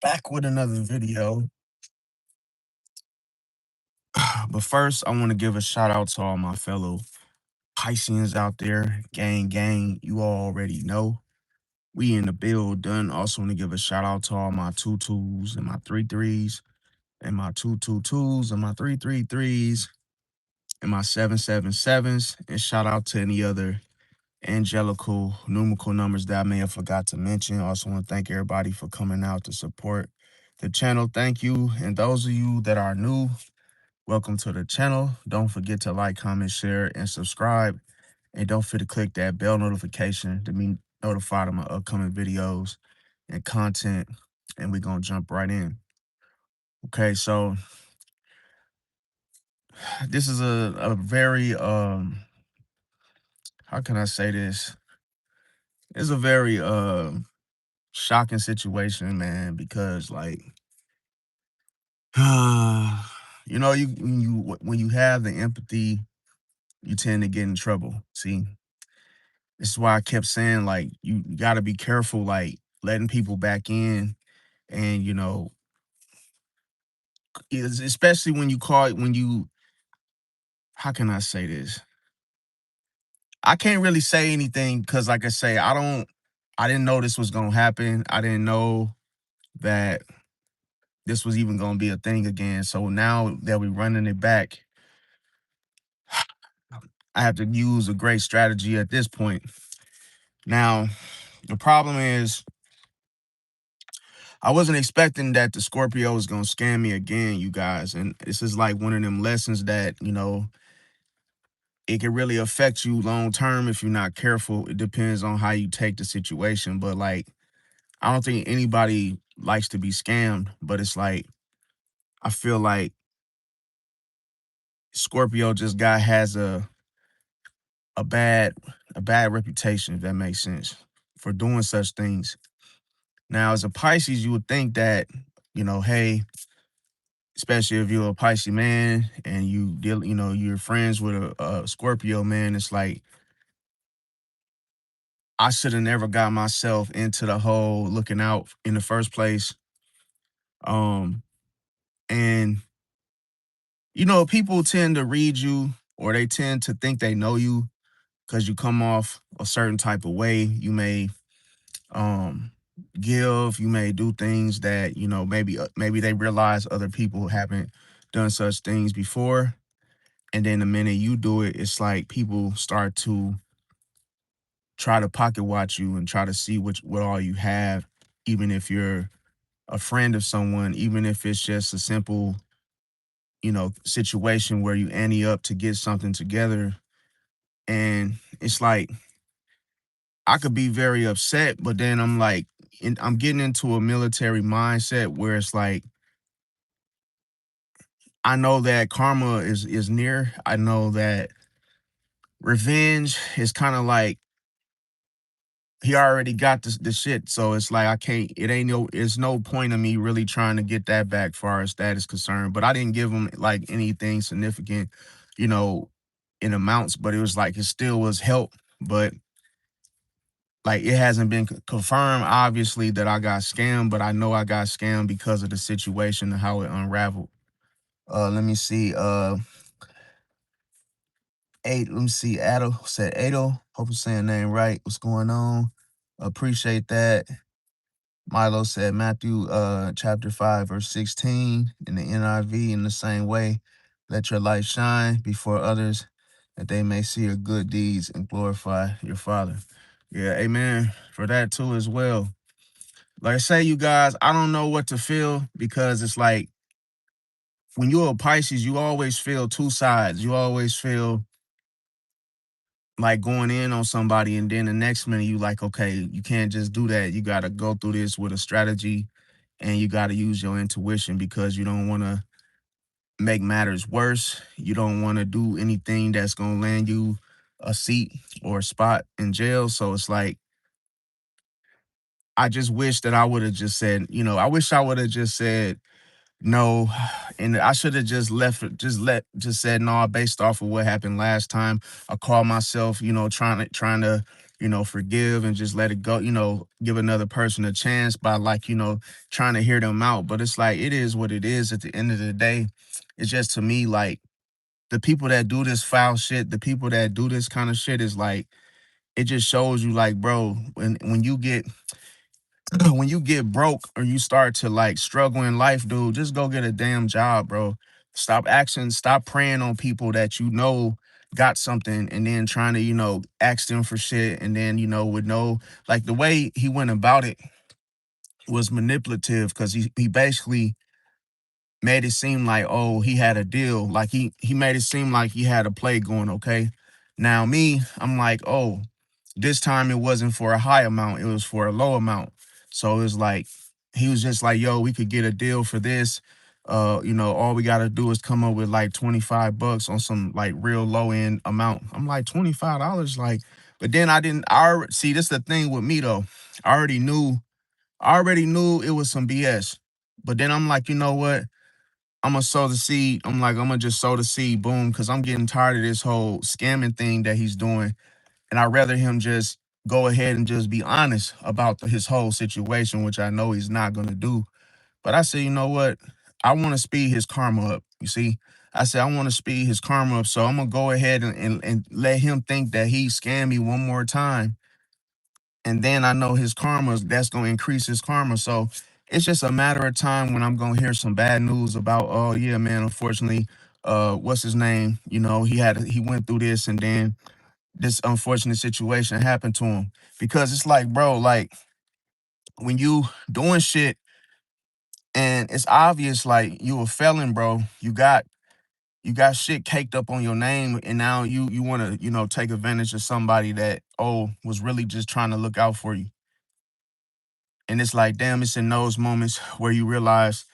Back with another video. But first, I want to give a shout out to all my fellow Pisceans out there. Gang, gang, you all already know. We in the building. Also want to give a shout out to all my two twos and my three threes, and my two twos and my three threes, and my 777s. And shout out to any other angelical numerical numbers that I may have forgot to mention. Also want to thank everybody for coming out to support the channel. Thank you. And those of you that are new, welcome to the channel. Don't forget to like, comment, share, and subscribe. And don't forget to click that bell notification to be notified of my upcoming videos and content. And we're going to jump right in. Okay, so this is a very, how can I say this? It's a very shocking situation, man, because like, you when you have the empathy, you tend to get in trouble. See, this is why I kept saying, like, you got to be careful, like, letting people back in. And, especially when how can I say this? I can't really say anything because, like I say, I didn't know this was going to happen. I didn't know that this was even going to be a thing again. So now that we're running it back, I have to use a great strategy at this point. Now, the problem is, I wasn't expecting that the Scorpio was gonna scam me again, you guys. And this is like one of them lessons that, it can really affect you long term if you're not careful. It depends on how you take the situation. But like, I don't think anybody likes to be scammed, but it's like, I feel like Scorpio just has a bad a bad reputation, if that makes sense, for doing such things. Now, as a Pisces, you would think that, hey, especially if you're a Pisces man and you're friends with a Scorpio man, it's like, I should have never got myself into the whole looking out in the first place. Um, and people tend to read you, or they tend to think they know you because you come off a certain type of way. You may um you may do things that, maybe they realize other people haven't done such things before. And then the minute you do it, it's like people start to try to pocket watch you and try to see what all you have, even if you're a friend of someone, even if it's just a simple, situation where you ante up to get something together. And it's like, I could be very upset, but then I'm like, I'm getting into a military mindset where it's like, I know that karma is near. I know that revenge is kind of like, he already got the shit. So it's like, I can't, it's no point of me really trying to get that back far as that is concerned. But I didn't give him like anything significant, you know, in amounts, but it was like, it still was help. But like, it hasn't been confirmed, obviously, that I got scammed, but I know I got scammed because of the situation and how it unraveled. Let me see. Let me see. Ado said Ado. Hope I'm saying name right. What's going on? Appreciate that. Milo said Matthew chapter 5, verse 16 in the NIV in the same way. Let your light shine before others that they may see your good deeds and glorify your Father. Yeah, amen. For that too as well. Like I say, you guys, I don't know what to feel, because it's like, when you're a Pisces, you always feel two sides. You always feel like going in on somebody, and then the next minute you like, okay, you can't just do that. You got to go through this with a strategy, and you got to use your intuition, because you don't want to make matters worse. You don't want to do anything that's going to land you a seat or a spot in jail. So it's like, I just wish that I would have just said, I wish I would have just said no. And I should have just said no, based off of what happened last time. I called myself, trying to, forgive and just let it go, give another person a chance by like, trying to hear them out. But it's like, it is what it is at the end of the day. It's just, to me, like, the people that do this foul shit, the people that do this kind of shit is like, it just shows you like, bro, when you get when you get broke or you start to like struggle in life, dude, just go get a damn job, bro. Stop preying on people that got something and then trying to, ask them for shit. And then, with no, like, the way he went about it was manipulative, because he basically made it seem like, oh, he had a deal. Like, he made it seem like he had a play going, okay? Now me, I'm like, oh, this time it wasn't for a high amount, it was for a low amount. So it was like, he was just like, yo, we could get a deal for this. All we gotta do is come up with like $25 on some like real low end amount. I'm like, $25, like, but then see, this is the thing with me though. I already knew it was some BS. But then I'm like, you know what? I'm gonna sow the seed. I'm like, I'm gonna just sow the seed, boom, because I'm getting tired of this whole scamming thing that he's doing. And I'd rather him just go ahead and just be honest about his whole situation, which I know he's not gonna do. But I said, you know what? I want to speed his karma up. You see, I said, I want to speed his karma up. So I'm gonna go ahead and let him think that he scammed me one more time. And then I know his karma, that's gonna increase his karma. So it's just a matter of time when I'm gonna hear some bad news about, oh yeah, man, unfortunately, what's his name? He went through this, and then this unfortunate situation happened to him. Because it's like, bro, like, when you doing shit and it's obvious, like, you a felon, bro. You got shit caked up on your name, and now you want to, take advantage of somebody that, was really just trying to look out for you. And it's like, damn, it's in those moments where you realize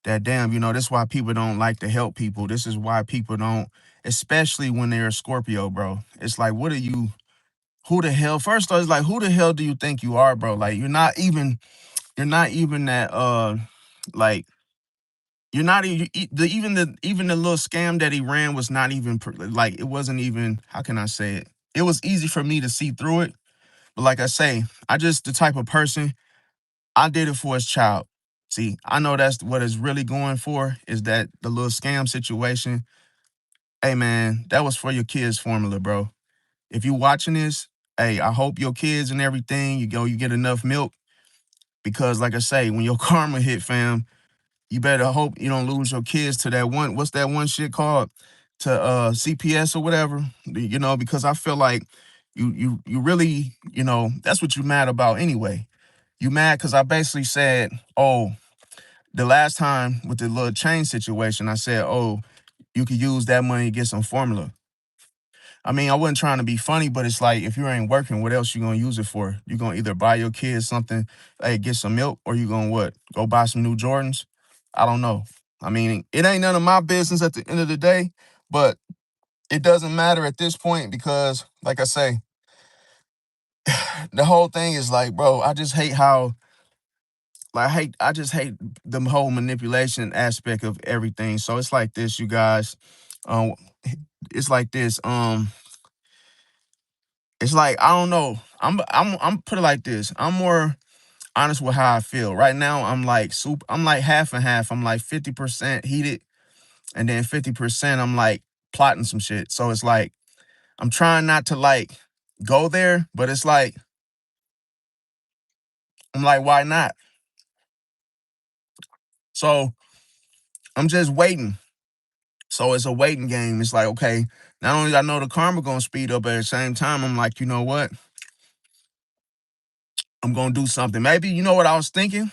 that, damn, this is why people don't like to help people. This is why people don't, especially when they're a Scorpio, bro. It's like, who the hell? First off, it's like, who the hell do you think you are, bro? Like, you're not even that, like, you're not even the little scam that he ran was not even like, it wasn't even, how can I say it? It was easy for me to see through it. But like I say, I just the type of person, I did it for his child. See, I know that's what it's really going for, is that the little scam situation. Hey man, that was for your kids' formula, bro. If you watching this, hey, I hope your kids and everything, you get enough milk, because like I say, when your karma hit, fam, you better hope you don't lose your kids to that one. What's that one shit called? To CPS or whatever. Because I feel like you really, that's what you mad about anyway. You mad because I basically said, oh, the last time with the little chain situation, I said, oh, you could use that money to get some formula. I mean, I wasn't trying to be funny, but it's like, if you ain't working, what else you gonna use it for? You gonna either buy your kids something, hey, get some milk, or you gonna what? Go buy some new Jordans? I don't know. I mean, it ain't none of my business at the end of the day, but it doesn't matter at this point, because, like I say, the whole thing is like, bro, I just hate how, like, I just hate the whole manipulation aspect of everything. So it's like this, you guys. Um, it's like this. It's like, I don't know. I'm put it like this. I'm more honest with how I feel. Right now, I'm like half and half. I'm like 50% heated, and then 50% I'm like plotting some shit. So it's like, I'm trying not to like go there, but it's like, I'm like, why not? So I'm just waiting. So it's a waiting game. It's like, okay, not only I know the karma gonna speed up, at the same time, I'm like, you know what? I'm gonna do something. Maybe, you know what I was thinking?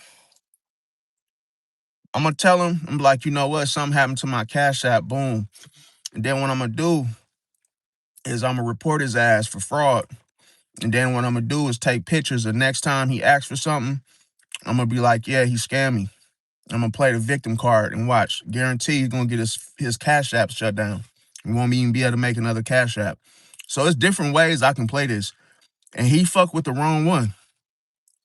I'm gonna tell him, I'm like, you know what? Something happened to my Cash App, boom. And then what I'm gonna do is I'm gonna report his ass for fraud. And then what I'm gonna do is take pictures. The next time he asks for something, I'm gonna be like, yeah, he scammed me. I'm gonna play the victim card and watch. Guarantee he's gonna get his Cash App shut down. He won't even be able to make another Cash App. So it's different ways I can play this. And he fucked with the wrong one.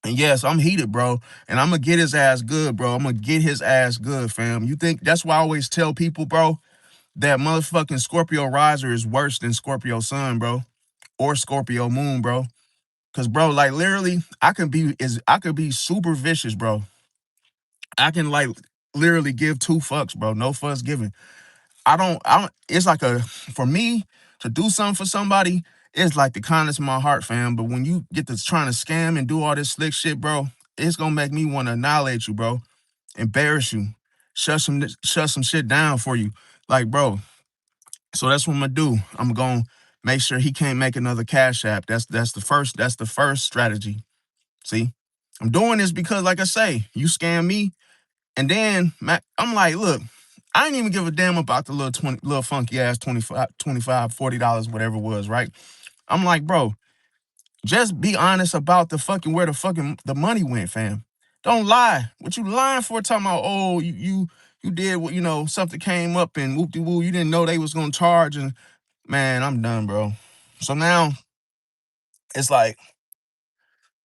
And yes, I'm heated, bro. And I'm gonna get his ass good, bro. I'm gonna get his ass good, fam. You think that's why I always tell people, bro, that motherfucking Scorpio riser is worse than Scorpio sun, bro, or Scorpio moon, bro. Cause bro, like literally, I could be super vicious, bro. I can like literally give two fucks, bro. No fucks given. I don't, it's like for me to do something for somebody, it's like the kindness of my heart, fam. But when you get to trying to scam and do all this slick shit, bro, it's gonna make me want to annihilate you, bro. Embarrass you. Shut some shit down for you. Like, bro. So that's what I'm gonna do. I'm gonna make sure he can't make another cash app. That's the first strategy. See? I'm doing this because, like I say, you scam me, and then I'm like, look, I ain't even give a damn about the little funky ass 25, $40, whatever it was, right? I'm like, bro, just be honest about where the money went, fam. Don't lie. What you lying for? Talking about, oh, you did what, something came up and whoop de woo, you didn't know they was gonna charge, and man, I'm done, bro. So now it's like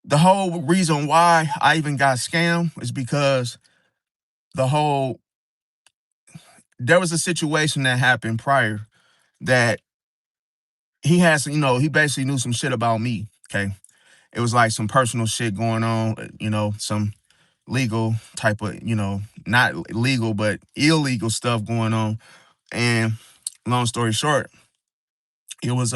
the whole reason why I even got scammed is because the whole there was a situation that happened prior that he basically knew some shit about me. Okay. It was like some personal shit going on, some legal type of, not legal, but illegal stuff going on. And long story short, it was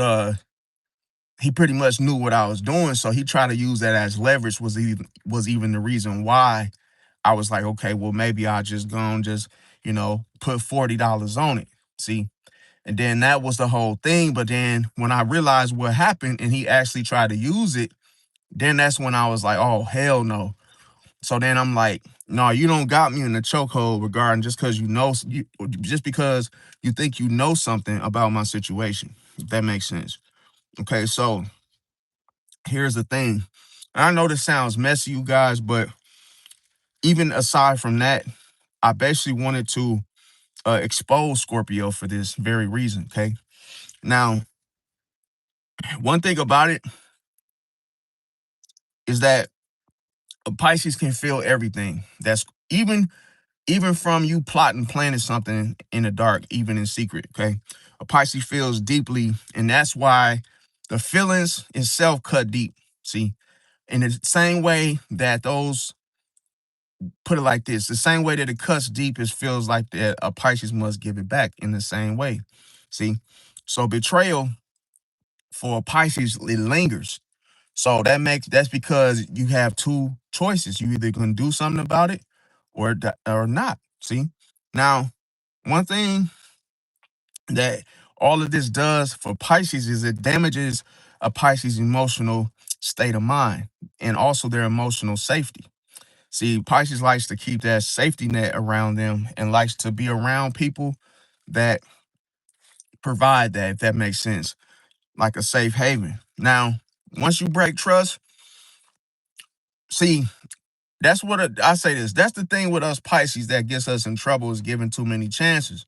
he pretty much knew what I was doing. So he tried to use that as leverage, was even the reason why I was like, okay, well, maybe I'll just go and just, put $40 on it. See? And then that was the whole thing. But then when I realized what happened and he actually tried to use it, then that's when I was like, oh, hell no. So then I'm like, no, you don't got me in the chokehold regarding just because you think you know something about my situation, if that makes sense. Okay, so here's the thing. I know this sounds messy, you guys, but even aside from that, I basically wanted to expose Scorpio for this very reason. Okay. Now, one thing about it is that a Pisces can feel everything. That's even from you plotting, planning something in the dark, even in secret. Okay. A Pisces feels deeply, and that's why the feelings itself cut deep. See, in the same way that those put it like this, the same way that it cuts deep, it feels like that a Pisces must give it back in the same way. See, so betrayal for a Pisces, it lingers. So that's because you have two choices. You either gonna do something about it or not. See, now one thing that all of this does for Pisces is it damages a Pisces emotional state of mind and also their emotional safety. See, Pisces likes to keep that safety net around them and likes to be around people that provide that, if that makes sense, like a safe haven. Now, once you break trust, see, I say this. That's the thing with us Pisces that gets us in trouble is giving too many chances.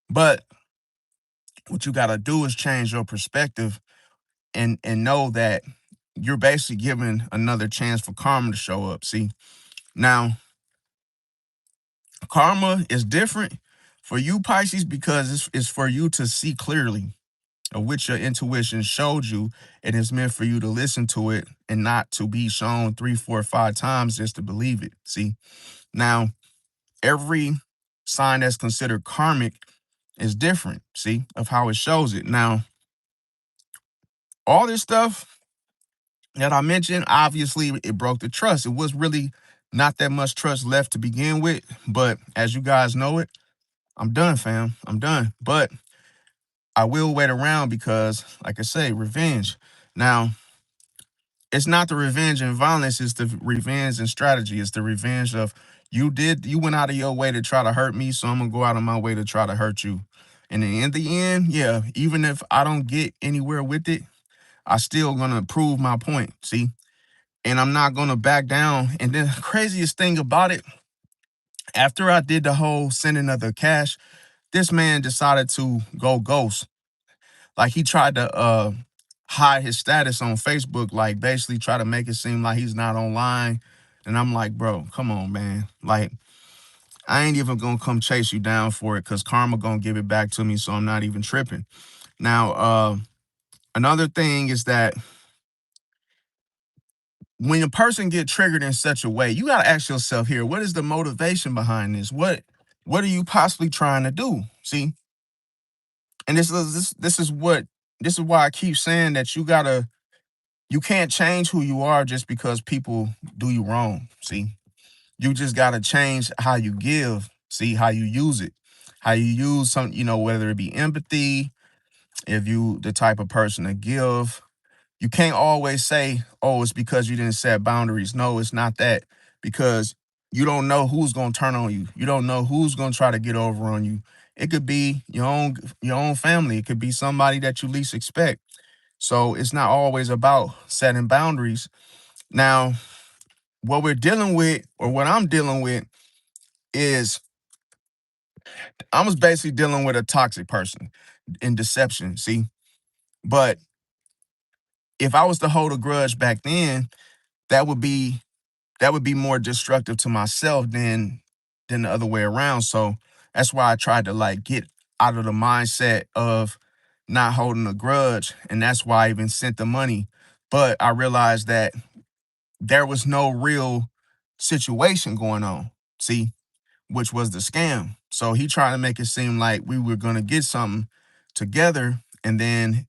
But what you got to do is change your perspective and know that you're basically giving another chance for karma to show up. See, now karma is different for you Pisces because it's for you to see clearly of which your intuition showed you. It is meant for you to listen to it and not to be shown 3, 4, 5 times just to believe it. See, now every sign that's considered karmic is different, see, of how it shows it. Now, all this stuff that I mentioned, obviously, it broke the trust. It was really not that much trust left to begin with. But as you guys know it, I'm done, fam. I'm done. But I will wait around because, like I say, revenge. Now, it's not the revenge and violence, it's the revenge and strategy. It's the revenge of you went out of your way to try to hurt me, so I'm gonna go out of my way to try to hurt you. And then in the end, yeah, even if I don't get anywhere with it, I still gonna prove my point. See? And I'm not gonna back down. And then the craziest thing about it, after I did the whole sending of the cash, this man decided to go ghost. Like he tried to hide his status on Facebook, like basically try to make it seem like he's not online. And I'm like, bro, come on, man. Like, I ain't even gonna come chase you down for it because karma gonna give it back to me, so I'm not even tripping. Now, another thing is that when a person get triggered in such a way, you got to ask yourself here, what is the motivation behind this? What are you possibly trying to do? See, and this is why I keep saying that you can't change who you are just because people do you wrong. See, you just gotta change how you give. See how you use it, how you use some, whether it be empathy, if you the type of person to give. You can't always say, oh, it's because you didn't set boundaries. No, it's not that, because you don't know who's gonna turn on you. You don't know who's gonna try to get over on you. It could be your own family. It could be somebody that you least expect. So it's not always about setting boundaries. Now, what we're dealing with, or what I'm dealing with, is I was basically dealing with a toxic person in deception. See, but if I was to hold a grudge back then, that would be more destructive to myself than the other way around. So that's why I tried to like get out of the mindset of not holding a grudge, and that's why I even sent the money. But I realized that there was no real situation going on. See, which was the scam. So he tried to make it seem like we were gonna get something together, and then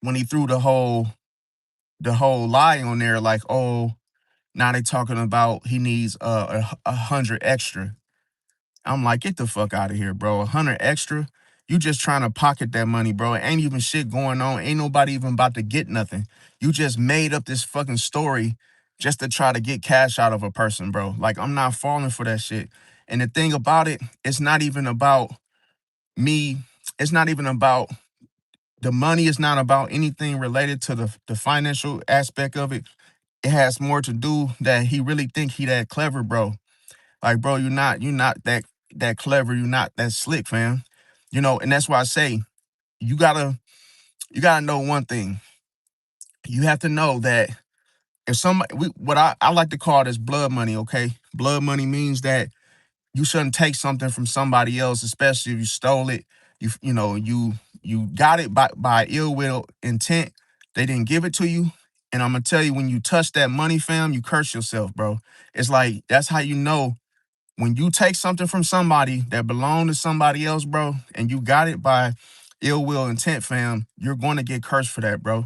when he threw the whole lie on there, like, oh, now they talking about he needs a hundred extra. I'm like, get the fuck out of here, bro. 100 extra? You just trying to pocket that money, bro. It ain't even shit going on. Ain't nobody even about to get nothing. You just made up this fucking story just to try to get cash out of a person, bro. Like, I'm not falling for that shit. And the thing about it, it's not even about me. It's not even about the money. It's not about anything related to the financial aspect of it. It has more to do that he really think he that clever, bro. Like, bro, you're not that clever. You're not that slick, fam. And that's why I say you gotta know one thing. You have to know that if somebody, what I like to call this blood money, okay? Blood money means that you shouldn't take something from somebody else, especially if you stole it. You got it by ill will intent. They didn't give it to you. And I'm gonna tell you, when you touch that money, fam, you curse yourself, bro. It's like that's how you know when you take something from somebody that belonged to somebody else, bro, and you got it by ill will intent, fam, you're going to get cursed for that, bro.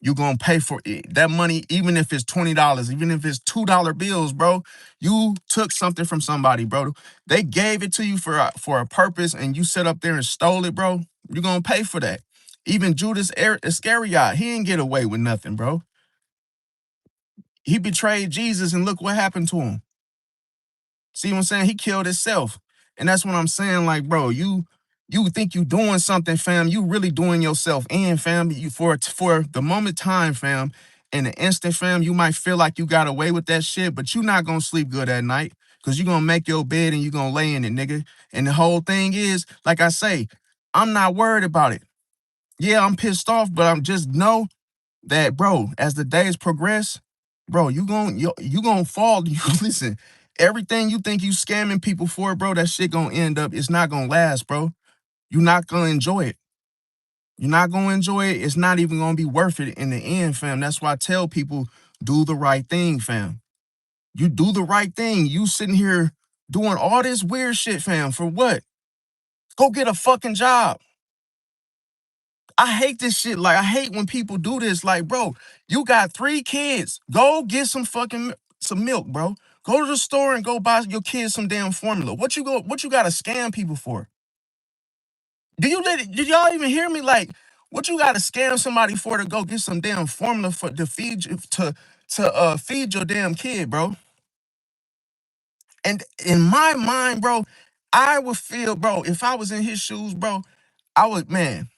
You're going to pay for it. That money, even if it's $20, even if it's $2 bills, bro. You took something from somebody, bro. They gave it to you for a purpose, and you set up there and stole it, bro. You're going to pay for that. Even Judas Iscariot, he didn't get away with nothing, bro. He betrayed Jesus, and look what happened to him. See what I'm saying? He killed himself. And that's what I'm saying. Like, bro, you think you doing something, fam. You really doing yourself in, fam. You for the moment time, fam. In the instant, fam, you might feel like you got away with that shit, but you not gonna sleep good at night. Cause you're gonna make your bed and you're gonna lay in it, nigga. And the whole thing is, like I say, I'm not worried about it. Yeah, I'm pissed off, but I'm just know that, bro, as the days progress, bro, you gonna fall. You listen, everything you think you scamming people for, bro, that shit gonna end up. It's not gonna last, bro. You're not gonna enjoy it. You're not gonna enjoy it. It's not even gonna be worth it in the end, fam. That's why I tell people, do the right thing, fam. You do the right thing. You sitting here doing all this weird shit, fam, for what? Go get a fucking job. I hate this shit. Like, I hate when people do this. Like, bro, you got 3 kids. Go get some milk, bro. Go to the store and go buy your kids some damn formula. What you gotta scam people for? Did y'all even hear me? Like, what you gotta scam somebody for to go get some damn formula for to feed you to feed your damn kid, bro? And in my mind, bro, I would feel, bro, if I was in his shoes, bro, man,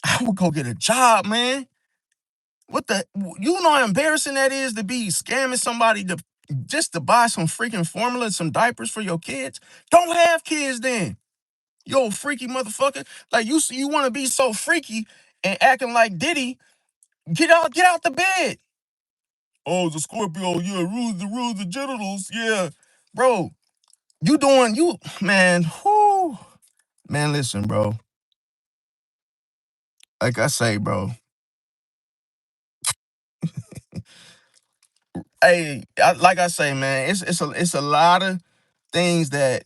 I would go get a job, man. What the, you know how embarrassing that is to be scamming somebody just to buy some freaking formula, some diapers for your kids? Don't have kids then. You old freaky motherfucker. Like, you want to be so freaky and acting like Diddy. Get out the bed. Oh, the Scorpio, yeah, rules the genitals, yeah. Bro, man, whoo. Man, listen, bro. Like I say, bro, Hey, like I say, man, it's a lot of things that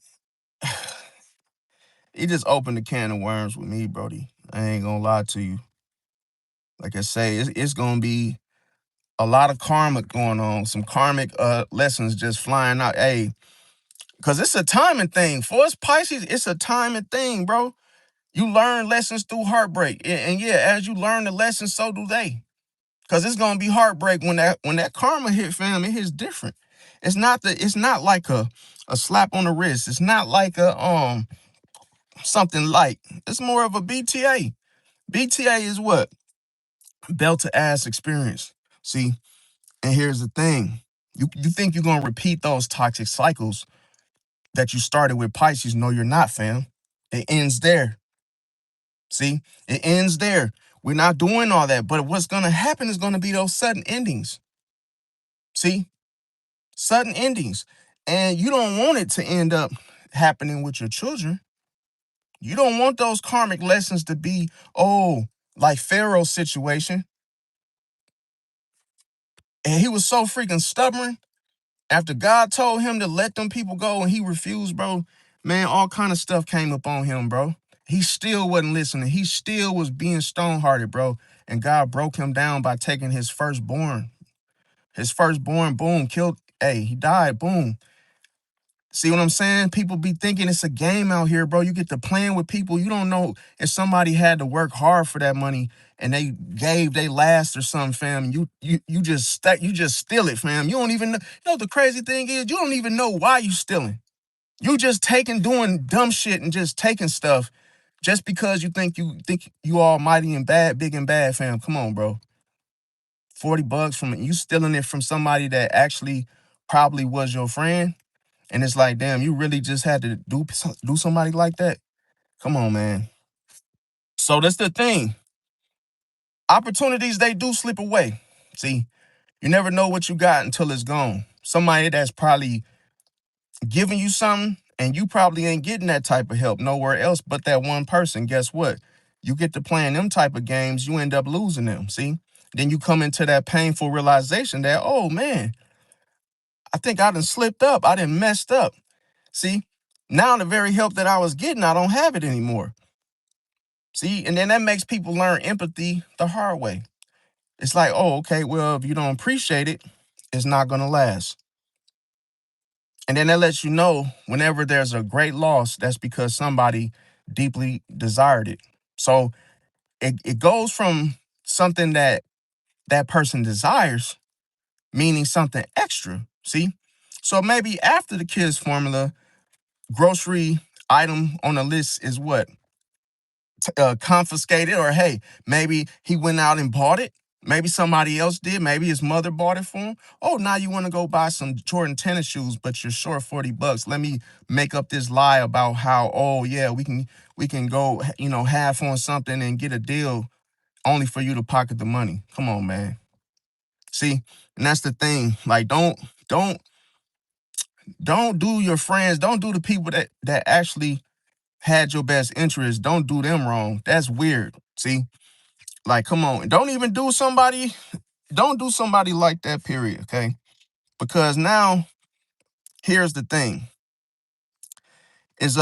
it just opened a can of worms with me, Brody. I ain't gonna lie to you. Like I say, it's gonna be a lot of karma going on, some karmic lessons just flying out. Hey, because it's a timing thing. For us Pisces, it's a timing thing, bro. You learn lessons through heartbreak. And yeah, as you learn the lessons, so do they. Cause it's gonna be heartbreak when that karma hit, fam. It hits different. It's not like a slap on the wrist. It's not like a something light. It's more of a BTA. BTA is what? Belt to ass experience. See, and here's the thing. You think you're gonna repeat those toxic cycles that you started with Pisces? No, you're not, fam. It ends there. See, it ends there. We're not doing all that. But what's gonna happen is gonna be those sudden endings. See, sudden endings. And you don't want it to end up happening with your children. You don't want those karmic lessons to be, oh, like Pharaoh's situation. And he was so freaking stubborn after God told him to let them people go and he refused, bro. Man, all kind of stuff came up on him, bro. He still wasn't listening. He still was being stone-hearted, bro. And God broke him down by taking his firstborn. His firstborn, boom, killed. Hey, he died, boom. See what I'm saying? People be thinking it's a game out here, bro. You get to playing with people. You don't know if somebody had to work hard for that money and they gave they last or something, fam. You just steal it, fam. You don't even know. You know the crazy thing is you don't even know why you stealing. You just taking doing dumb shit and just taking stuff just because you almighty and bad, big and bad, fam. Come on, bro. $40 from you stealing it from somebody that actually probably was your friend. And it's like, damn, you really just had to do somebody like that? Come on, man. So that's the thing. Opportunities, they do slip away. See, you never know what you got until it's gone. Somebody that's probably giving you something and you probably ain't getting that type of help nowhere else but that one person. Guess what? You get to playing them type of games, you end up losing them. See? Then you come into that painful realization that, oh man, I think I done slipped up. I done messed up. See? Now the very help that I was getting, I don't have it anymore. See, and then that makes people learn empathy the hard way. It's like, oh, okay, well, if you don't appreciate it, it's not gonna last. And then that lets you know whenever there's a great loss, that's because somebody deeply desired it. So it goes from something that that person desires, meaning something extra. See? So maybe after the kids formula, grocery item on the list is what? Confiscated, or hey, maybe he went out and bought it. Maybe somebody else did. Maybe his mother bought it for him. Oh, now you want to go buy some Jordan tennis shoes, but you're short $40. Let me make up this lie about how, oh yeah, we can go, half on something and get a deal only for you to pocket the money. Come on, man. See, and that's the thing. Like, don't don't do your friends, don't do the people that actually had your best interest. Don't do them wrong. That's weird. See, like, come on. Don't do somebody like that, period. Okay. Because now here's the thing. Is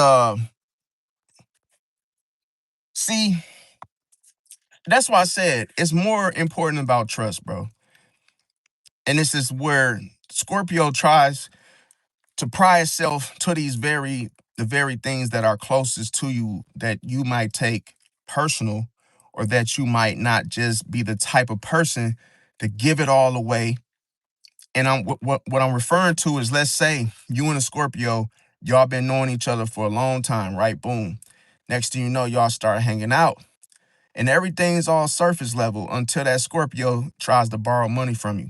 see, that's why I said it's more important about trust, bro. And this is where Scorpio tries to pry itself to the very things that are closest to you that you might take personal, or that you might not just be the type of person to give it all away. And what I'm referring to is, let's say you and a Scorpio, y'all been knowing each other for a long time, right? Boom. Next thing you know, y'all start hanging out. And everything's all surface level until that Scorpio tries to borrow money from you.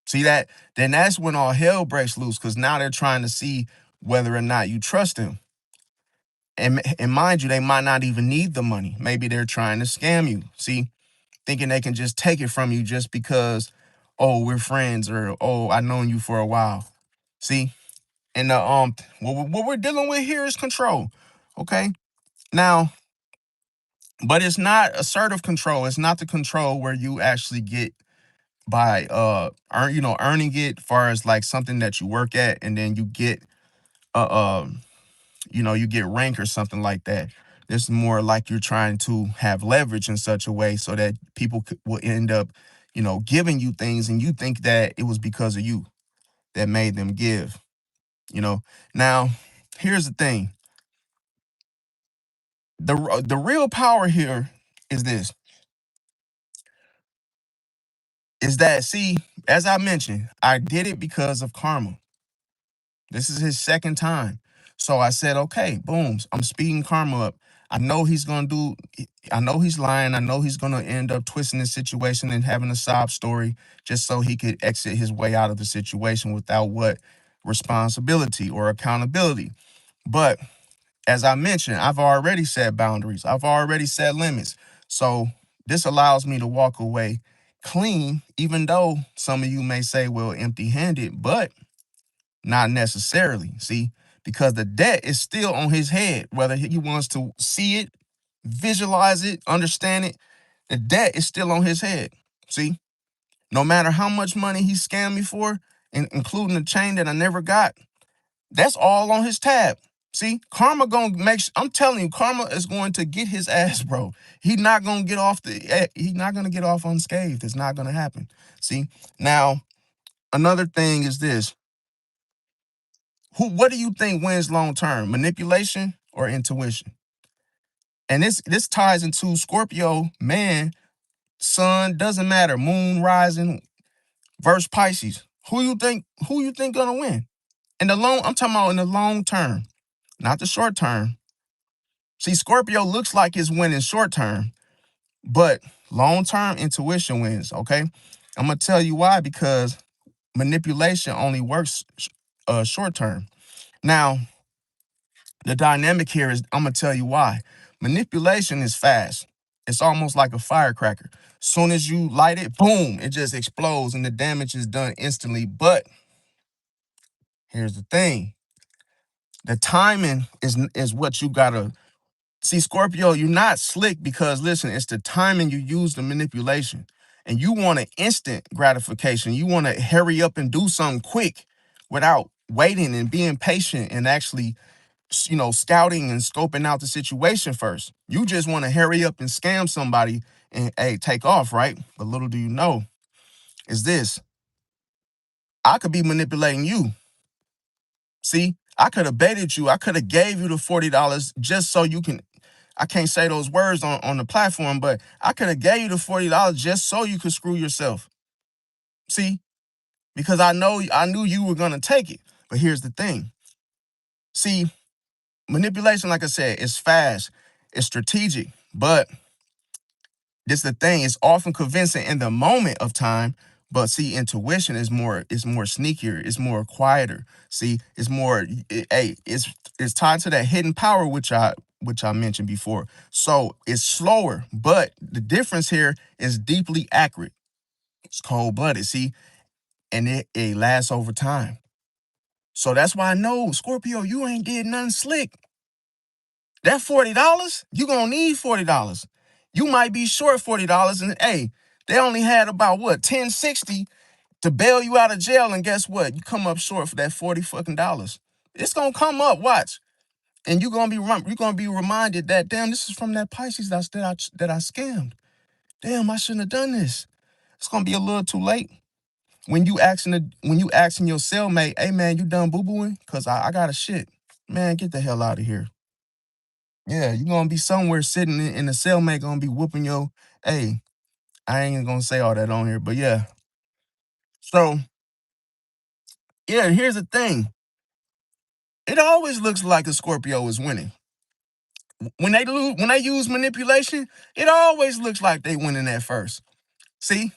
See that? Then that's when all hell breaks loose, because now they're trying to see whether or not you trust them. And mind you, they might not even need the money. Maybe they're trying to scam you. See, thinking they can just take it from you just because, oh, we're friends, or oh, I've known you for a while. See, and what we're dealing with here is control. Okay, now, but it's not assertive control. It's not the control where you actually get by earning it, far as like something that you work at, and then you get you get rank or something like that. This is more like you're trying to have leverage in such a way so that people will end up, giving you things, and you think that it was because of you that made them give. You know. Now, here's the thing: the real power here is this: is that, see, as I mentioned, I did it because of karma. This is his second time. So I said, okay, boom, I'm speeding karma up. I know he's going to I know he's lying. I know he's going to end up twisting the situation and having a sob story just so he could exit his way out of the situation without what responsibility or accountability. But as I mentioned, I've already set boundaries, I've already set limits. So this allows me to walk away clean, even though some of you may say, well, empty handed, but not necessarily. See, because the debt is still on his head, whether he wants to see it, visualize it, understand it, the debt is still on his head. See, no matter how much money he scammed me for, including the chain that I never got, that's all on his tab. See, karma gonna I'm telling you, karma is going to get his ass, bro. He's not gonna get off he's not gonna get off unscathed. It's not gonna happen. See, now another thing is this: what do you think wins long term, manipulation or intuition? And this ties into Scorpio, man, sun, doesn't matter, moon rising versus Pisces. Who you think gonna win? I'm talking about in the long term, not the short term. See, Scorpio looks like it's winning short term, but long term intuition wins, okay? I'm gonna tell you why, because manipulation only works short term. Now, the dynamic here is, I'm gonna tell you why. Manipulation is fast. It's almost like a firecracker. Soon as you light it, boom, it just explodes and the damage is done instantly. But here's the thing: the timing is what you gotta see. Scorpio, you're not slick because, listen, it's the timing you use the manipulation, and you want an instant gratification. You want to hurry up and do something quick without waiting and being patient and actually scouting and scoping out the situation first. You just want to hurry up and scam somebody and, hey, take off, right? But little do you know is this: I could be manipulating you. See, I could have baited you. I could have gave you the $40 just so you can. I can't say those words on the platform, but I could have gave you the $40 just so you could screw yourself. See, because I knew you were gonna take it. But here's the thing: see, manipulation, like I said, is fast, it's strategic, but this the thing, it's often convincing in the moment of time, but see, intuition is more sneakier, it's more quieter. See, it's more it's tied to that hidden power which I mentioned before. So it's slower, but the difference here is deeply accurate. It's cold-blooded, see, and it lasts over time. So that's why I know, Scorpio, you ain't did nothing slick. That $40, you gonna need $40. You might be short $40, and hey, they only had about what, 1060 to bail you out of jail, and guess what? You come up short for that 40 fucking dollars. It's gonna come up, watch, and you're gonna be reminded that, damn, this is from that Pisces that I scammed. Damn, I shouldn't have done this. It's gonna be a little too late. When you asking your cellmate, hey man, you done boo booing? Cause I got a shit. Man, get the hell out of here. Yeah, you gonna be somewhere sitting in the cellmate gonna be whooping your. Hey, I ain't gonna say all that on here, but yeah. So yeah, here's the thing. It always looks like a Scorpio is winning. When they use manipulation, it always looks like they winning at first. See,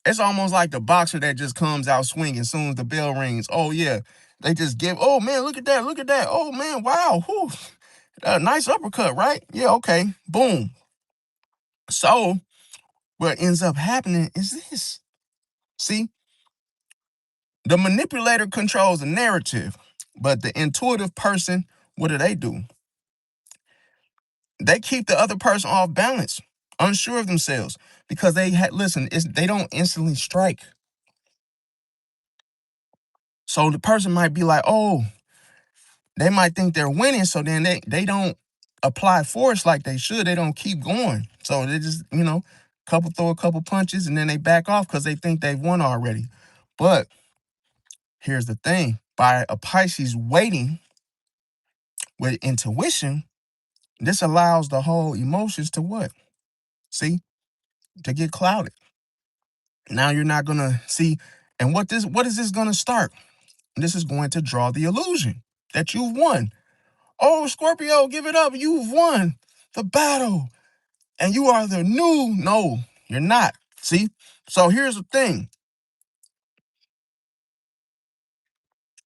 it's almost like the boxer that just comes out swinging as soon as the bell rings. Oh yeah, they just give. Oh man, look at that! Look at that! Oh man, wow, whew, nice uppercut, right? Yeah, okay, boom. So what ends up happening is this. See, the manipulator controls the narrative, but the intuitive person, what do? They keep the other person off balance. unsure of themselves, because listen, they don't instantly strike. So the person might be like, oh, they might think they're winning, so then they don't apply force like they should. They don't keep going. So they just, throw a couple punches and then they back off because they think they've won already. But here's the thing. By a Pisces waiting with intuition, this allows the whole emotions to what? See? To get clouded. Now you're not gonna see, and what is this gonna start? This is going to draw the illusion that you've won. Oh, Scorpio, give it up. You've won the battle. And you are the new. No, you're not. See? So here's the thing.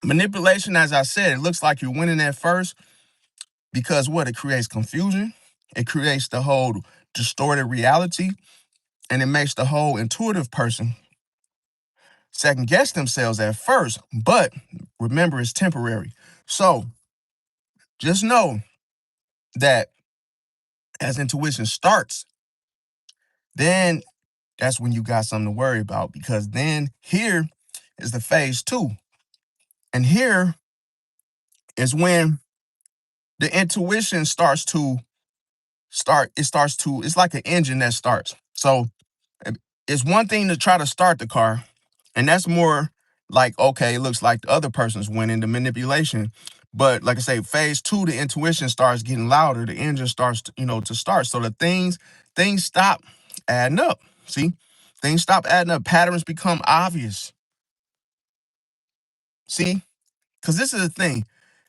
Manipulation, as I said, it looks like you're winning at first because what? It creates confusion. It creates the whole distorted reality. And it makes the whole intuitive person second guess themselves at first. But remember, it's temporary. So just know that as intuition starts, then that's when you got something to worry about, because then here is the phase 2. And here is when the intuition it's like an engine that starts. So it's one thing to try to start the car, and that's more like, okay, it looks like the other person's winning, the manipulation. But like I say, phase 2, the intuition starts getting louder, the engine starts to start. So the things stop adding up. See? Things stop adding up. Patterns become obvious. See? Because this is the thing.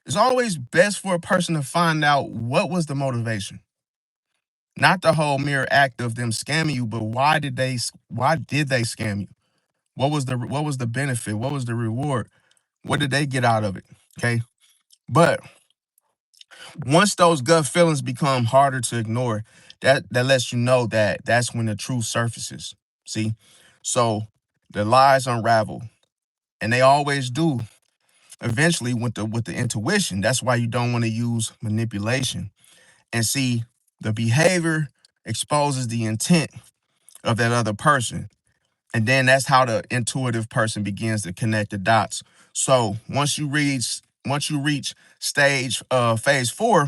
It's always best for a person to find out what was the motivation. Not the whole mere act of them scamming you, but why did they scam you? What was the benefit? What was the reward? What did they get out of it? Okay. But once those gut feelings become harder to ignore, that lets you know that that's when the truth surfaces. See? So the lies unravel. And they always do eventually with the intuition. That's why you don't want to use manipulation. And see, the behavior exposes the intent of that other person. And then that's how the intuitive person begins to connect the dots. So once you reach stage phase 4,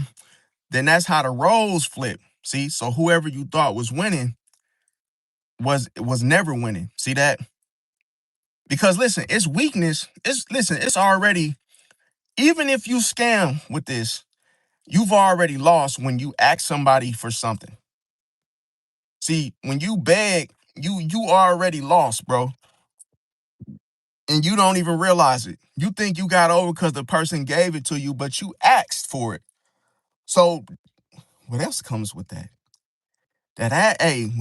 then that's how the roles flip. See, so whoever you thought was winning was never winning. See that? Because listen, it's weakness. It's already, even if you scam with this, you've already lost when you ask somebody for something. See, when you beg, you already lost, bro. And you don't even realize it. You think you got over because the person gave it to you, but you asked for it. So what else comes with that? When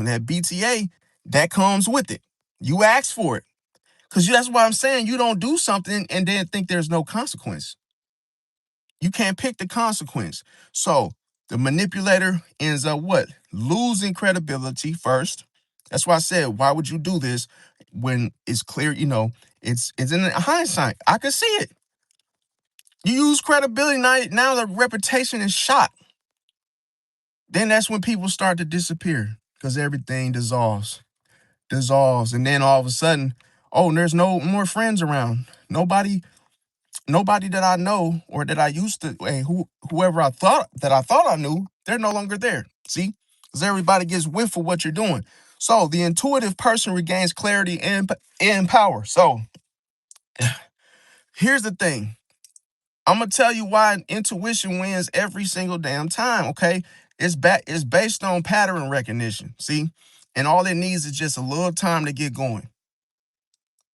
that BTA, that comes with it. You asked for it. Because that's why I'm saying you don't do something and then think there's no consequence. You can't pick the consequence. So the manipulator ends up what? Losing credibility first. That's why I said, why would you do this when it's clear, it's in hindsight. I could see it. You use credibility, now the reputation is shot. Then that's when people start to disappear because everything dissolves. And then all of a sudden, oh, there's no more friends around. Nobody that I know or that I used to, whoever I thought I knew, they're no longer there. See? Because everybody gets whiff of what you're doing. So the intuitive person regains clarity and power. So here's the thing. I'm gonna tell you why intuition wins every single damn time. Okay, it's based on pattern recognition. See, and all it needs is just a little time to get going.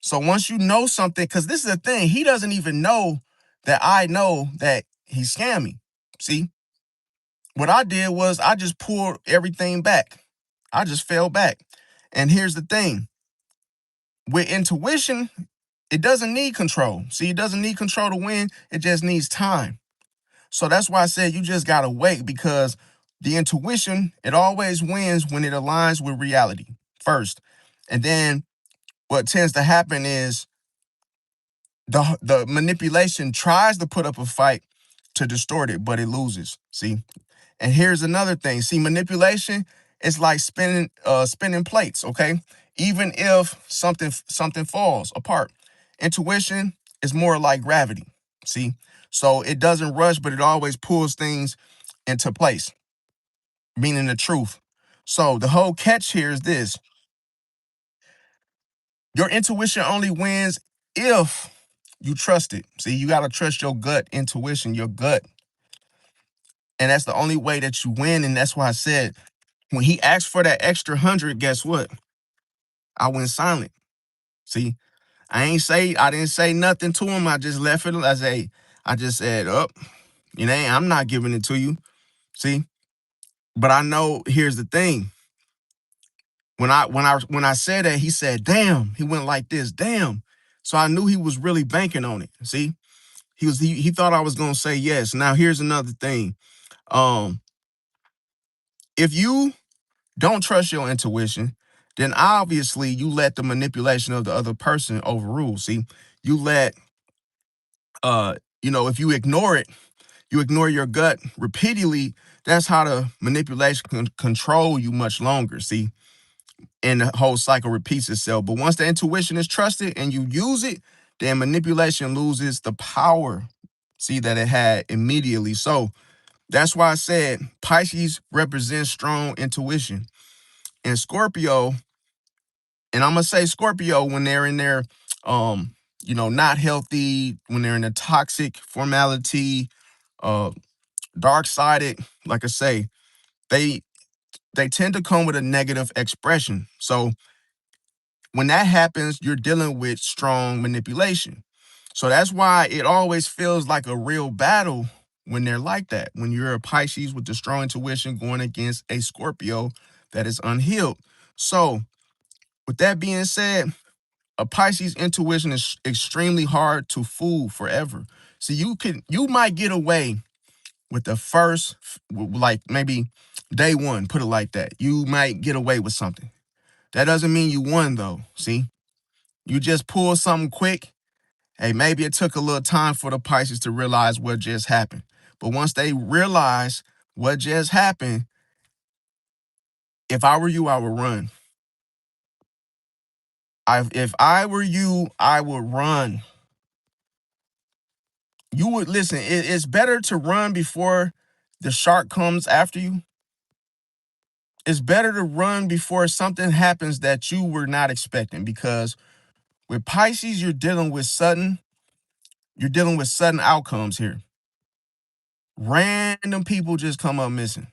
So once you know something, because this is the thing, he doesn't even know that I know that he's scamming. See, what I did was I just pulled everything back. I just fell back. And here's the thing: with intuition, it doesn't need control. See, it doesn't need control to win. It just needs time. So that's why I said you just gotta wait, because the intuition, it always wins when it aligns with reality first. And then what tends to happen is the manipulation tries to put up a fight to distort it, but it loses. See? And here's another thing. See, manipulation, it's like spinning plates, okay? Even if something falls apart. Intuition is more like gravity. See? So it doesn't rush, but it always pulls things into place, meaning the truth. So the whole catch here is this: your intuition only wins if you trust it. See, you got to trust your gut intuition, your gut. And that's the only way that you win. And that's why I said, when he asked for that extra 100, guess what? I went silent. See, I didn't say nothing to him. I just left it as I just said, oh, I'm not giving it to you. See, but I know here's the thing. When I said that, he said, damn, he went like this, damn. So I knew he was really banking on it. See, he thought I was gonna say yes. Now here's another thing. Um, if you don't trust your intuition, then obviously you let the manipulation of the other person overrule. See, you let if you ignore it, you ignore your gut repeatedly, that's how the manipulation can control you much longer. See, and the whole cycle repeats itself. But once the intuition is trusted and you use it, then manipulation loses the power, see, that it had immediately. So that's why I said Pisces represents strong intuition. And Scorpio, and I'm gonna say Scorpio when they're in their not healthy, when they're in a toxic formality, uh dark sided, like I say, they they tend to come with a negative expression. So when that happens, you're dealing with strong manipulation. So that's why it always feels like a real battle when they're like that. When you're a Pisces with the strong intuition going against a Scorpio that is unhealed. So with that being said, a Pisces intuition is extremely hard to fool forever. So you might get away with the first, like maybe day one, put it like that. You might get away with something. That doesn't mean you won though. See, you just pull something quick. Hey, maybe it took a little time for the Pisces to realize what just happened. But once they realize what just happened, if I were you, I would run. If I were you, I would run. You would listen. It's better to run before the shark comes after you. It's better to run before something happens that you were not expecting, because with Pisces, you're dealing with sudden outcomes here. Random people just come up missing.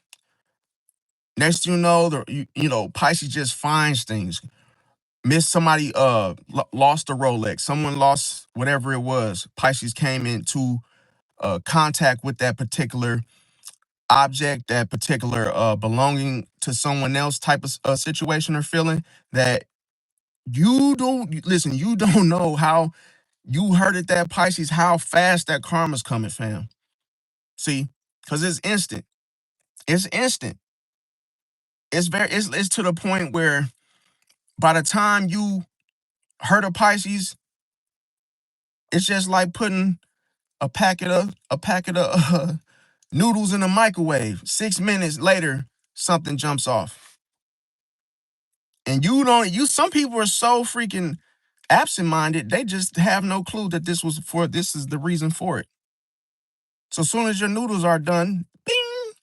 Next you know, Pisces just finds things. Miss somebody lost a Rolex. Someone lost whatever it was. Pisces came into contact with that particular object, that particular belonging to someone else type of situation or feeling that you don't know how you hurted that Pisces, how fast that karma's coming, fam. See, because it's instant. It's instant. It's to the point where by the time you hurt a Pisces, it's just like putting a packet of noodles in the microwave. 6 minutes later, something jumps off. And some people are so freaking absent-minded, they just have no clue that this is the reason for it. So as soon as your noodles are done, bing,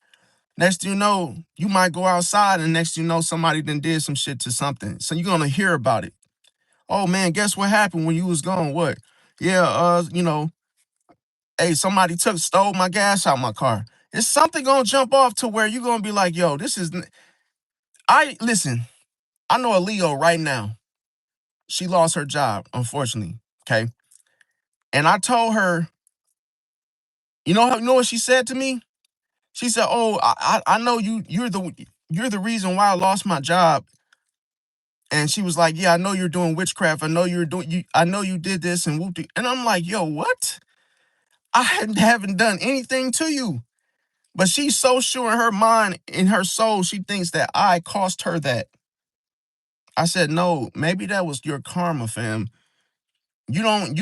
next thing you know, you might go outside and next thing you know, somebody done did some shit to something. So you're gonna hear about it. Oh man, guess what happened when you was gone? What? Yeah, hey, somebody stole my gas out my car. It's something gonna jump off to where you're gonna be like, yo, listen, I know a Leo right now. She lost her job, unfortunately. Okay. And I told her, you know what she said to me? She said, "Oh, I know you're the reason why I lost my job." And she was like, "Yeah, I know you're doing witchcraft. I know you did this and whoop." And I'm like, "Yo, what? I haven't done anything to you." But she's so sure in her mind, in her soul, she thinks that I cost her that. I said, "No, maybe that was your karma, fam. You don't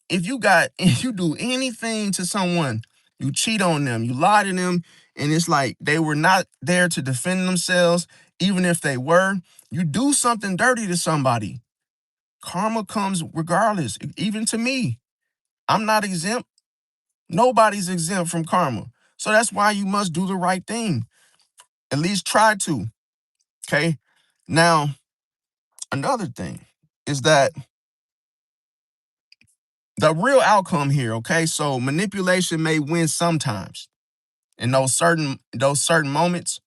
if you do anything to someone, You cheat on them, you lie to them, and it's like they were not there to defend themselves. Even if they were, you do something dirty to somebody, karma comes regardless. Even to me, I'm not exempt. Nobody's exempt from karma. So that's why you must do the right thing. At least try to. Okay. Now, another thing is that the real outcome here, okay? So manipulation may win sometimes in those certain moments,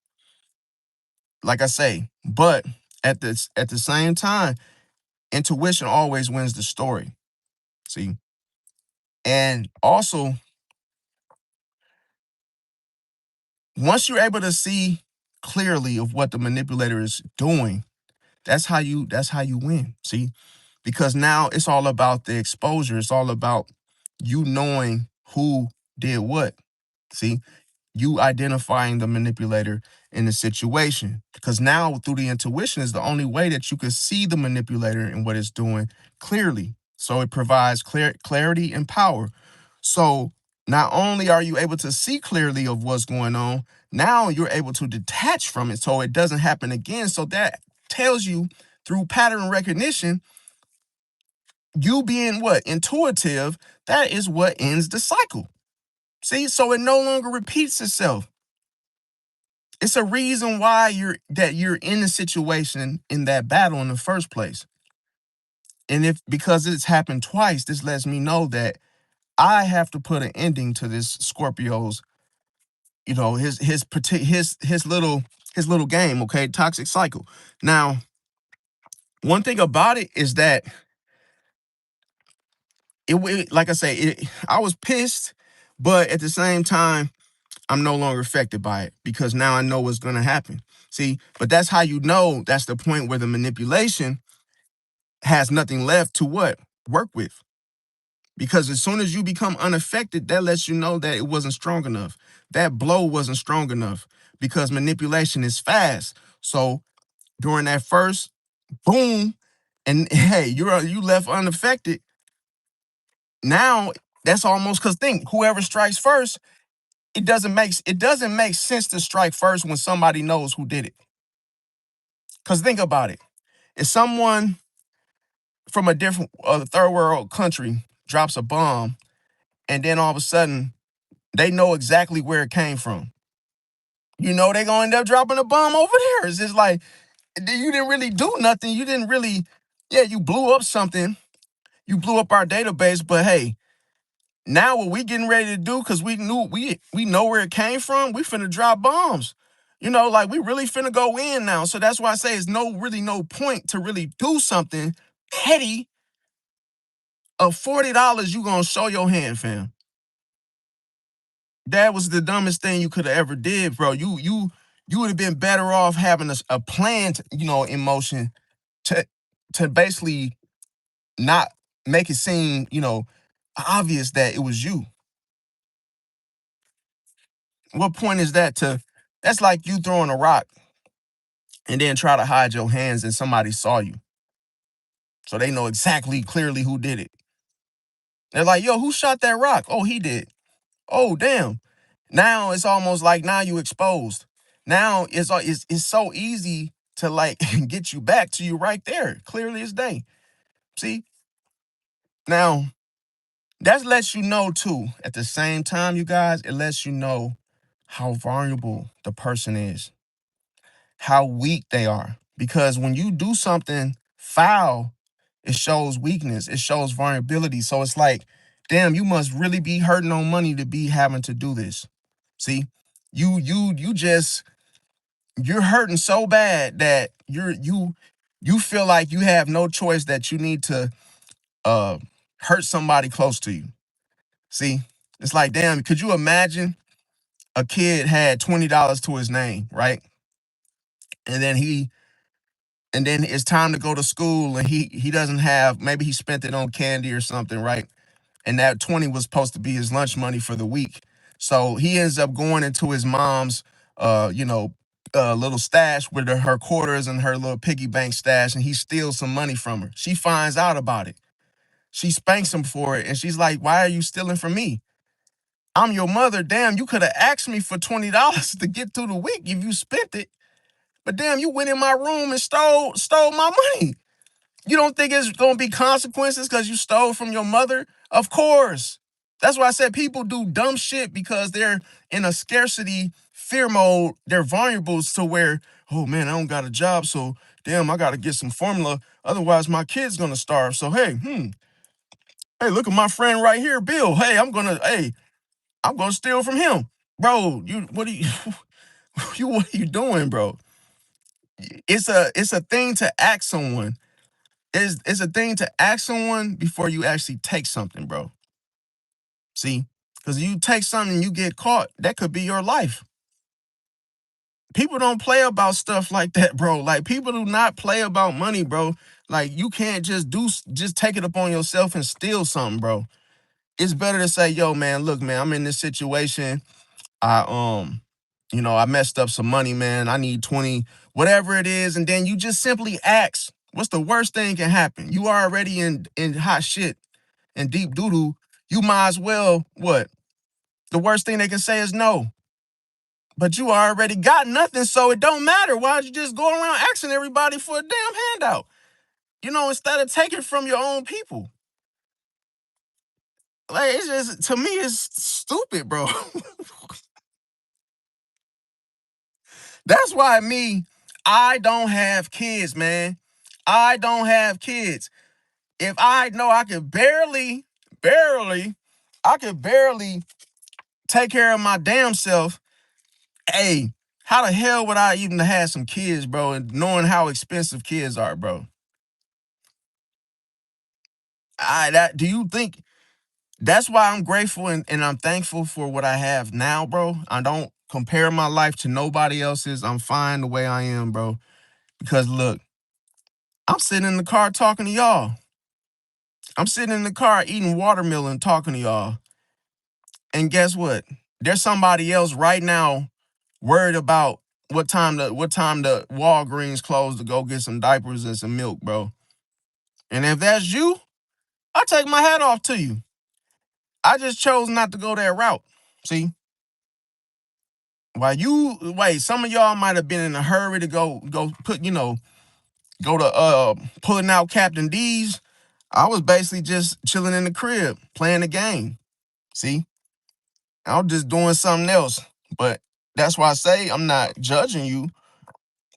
like I say, but at the same time, intuition always wins the story. See? And also, once you're able to see clearly of what the manipulator is doing, that's how you win. See? Because now it's all about the exposure. It's all about you knowing who did what. See? You identifying the manipulator in the situation. Because now through the intuition is the only way that you can see the manipulator and what it's doing clearly. So it provides clarity and power. So not only are you able to see clearly of what's going on, now you're able to detach from it so it doesn't happen again. So that tells you through pattern recognition, you being what? Intuitive, that is what ends the cycle. See, so it no longer repeats itself. It's a reason why you're in the situation in that battle in the first place. And if because it's happened twice, this lets me know that I have to put an ending to this Scorpio's, his little game, okay? Toxic cycle. Now, one thing about it is that like I say, I was pissed, but at the same time, I'm no longer affected by it because now I know what's going to happen. See, but that's how you know that's the point where the manipulation has nothing left to what? Work with. Because as soon as you become unaffected, that lets you know that it wasn't strong enough. That blow wasn't strong enough because manipulation is fast. So during that first boom, and hey, you left unaffected. Now that's almost because think whoever strikes first, it doesn't make sense to strike first when somebody knows who did it. Because think about it. If someone from a different third world country drops a bomb and then all of a sudden they know exactly where it came from. They're gonna end up dropping a bomb over there. It's just like you didn't really do nothing. You didn't really, yeah, you blew up something. You blew up our database, but hey, now what we getting ready to do, because we know where it came from, we finna drop bombs. Like we really finna go in now. So that's why I say it's really no point to really do something petty of $40 you gonna show your hand, fam. That was the dumbest thing you could have ever did, bro. You would have been better off having a planned, in motion to basically not make it seem, obvious that it was you. What point is that to that's like you throwing a rock and then try to hide your hands and somebody saw you. So they know exactly clearly who did it. They're like, yo, who shot that rock? Oh, he did. Oh, damn. Now it's almost like now you exposed. Now it's so easy to like get you back to you right there, clearly as day. See? Now, that lets you know too, at the same time, you guys, it lets you know how vulnerable the person is, how weak they are. Because when you do something foul, it shows weakness, it shows vulnerability. So it's like, damn, you must really be hurting on money to be having to do this. See, you're hurting so bad that you feel like you have no choice, that you need to uh hurt somebody close to you. See, it's like, damn, could you imagine a kid had $20 to his name, right? And then it's time to go to school and he doesn't have, maybe he spent it on candy or something, right? And that 20 was supposed to be his lunch money for the week. So he ends up going into his mom's little stash with her quarters and her little piggy bank stash, and he steals some money from her. She finds out about it. She spanks him for it, and she's like, "Why are you stealing from me?" I'm your mother. Damn, you could have asked me for $20 to get through the week if you spent it. But damn, you went in my room and stole my money. You don't think it's gonna be consequences because you stole from your mother? Of course. That's why I said people do dumb shit because they're in a scarcity fear mode. They're vulnerable to where, oh man, I don't got a job, so damn, I gotta get some formula. Otherwise, my kid's gonna starve. So hey, look at my friend right here, Bill. I'm gonna steal from him. Bro, what are you doing, bro? It's a thing to ask someone. It's a thing to ask someone before you actually take something, bro. See? Because you take something and you get caught, that could be your life. People don't play about stuff like that, bro. Like people do not play about money, bro. Like you can't just take it upon yourself and steal something, bro. It's better to say, yo, man, look, man, I'm in this situation. I messed up some money, man. I need 20, whatever it is, and then you just simply ask. What's the worst thing can happen? You are already in hot shit and deep doo-doo. You might as well, what? The worst thing they can say is no. But you already got nothing, so it don't matter. Why'd you just go around asking everybody for a damn handout? Instead of taking from your own people. Like, it's just, to me, it's stupid, bro. That's why I don't have kids, man. I don't have kids. If I know I could I could barely take care of my damn self, hey, how the hell would I even have some kids, bro? And knowing how expensive kids are, bro. Do you think that's why I'm grateful and I'm thankful for what I have now, bro? I don't compare my life to nobody else's. I'm fine the way I am, bro. Because look, I'm sitting in the car talking to y'all. I'm sitting in the car eating watermelon talking to y'all. And guess what? There's somebody else right now worried about what time the Walgreens closed to go get some diapers and some milk, bro. And if that's you, I take my hat off to you. I just chose not to go that route. See, some of y'all might have been in a hurry to go to pulling out Captain D's. I was basically just chilling in the crib, playing the game. See, I was just doing something else. But that's why I say I'm not judging you.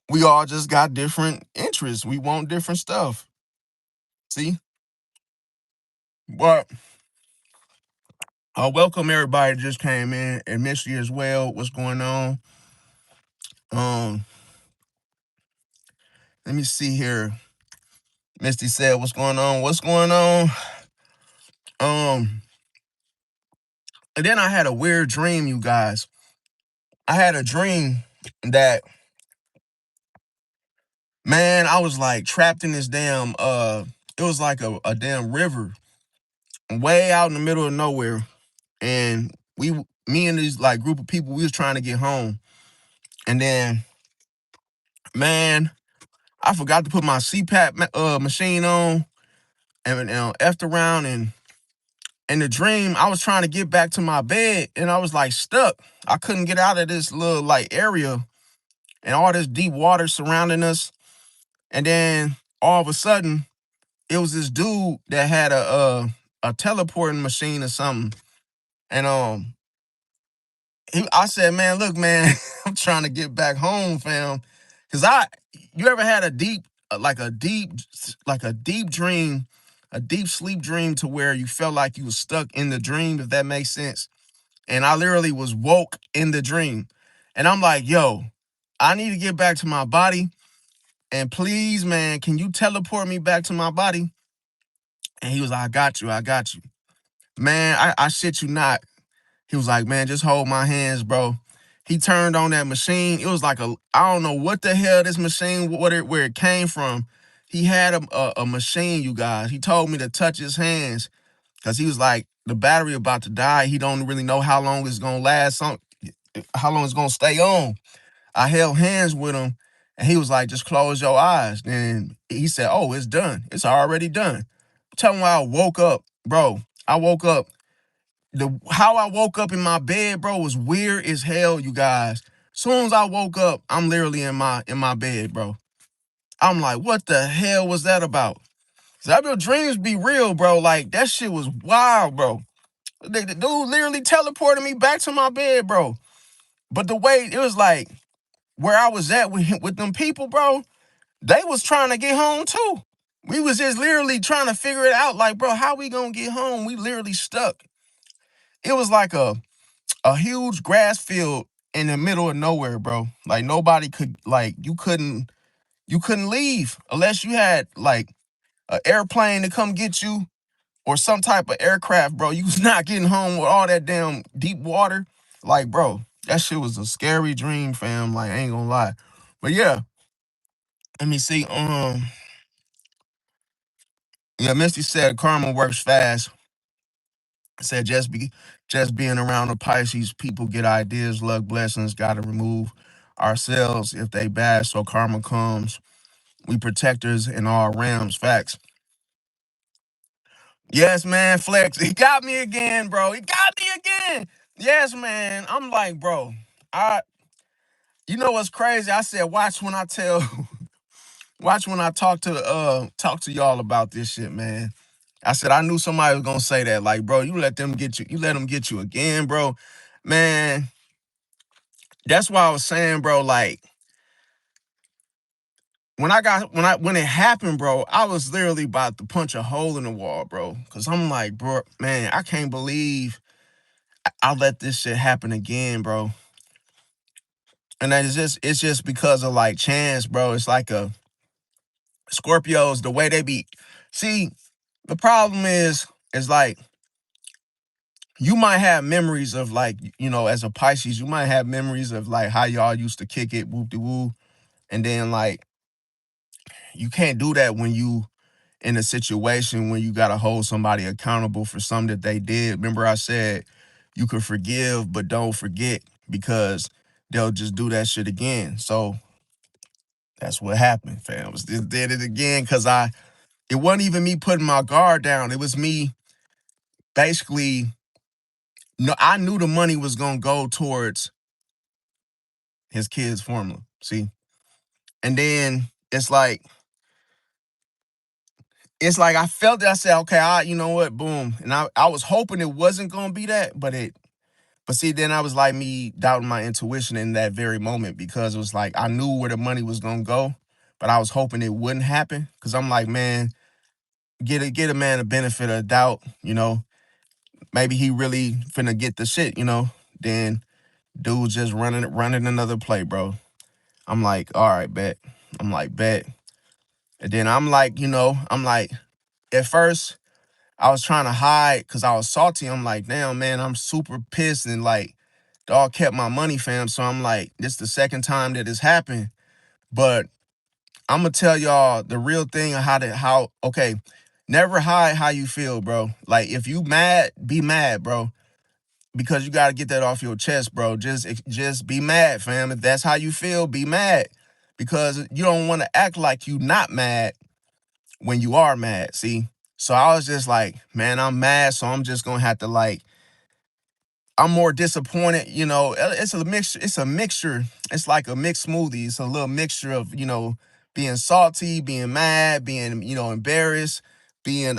We all just got different interests. We want different stuff. See, but welcome everybody that just came in and missed you as well. What's going on? Um, Let me see here. Misty said, "What's going on? What's going on?" Um, and then I had a weird dream, you guys. I had a dream that, man, I was like trapped in this damn it was like a damn river way out in the middle of nowhere. And me and this like group of people, we was trying to get home. And then, man, I forgot to put my CPAP machine on and effed around. And in the dream, I was trying to get back to my bed and I was like stuck. I couldn't get out of this little like area and all this deep water surrounding us. And then all of a sudden, it was this dude that had a teleporting machine or something. And I said, man, look, man, I'm trying to get back home, fam. Cause you ever had a deep, like a deep dream, a deep sleep dream to where you felt like you was stuck in the dream, if that makes sense. And I literally was woke in the dream. And I'm like, yo, I need to get back to my body. And please, man, can you teleport me back to my body? And he was like, I got you. Man, I shit you not. He was like, man, just hold my hands, bro. He turned on that machine. It was like I don't know what the hell this machine, where it came from. He had a machine, you guys. He told me to touch his hands because he was like, the battery about to die. He don't really know how long it's gonna last, how long it's gonna stay on. I held hands with him, and he was like, just close your eyes. Then he said, oh, it's done. It's already done. Tell him I woke up, bro. I woke up how I woke up in my bed, bro, was weird as hell, you guys. Soon as I woke up, I'm literally in my bed, bro. I'm like, what the hell was that about? Cause your dreams be real, bro. Like that shit was wild, bro. The dude literally teleported me back to my bed, bro. But the way it was like where I was at with them people, bro, they was trying to get home too. We was just literally trying to figure it out. Like, bro, how we gonna get home? We literally stuck. It was like a huge grass field in the middle of nowhere, bro. Like nobody could like you couldn't leave unless you had like an airplane to come get you or some type of aircraft, bro. You was not getting home with all that damn deep water. Like, bro, that shit was a scary dream, fam. Like, I ain't gonna lie. But yeah, let me see. Yeah, Misty said karma works fast. Said just being around the Pisces people get ideas, luck, blessings. Got to remove ourselves if they bad, so karma comes. We protectors in all realms. Facts. Yes, man. Flex. He got me again, bro. He got me again. Yes, man. I'm like, bro. I. You know what's crazy? I said, watch when I tell. Watch when I talk to y'all about this shit, man. I said I knew somebody was gonna say that. Like, bro, you let them get you. You let them get you again, bro. Man, that's why I was saying, bro. Like when it happened, bro, I was literally about to punch a hole in the wall, bro. Cause I'm like, bro, man, I can't believe I let this shit happen again, bro. And that is it's just because of like chance, bro. It's like a Scorpios, the way they be. See, the problem is like you might have memories of like, as a Pisces, you might have memories of like how y'all used to kick it, whoop de woo. And then like you can't do that when you in a situation when you gotta hold somebody accountable for something that they did. Remember I said you could forgive, but don't forget because they'll just do that shit again. So that's what happened, fam. I just did it again because it wasn't even me putting my guard down. It was me basically, no, I knew the money was gonna go towards his kid's formula. See? And then it's like I felt it. I said, okay, you know what, boom. And I was hoping it wasn't gonna be that, but see, then I was like me doubting my intuition in that very moment because it was like I knew where the money was gonna go, but I was hoping it wouldn't happen. Cause I'm like, man, get a man a benefit of doubt, maybe he really finna get the shit, Then dude's just running another play, bro. I'm like, all right, bet. I'm like, bet. And then I'm like, at first I was trying to hide because I was salty. I'm like, damn, man, I'm super pissed and like, dog kept my money, fam. So I'm like, this the second time that it's happened. But I'm gonna tell y'all the real thing of okay, never hide how you feel, bro. Like if you mad, be mad, bro. Because you gotta get that off your chest, bro. Just be mad, fam. If that's how you feel, be mad. Because you don't want to act like you not mad when you are mad. See? So I was just like, man, I'm mad, so I'm just gonna have to like, I'm more disappointed, It's a mixture, it's like a mixed smoothie. It's a little mixture of, being salty, being mad, being, embarrassed, being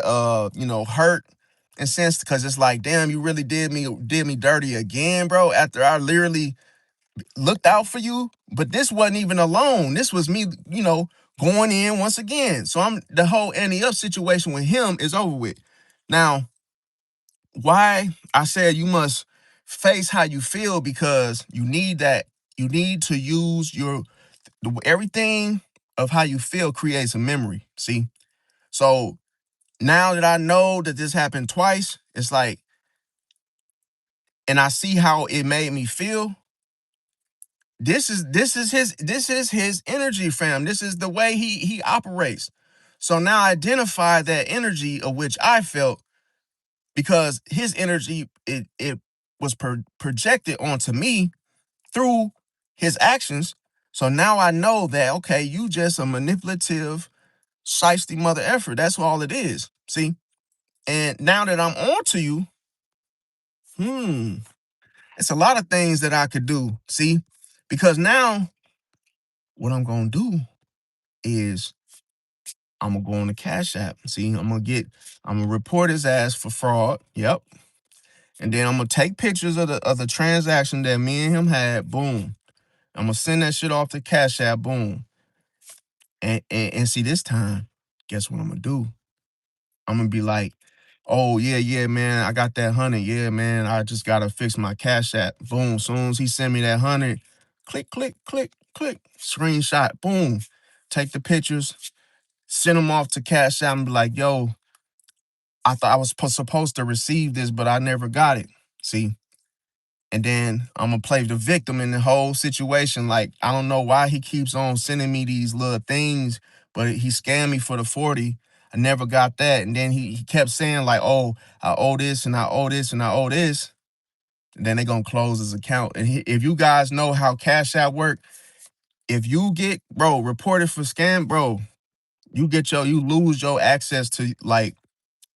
hurt and sense because it's like, damn, you really did me dirty again, bro, after I literally looked out for you. But this wasn't even alone. This was me, going in once again. So I'm the whole Annie up situation with him is over with. Now, why I said you must face how you feel because you need to use everything of how you feel creates a memory. See? So now that I know that this happened twice, it's like, and I see how it made me feel. This is his energy, fam. This is the way he operates. So now I identify that energy of which I felt because his energy it was projected onto me through his actions. So now I know that okay, you just a manipulative, shiesty mother effer. That's all it is. See, and now that I'm on to you, It's a lot of things that I could do. See, because now what I'm gonna do is I'm gonna go on the Cash App. See, I'm gonna report his ass for fraud. Yep. And then I'm gonna take pictures of the transaction that me and him had. Boom. I'm gonna send that shit off to Cash App. Boom. And see, this time, guess what I'm gonna do? I'm gonna be like, oh yeah, man, I got that 100. Yeah, man, I just gotta fix my Cash App. Boom. Soon as he send me that 100, click, click, click, click, screenshot. Boom. Take the pictures, send them off to Cash App, and be like, yo, I thought I was supposed to receive this, but I never got it. See. And then I'm gonna play the victim in the whole situation. Like, I don't know why he keeps on sending me these little things, but he scammed me for the 40. I never got that. And then he kept saying, like, oh, I owe this and I owe this and I owe this. And then they're gonna close his account. And if you guys know how Cash App work, if you get, bro, reported for scam, bro, you lose your access to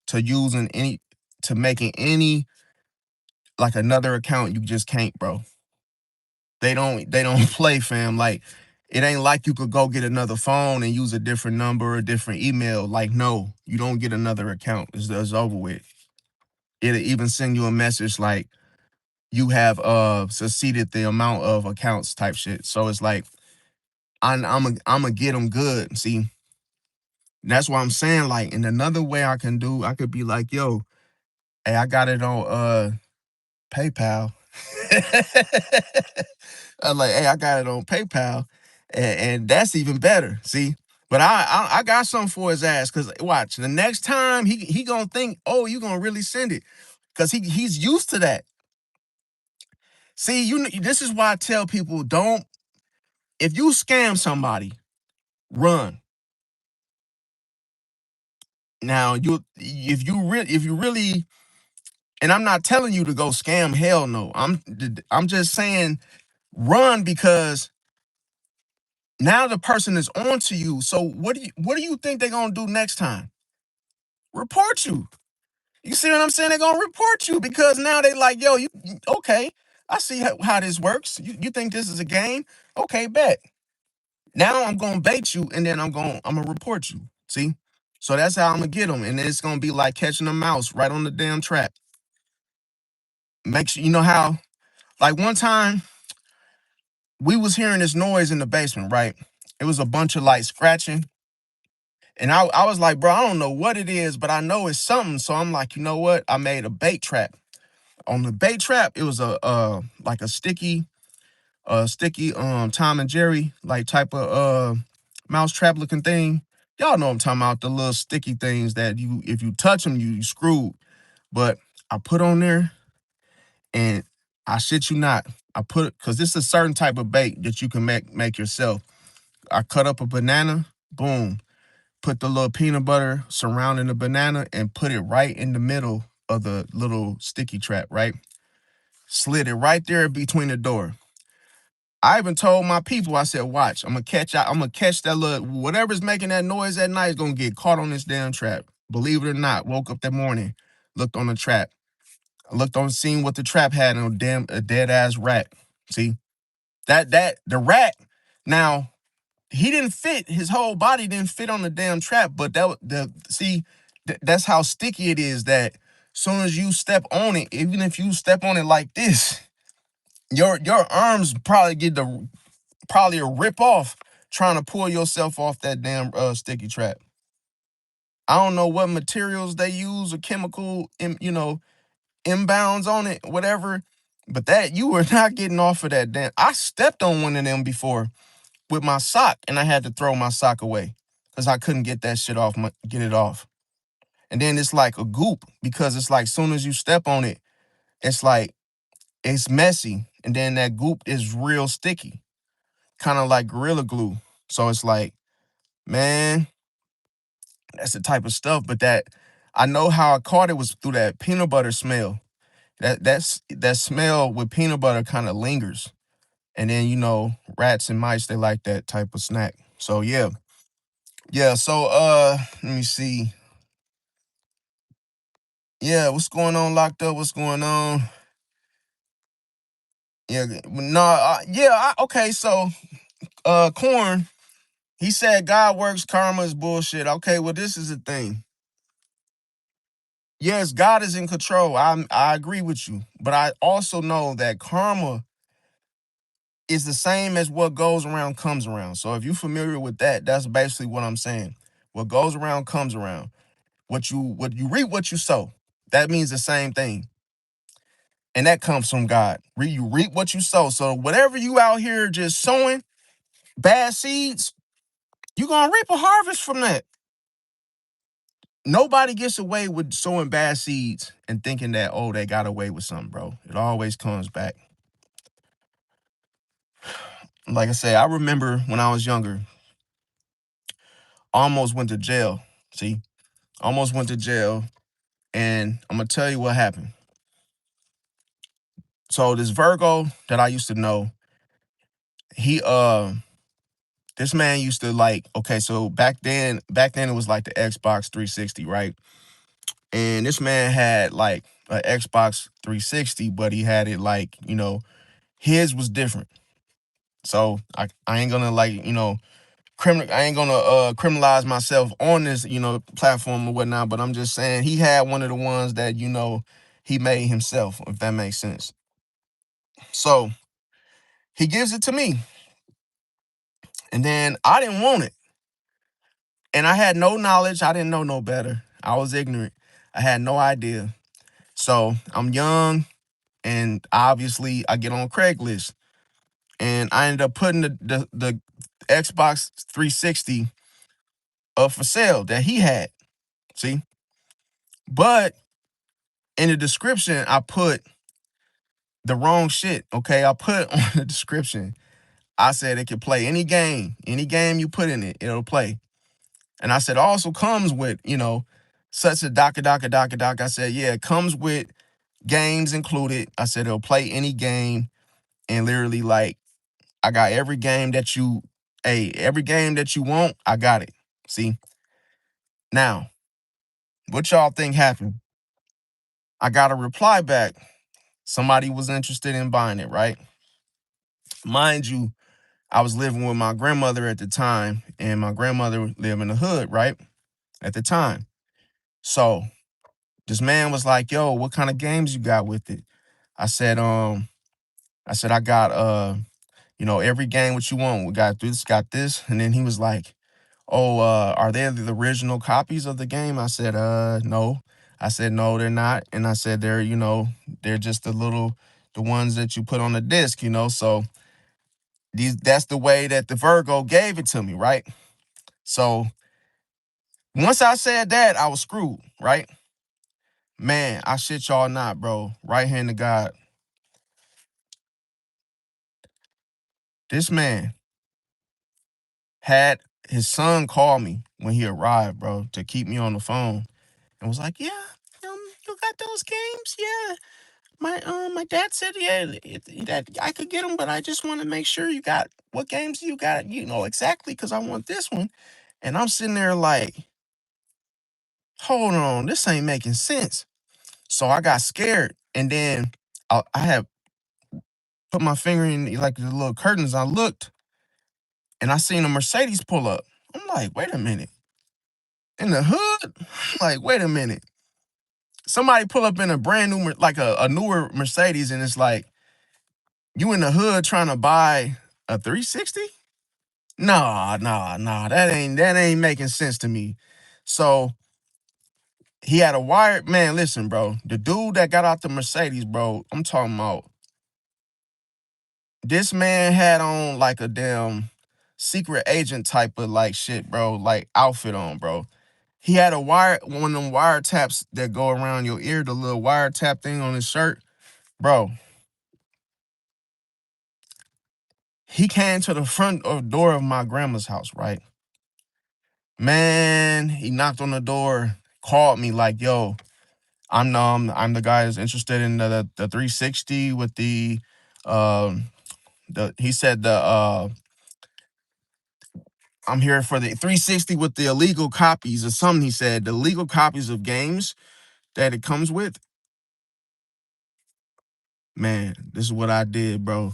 to using any to making any like another account. You just can't, bro. They don't play, fam. Like, it ain't like you could go get another phone and use a different number or a different email. Like, no, you don't get another account. It's over with. It'll even send you a message like you have succeeded the amount of accounts type shit. So it's like I'm a get them good. See, that's why I'm saying, like, in another way I could be like, yo, hey, I got it on PayPal. I'm like, hey, I got it on PayPal, and that's even better. See, but I got something for his ass, because watch, the next time he gonna think, oh, you gonna really send it, because he's used to that. See, this is why I tell people, don't, if you scam somebody, run. Now if you really, and I'm not telling you to go scam, hell no. I'm just saying run, because now the person is on to you. So what do you think they're gonna do next time? Report you. You see what I'm saying? They're gonna report you, because now they like, yo, okay, I see how this works. You think this is a game? Okay, bet. Now I'm gonna bait you, and then I'm gonna report you. See? So that's how I'm gonna get them. And then it's gonna be like catching a mouse right on the damn trap. Make sure you know how, like, one time we was hearing this noise in the basement, right? It was a bunch of like scratching. And I was like, bro, I don't know what it is, but I know it's something. So I'm like, you know what? I made a bait trap. On the bait trap, it was a like a sticky Tom and Jerry like type of mouse trap looking thing. Y'all know what I'm talking about, the little sticky things that you, if you touch them, you screwed. But I put on there, and I shit you not, I put it, because this is a certain type of bait that you can make yourself. I cut up a banana, boom, put the little peanut butter surrounding the banana and put it right in the middle of the little sticky trap, right? Slid it right there between the door. I even told my people, I said, watch, I'm gonna catch that little, whatever's making that noise at night is gonna get caught on this damn trap. Believe it or not, woke up that morning, looked on the trap. I looked on, seen what the trap had, and a dead ass rat. See? That the rat, now, he didn't fit, his whole body didn't fit on the damn trap, but that's how sticky it is, that soon as you step on it, even if you step on it like this, your arms probably a rip off trying to pull yourself off that damn sticky trap. I don't know what materials they use or chemical inbounds on it, whatever, but that you were not getting off of that damn. I stepped on one of them before with my sock, and I had to throw my sock away because I couldn't get that shit off, get it off. And then it's like a goop, because it's like soon as you step on it, it's like it's messy, and then that goop is real sticky, kind of like Gorilla Glue. So it's like, man, that's the type of stuff. But that, I know how I caught it was through that peanut butter smell. That smell with peanut butter kind of lingers. And then, rats and mice, they like that type of snack. So yeah. Yeah, so let me see. Yeah, what's going on, Locked Up? What's going on? Yeah, no, yeah, okay, so Corn, he said God works, karma is bullshit. Okay, well, this is the thing. Yes, God is in control. I agree with you, but I also know that karma is the same as what goes around comes around. So if you're familiar with that, that's basically what I'm saying. What goes around comes around. What you reap, what you sow. That means the same thing. And that comes from God. You reap what you sow. So whatever you out here just sowing, bad seeds, you're gonna reap a harvest from that. Nobody gets away with sowing bad seeds and thinking that, oh, they got away with something, bro. It always comes back. Like I say, I remember when I was younger, almost went to jail. See, almost went to jail. And I'm gonna tell you what happened. So this Virgo that I used to know, he this man used to like, okay, so back then it was like the Xbox 360, right? And this man had like an Xbox 360, but he had it like, his was different. So I ain't gonna like, I ain't gonna criminalize myself on this, platform or whatnot, but I'm just saying he had one of the ones that, he made himself, if that makes sense. So he gives it to me. And then I didn't want it. And I had no knowledge. I didn't know no better. I was ignorant. I had no idea. So I'm young, and obviously I get on Craigslist. And I ended up putting the Xbox 360 up for sale that he had. See? But in the description, I put the wrong shit. Okay. I put on the description, I said it could play any game you put in it, it'll play. And I said, also comes with, such a doc. I said, yeah, it comes with games included. I said, it'll play any game. And literally, like, I got every game that you want, I got it. See? Now, what y'all think happened? I got a reply back. Somebody was interested in buying it, right? Mind you, I was living with my grandmother at the time, and my grandmother lived in the hood, right? At the time. So this man was like, yo, what kind of games you got with it? I said, I got every game what you want. We got this. And then he was like, oh, are they the original copies of the game? I said, no. I said, no, they're not. And I said, they're just the ones that you put on the disc, So that's the way that the Virgo gave it to me, right? So once I said that, I was screwed, right? Man, I shit y'all not, bro. Right hand to God. This man had his son call me when he arrived, bro, to keep me on the phone, and was like, "Yeah, you got those games? Yeah, my dad said that I could get them, but I just want to make sure you got what games you got, exactly, because I want this one." And I'm sitting there like, hold on, this ain't making sense. So I got scared, and then I had put my finger in like the little curtains. I looked, and I seen a Mercedes pull up. I'm like, wait a minute. In the hood? Like, wait a minute. Somebody pull up in a brand new, like a newer Mercedes, and it's like, you in the hood trying to buy a 360? Nah, nah, nah. That ain't making sense to me. So he had a wired man. Listen, bro. The dude that got out the Mercedes, bro, I'm talking about. This man had on like a damn secret agent type of like shit, bro, like outfit on, bro. He had one of them wiretaps that go around your ear, the little wiretap thing on his shirt. Bro, he came to the front door of my grandma's house, right? Man, he knocked on the door, called me like, yo, I'm the guy that's interested in the 360 with he said I'm here for the 360 with the illegal copies or something. He said the legal copies of games that it comes with. Man, this is what I did, bro.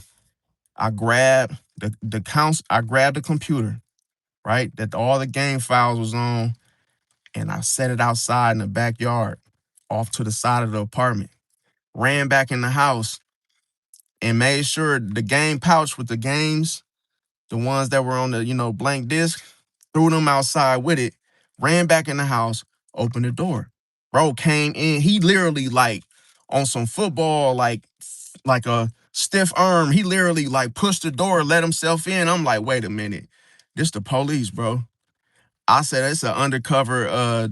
I grabbed I grabbed the computer, right? That all the game files was on, and I set it outside in the backyard, off to the side of the apartment. Ran back in the house and made sure the game pouch with the games, the ones that were on the, blank disc, threw them outside with it, ran back in the house, opened the door. Bro came in. He literally like on some football, like a stiff arm. He literally like pushed the door, let himself in. I'm like, wait a minute. This the police, bro. I said it's an undercover,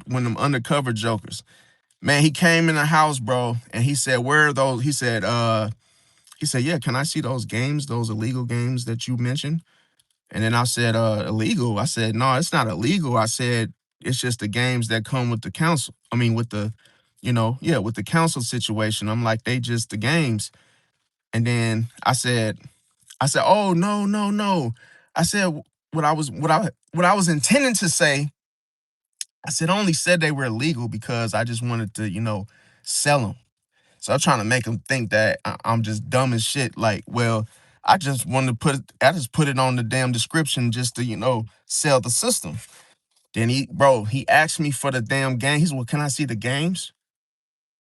one of them undercover jokers. Man, he came in the house, bro, and he said, where are those? He said, yeah, can I see those games, those illegal games that you mentioned? And then I said, illegal. I said, no, it's not illegal. I said, it's just the games that come with the council. I mean, with the, yeah, with the council situation. I'm like, they just the games. And then I said, oh no, no, no. I said what I was intending to say. I said, I only said they were illegal because I just wanted to, sell them. So I'm trying to make them think that I'm just dumb as shit. Like, well, I just wanted to I just put it on the damn description just to, sell the system. Then he asked me for the damn game. He said, well, can I see the games?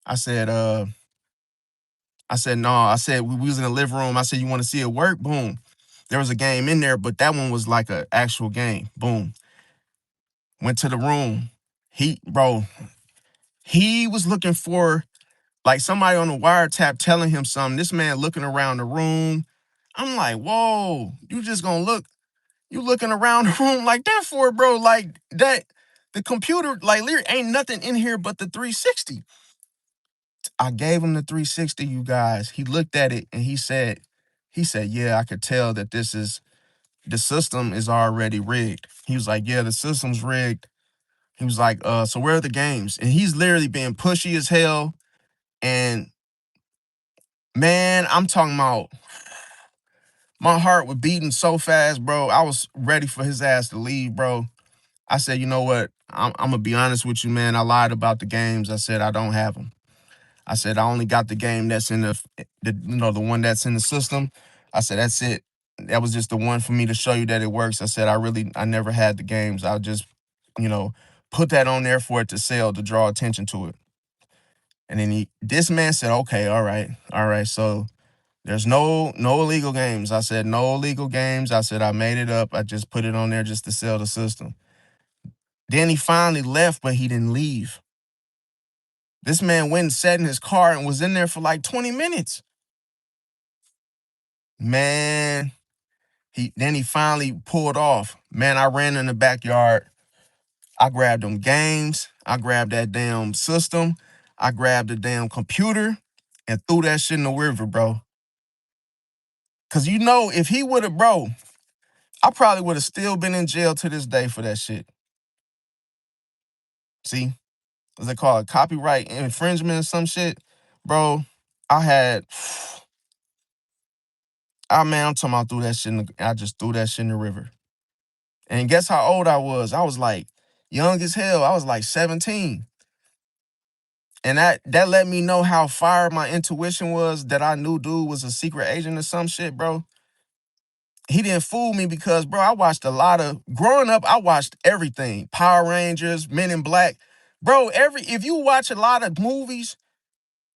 I said, no. I said, we was in the living room. I said, you want to see it work? Boom. There was a game in there, but that one was like an actual game. Boom. Went to the room. Bro, he was looking for like somebody on the wiretap telling him something. This man looking around the room. I'm like, whoa, you just gonna look, you looking around the room like that for it, bro. Like that, the computer, like ain't nothing in here but the 360. I gave him the 360, you guys. He looked at it and he said, yeah, I could tell that the system is already rigged. He was like, yeah, the system's rigged. He was like, so where are the games? And he's literally being pushy as hell. And man, I'm talking about my heart was beating so fast, bro. I was ready for his ass to leave, bro. I said, you know what? I'm gonna be honest with you, man. I lied about the games. I said I don't have them. I said I only got the game that's in the one that's in the system. I said that's it. That was just the one for me to show you that it works. I said I never had the games. I'll just, you know, put that on there for it to sell to draw attention to it. And then this man said, okay, all right. So there's no illegal games. I said no illegal games. I said I made it up. I just put it on there just to sell the system. Then he finally left, but he didn't leave. This man went and sat in his car and was in there for like 20 minutes. Man, he finally pulled off. Man, I ran in the backyard. I grabbed them games. I grabbed that damn system. I grabbed the damn computer and threw that shit in the river, bro. Cause if he would have, bro, I probably would have still been in jail to this day for that shit. See, what's they call it? Copyright infringement or some shit, bro. I had, man, I'm talking about threw that shit. I just threw that shit in the river. And guess how old I was? I was like young as hell. I was like 17. And that let me know how fire my intuition was, that I knew dude was a secret agent or some shit, bro. He didn't fool me because, bro, I watched growing up, I watched everything. Power Rangers, Men in Black. Bro, if you watch a lot of movies,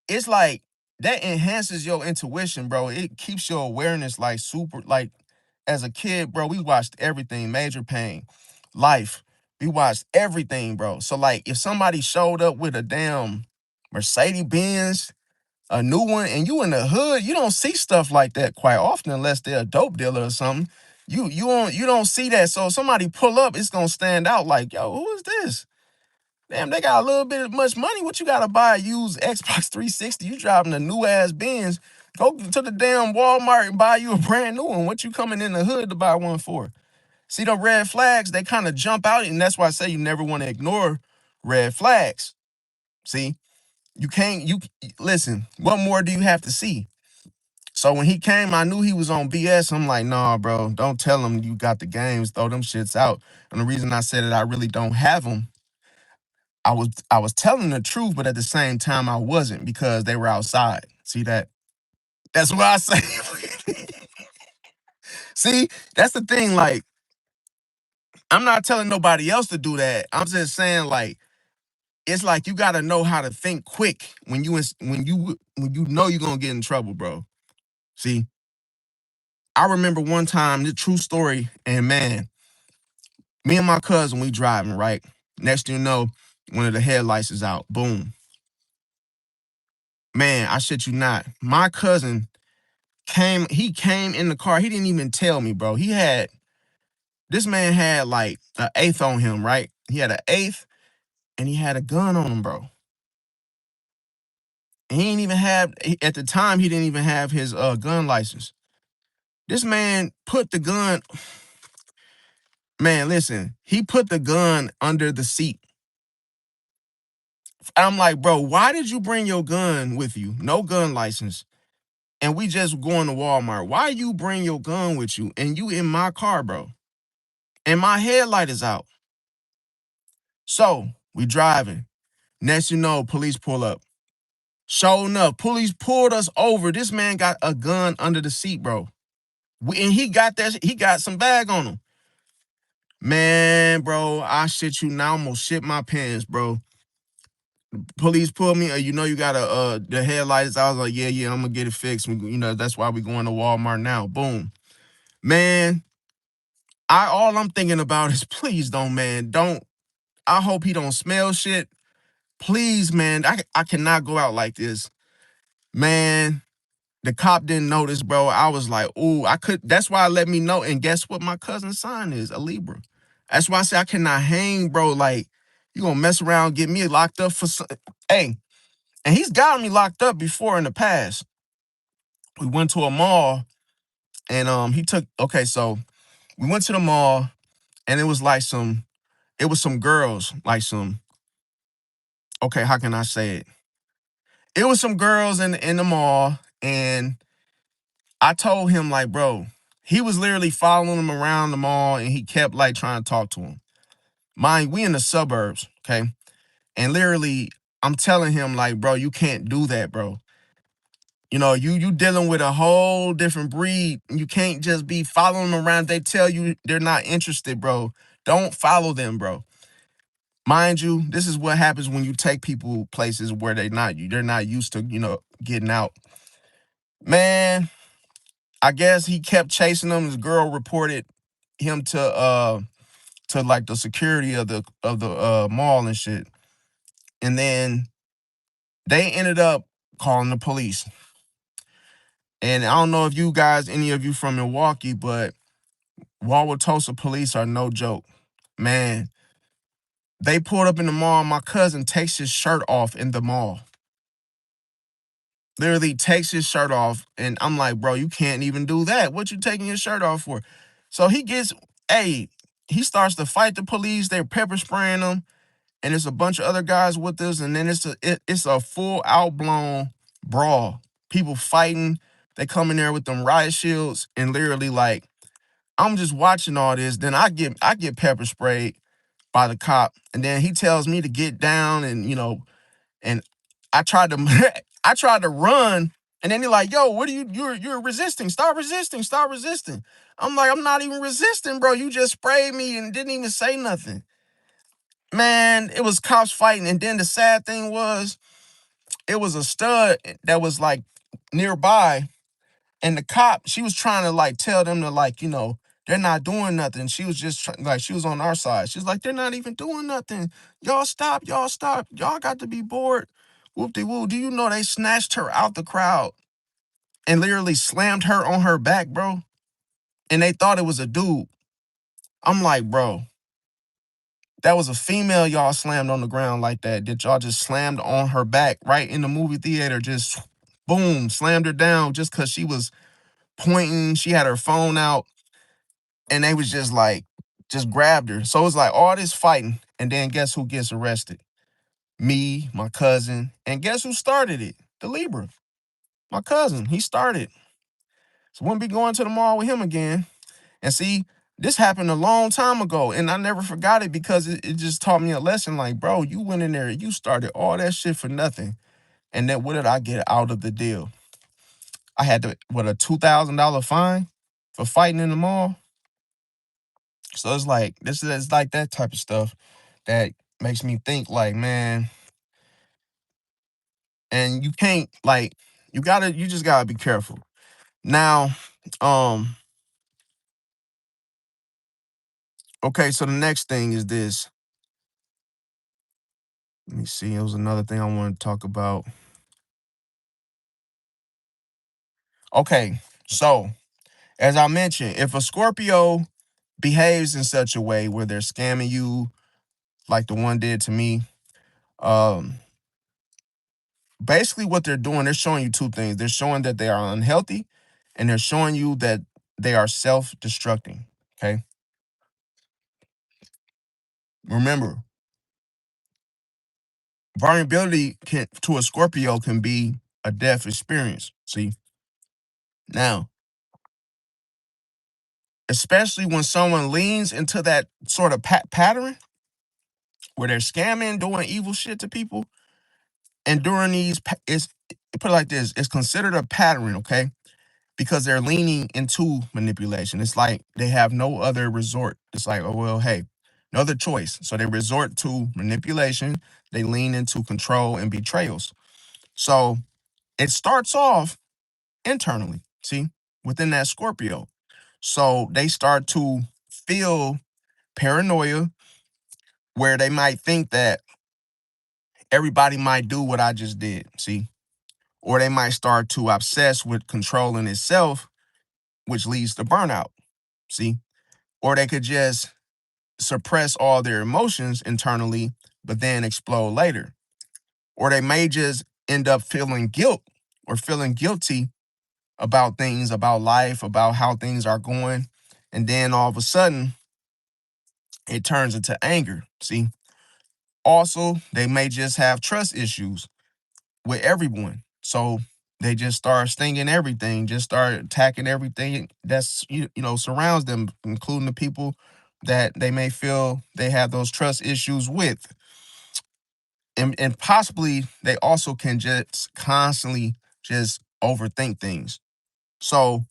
it's like that enhances your intuition, bro. It keeps your awareness like super, like as a kid, bro, we watched everything. Major Pain, Life. We watched everything, bro. So like if somebody showed up with a damn Mercedes Benz, a new one, and you in the hood, you don't see stuff like that quite often unless they're a dope dealer or something. You don't see that. So if somebody pull up, it's gonna stand out like, yo, who is this? Damn, they got a little bit of much money. What you gotta buy a used Xbox 360? You driving a new ass Benz. Go to the damn Walmart and buy you a brand new one. What you coming in the hood to buy one for? See the red flags, they kind of jump out, and that's why I say you never want to ignore red flags. See, you can't, listen, what more do you have to see? So when he came, I knew he was on BS. I'm like, nah, bro, don't tell him you got the games, throw them shits out. And the reason I said that I really don't have them, I was telling the truth, but at the same time I wasn't because they were outside. See that? That's what I say. See, that's the thing. Like, I'm not telling nobody else to do that. I'm just saying, like, it's like you gotta know how to think quick when you know you're gonna get in trouble, bro. See, I remember one time, the true story, and man, me and my cousin, we driving, right? Next thing you know, one of the headlights is out. Boom. Man, I shit you not. My cousin he came in the car. He didn't even tell me, bro. This man had like an eighth on him, right? He had an eighth and he had a gun on him, bro. And he didn't even have, at the time, he didn't even have his gun license. This man put the gun, man, listen, he put the gun under the seat. I'm like, bro, why did you bring your gun with you? No gun license. And we just going to Walmart. Why you bring your gun with you and you in my car, bro? And my headlight is out. So we driving. Next you know, police pull up. Sure enough, police pulled us over. This man got a gun under the seat, bro. And he got some bag on him. Man, bro, I shit you now, almost shit my pants, bro. Police pulled me. You know you got the headlights. I was like, yeah, I'm gonna get it fixed. You know that's why we going to Walmart now. Boom, man. All I'm thinking about is please don't, man, don't. I hope he don't smell shit. Please, man, I cannot go out like this, man. The cop didn't notice, bro. I was like, ooh, I could. That's why I let me know. And guess what? My cousin's sign is a Libra. That's why I say I cannot hang, bro. Like, you gonna mess around, get me locked up for some. Hey, and he's gotten me locked up before in the past. We went to a mall and so we went to the mall and it was like some girls, like some, okay, how can I say it? It was some girls in the mall, and I told him, like, bro, he was literally following him around the mall and he kept like trying to talk to him. Mind, we in the suburbs, okay? And literally, I'm telling him, like, bro, you can't do that, bro. You know, you dealing with a whole different breed. You can't just be following them around. They tell you they're not interested, bro. Don't follow them, bro. Mind you, this is what happens when you take people places where they're not used to, getting out. Man, I guess he kept chasing them. This girl reported him to like the security of the mall and shit. And then they ended up calling the police. And I don't know if any of you from Milwaukee, but Wauwatosa police are no joke. Man, they pulled up in the mall. My cousin takes his shirt off in the mall. Literally takes his shirt off. And I'm like, bro, you can't even do that. What you taking your shirt off for? So he starts to fight the police. They're pepper spraying him. And there's a bunch of other guys with us. And then it's a full out blown brawl. People fighting. They come in there with them riot shields and literally like, I'm just watching all this. Then I get pepper sprayed by the cop, and then he tells me to get down, and and I tried to I tried to run, and then he's like, "Yo, what are you're resisting? Stop resisting! Stop resisting!" I'm like, "I'm not even resisting, bro. You just sprayed me and didn't even say nothing." Man, it was cops fighting, and then the sad thing was, it was a stud that was like nearby. And the cop, she was trying to like tell them to like, they're not doing nothing. She was just like, she was on our side. She's like, they're not even doing nothing. Y'all stop. Y'all stop. Y'all got to be bored. Whoop-de-woo. Do you know they snatched her out the crowd and literally slammed her on her back, bro? And they thought it was a dude. I'm like, bro, that was a female y'all slammed on the ground like that. That y'all just slammed on her back right in the movie theater. Just boom, slammed her down just because she was pointing. She had her phone out. And they was just grabbed her. So it was like all this fighting. And then guess who gets arrested? Me, my cousin. And guess who started it? The Libra. My cousin. He started. So wouldn't be going to the mall with him again. And see, this happened a long time ago. And I never forgot it because it just taught me a lesson. Like, bro, you went in there, you started all that shit for nothing. And then what did I get out of the deal? I had to, what, a $2,000 fine for fighting in the mall. So it's like, this is like that type of stuff that makes me think like, man, and you can't like, you just gotta be careful. Now, um, okay, so the next thing is this. Let me see. It was another thing I want to talk about. Okay, so as I mentioned, if a Scorpio behaves in such a way where they're scamming you, like the one did to me, um, basically what they're doing, they're showing you two things. They're showing that they are unhealthy, and they're showing you that they are self-destructing. Okay, remember, vulnerability can to a Scorpio can be a death experience. See, now, especially when someone leans into that sort of pattern where they're scamming, doing evil shit to people, and during these, it's put it like this: it's considered a pattern, okay? Because they're leaning into manipulation. It's like they have no other resort. It's like, oh well, hey, no other choice. So they resort to manipulation. They lean into control and betrayals. So it starts off internally, see, within that Scorpio. So they start to feel paranoia, where they might think that everybody might do what I just did, see, or they might start to obsess with controlling itself, which leads to burnout, see, or they could just suppress all their emotions internally, but then explode later, or they may just end up feeling guilt or feeling guilty about things, about life, about how things are going, and then all of a sudden it turns into anger, see. Also, they may just have trust issues with everyone. So they just start stinging everything, just start attacking everything that's surrounds them, including the people that they may feel they have those trust issues with. And possibly they also can just constantly just overthink things. So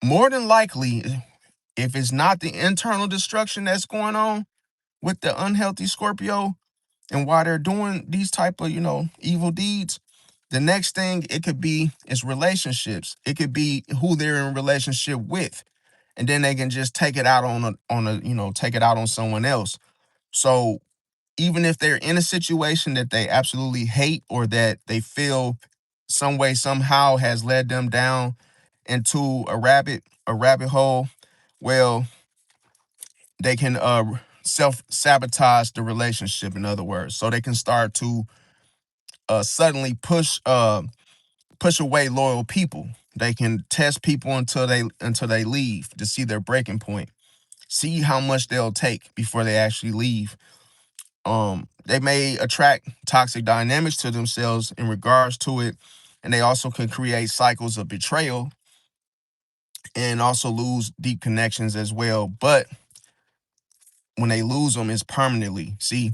more than likely, if it's not the internal destruction that's going on with the unhealthy Scorpio, and why they're doing these type of evil deeds, the next thing it could be is relationships. It could be who they're in relationship with, and then they can just take it out on take it out on someone else. So even if they're in a situation that they absolutely hate, or that they feel some way somehow has led them down into a rabbit hole, well, they can self sabotage the relationship, in other words. So they can start to suddenly push away loyal people. They can test people until they leave, to see their breaking point, see how much they'll take before they actually leave. They may attract toxic dynamics to themselves in regards to it, and they also can create cycles of betrayal, and also lose deep connections as well. But when they lose them, it's permanently. See,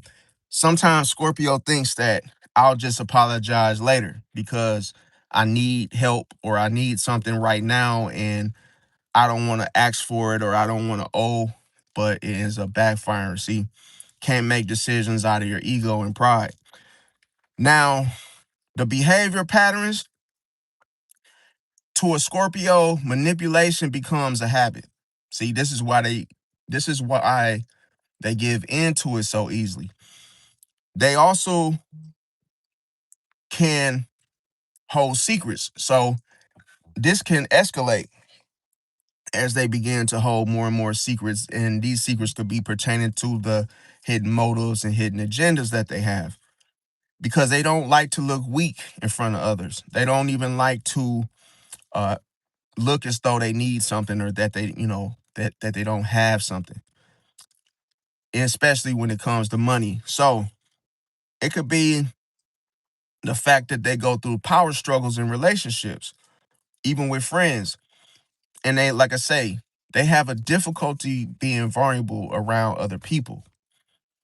sometimes Scorpio thinks that I'll just apologize later because I need help, or I need something right now, and I don't want to ask for it, or I don't want to owe, but it is a backfire. See, can't make decisions out of your ego and pride. Now, the behavior patterns to a Scorpio, manipulation becomes a habit. See, this is why they give into it so easily. They also can hold secrets. So this can escalate as they begin to hold more and more secrets. And these secrets could be pertaining to the hidden motives and hidden agendas that they have, because they don't like to look weak in front of others. They don't even like to uh, look as though they need something, or that that they don't have something, especially when it comes to money. So it could be the fact that they go through power struggles in relationships, even with friends. And they, like I say, they have a difficulty being vulnerable around other people.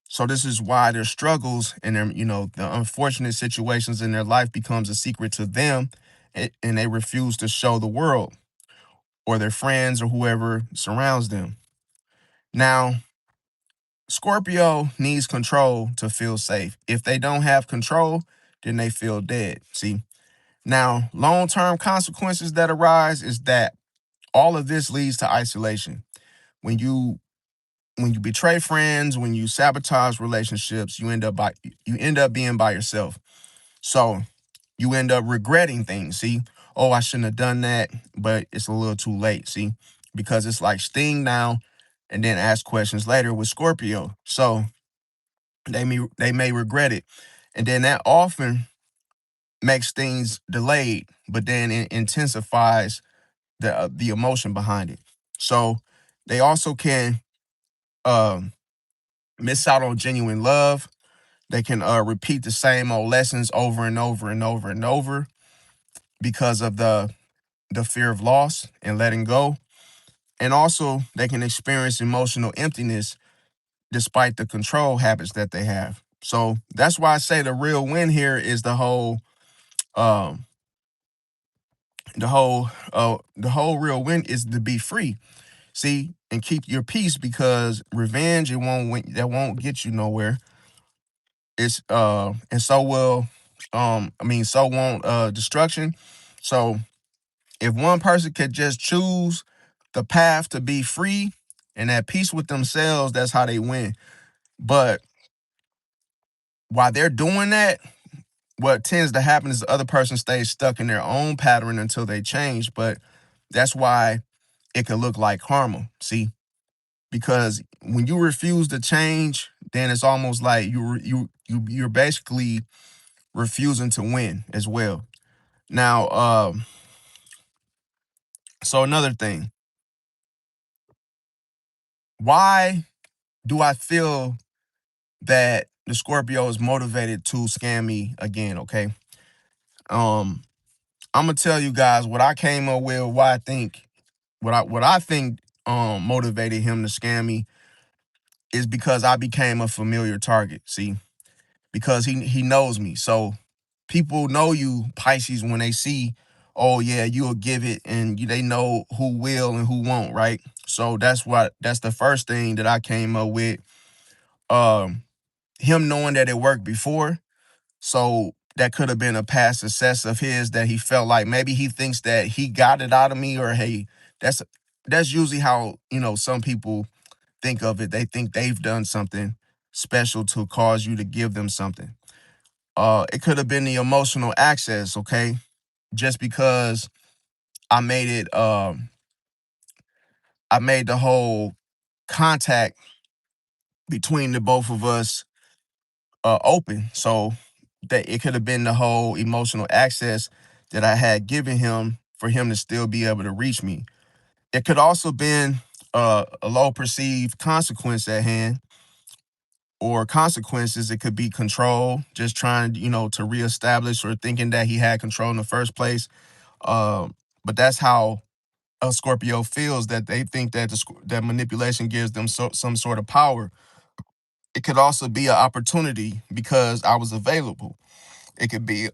So this is why their struggles and their, the unfortunate situations in their life becomes a secret to them, and they refuse to show the world or their friends or whoever surrounds them. Now, Scorpio needs control to feel safe. If they don't have control, then they feel dead. See, now long-term consequences that arise is that all of this leads to isolation. When you betray friends, when you sabotage relationships, you end up being by yourself. So you end up regretting things. See, oh, I shouldn't have done that, but it's a little too late. See, because it's like sting now and then ask questions later with Scorpio. So they may regret it, and then that often makes things delayed, but then it intensifies the emotion behind it. So they also can um, miss out on genuine love. They can repeat the same old lessons over and over and over and over because of the fear of loss and letting go. And also, they can experience emotional emptiness despite the control habits that they have. So that's why I say the real win here is um, the whole real win is to be free. See, and keep your peace, because revenge, it won't win, that won't get you nowhere. It's and so will so won't destruction. So if one person could just choose the path to be free and at peace with themselves, that's how they win. But while they're doing that, what tends to happen is the other person stays stuck in their own pattern until they change. But that's why it can look like karma. See, because when you refuse to change, then it's almost like you're basically refusing to win as well. Now, so another thing, why do I feel that the Scorpio is motivated to scam me again? Okay, um, I'm gonna tell you guys what I came up with, why I think what I think motivated him to scam me is because I became a familiar target. See, because he knows me. So people know you, Pisces, when they see, oh yeah, you'll give it, and they know who will and who won't, right? So that's the first thing that I came up with. Um, him knowing that it worked before, so that could have been a past success of his that he felt like maybe he thinks that he got it out of me, or hey, that's that's usually how some people think of it. They think they've done something special to cause you to give them something. It could have been the emotional access, okay? Just because I made it I made the whole contact between the both of us open. So that it could have been the whole emotional access that I had given him for him to still be able to reach me. It could also been a low perceived consequence at hand, or consequences. It could be control, just trying, to reestablish, or thinking that he had control in the first place. But that's how a Scorpio feels, that they think that that manipulation gives them some sort of power. It could also be an opportunity because I was available. It could be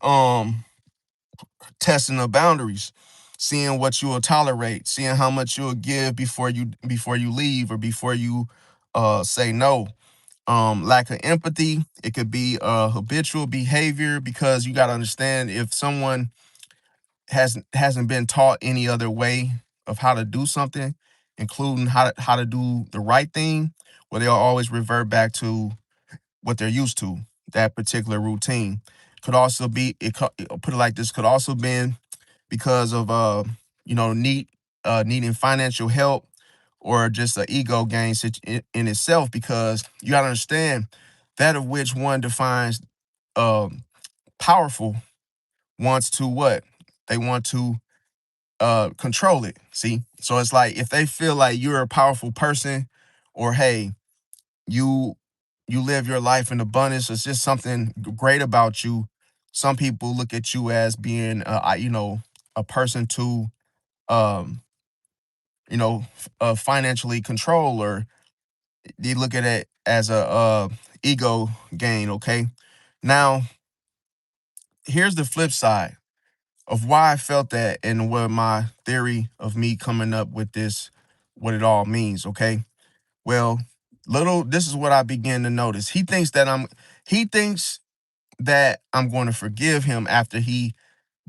testing the boundaries, seeing what you will tolerate, seeing how much you'll give before you leave, or before you say no. Lack of empathy. It could be habitual behavior, because you got to understand, if someone hasn't been taught any other way of how to do something, including how to do the right thing, well, they'll always revert back to what they're used to, that particular routine. Could also be, put it like this, could also been because of needing financial help, or just an ego gain in itself, because you got to understand that of which one defines um powerful wants to what? They want to control it. See? So it's like, if they feel like you're a powerful person, or hey, you you live your life in abundance, it's just something great about you. Some people look at you as being a person to um financially control, or they look at it as a ego gain. Okay, now here's the flip side. of why I felt that and what my theory of me coming up with this, what it all means. Okay. Well, this is what I began to notice. He thinks that I'm going to forgive him after he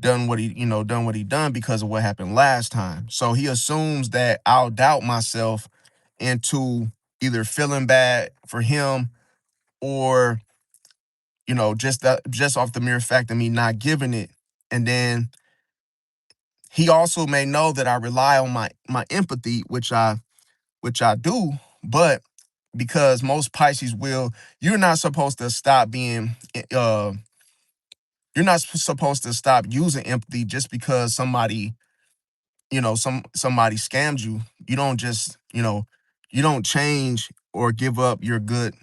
done what he done because of what happened last time. So he assumes that I'll doubt myself into either feeling bad for him or, just off the mere fact of me not giving it. And then he also may know that I rely on my empathy, which I do, but because most Pisces you're not supposed to stop being you're not supposed to stop using empathy just because somebody scammed you. You don't just, you don't change or give up your good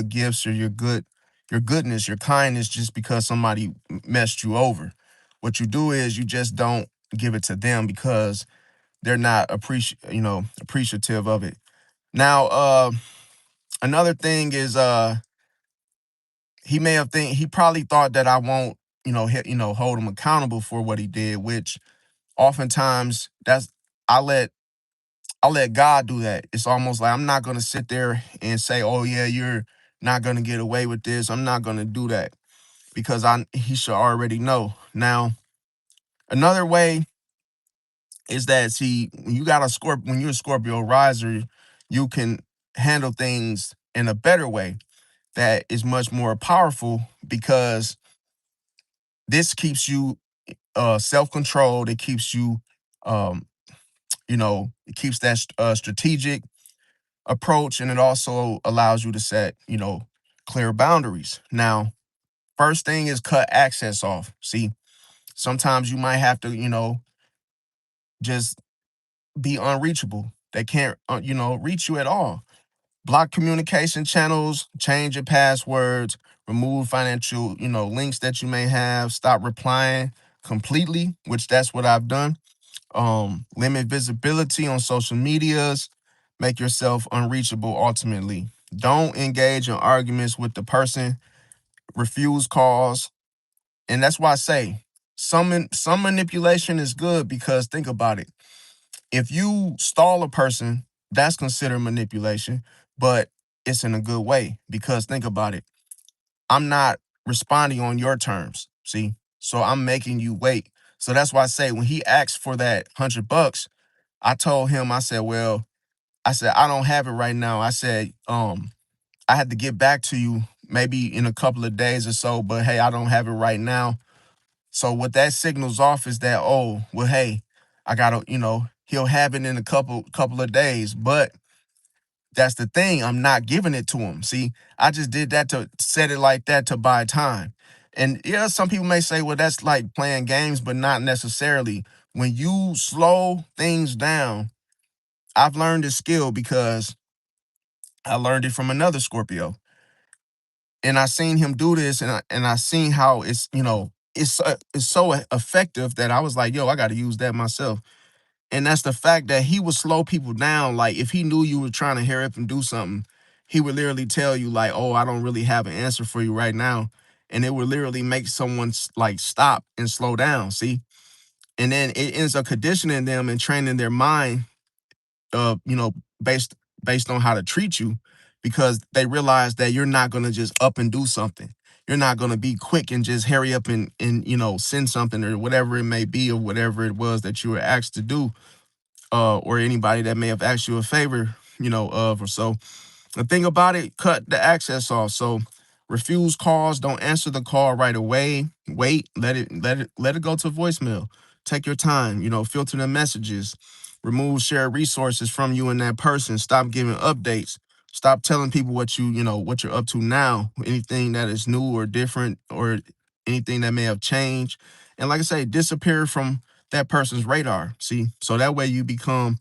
gifts or your goodness, your kindness just because somebody messed you over. What you do is you just don't give it to them because they're not appreciative of it. Now, another thing is he probably thought that I won't, hold him accountable for what he did, which oftentimes I let God do that. It's almost like I'm not gonna sit there and say, "Oh yeah, you're not gonna get away with this." I'm not gonna do that because he should already know. Now, another way is that, see, when you're a Scorpio riser, you can handle things in a better way that is much more powerful because this keeps you self-controlled. It keeps you um, it keeps that strategic approach, and it also allows you to set, clear boundaries. Now, first thing is cut access off. See, sometimes you might have to, just be unreachable. They can't, reach you at all. Block communication channels, change your passwords, remove financial, links that you may have, stop replying completely, which that's what I've done. Limit visibility on social medias, make yourself unreachable ultimately. Don't engage in arguments with the person, refuse calls. And that's why I say some manipulation is good, because think about it. If you stall a person, that's considered manipulation, but it's in a good way, because think about it. I'm not responding on your terms. See? So I'm making you wait. So that's why I say when he asked for that $100, I told him, I said, well, I said, I don't have it right now. I said, I had to get back to you maybe in a couple of days or so, but hey, I don't have it right now. So what that signals off is that, oh, well, hey, I gotta, he'll have it in a couple of days. But that's the thing. I'm not giving it to him. See, I just did that to set it like that to buy time. And yeah, some people may say, well, that's like playing games, but not necessarily. When you slow things down, I've learned this skill because I learned it from another Scorpio, and I seen him do this, and I seen how it's so effective that I was like, yo, I got to use that myself. And that's the fact that he would slow people down. Like if he knew you were trying to hurry up and do something, he would literally tell you like, oh, I don't really have an answer for you right now, and it would literally make someone like stop and slow down. See, and then it ends up conditioning them and training their mind you know, based based on how to treat you, because they realize that you're not gonna just up and do something. You're not gonna be quick and just hurry up and send something or whatever it may be, or whatever it was that you were asked to do, or anybody that may have asked you a favor, of or so. The thing about it, cut the access off. So refuse calls, don't answer the call right away. Wait, let it go to voicemail. Take your time, filter the messages, remove shared resources from you and that person. Stop giving updates. Stop telling people what you're up to now, anything that is new or different, or anything that may have changed. And like I say, disappear from that person's radar. See, so that way you become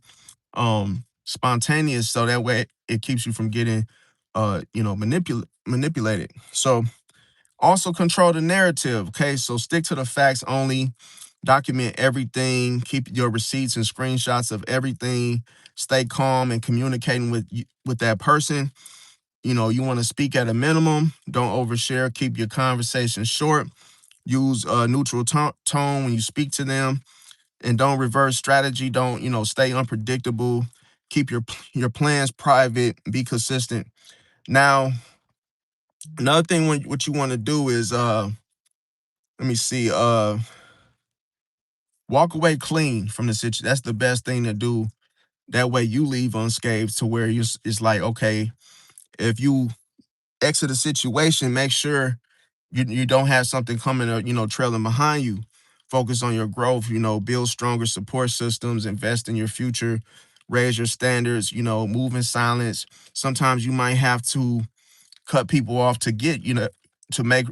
spontaneous, so that way it keeps you from getting manipulated. So also control the narrative. Okay, so stick to the facts only, document everything, keep your receipts and screenshots of everything, stay calm and communicating with that person. You want to speak at a minimum, don't overshare, keep your conversation short, Use a neutral tone when you speak to them, and don't reverse strategy. Don't, stay unpredictable. Keep your plans private. Be consistent. Now, another thing what you want to do is let me see, walk away clean from the situation. That's the best thing to do. That way you leave unscathed, to where it's like, okay, if you exit a situation, make sure you don't have something coming or, trailing behind you. Focus on your growth, build stronger support systems, invest in your future, raise your standards, move in silence. Sometimes you might have to cut people off to get, to make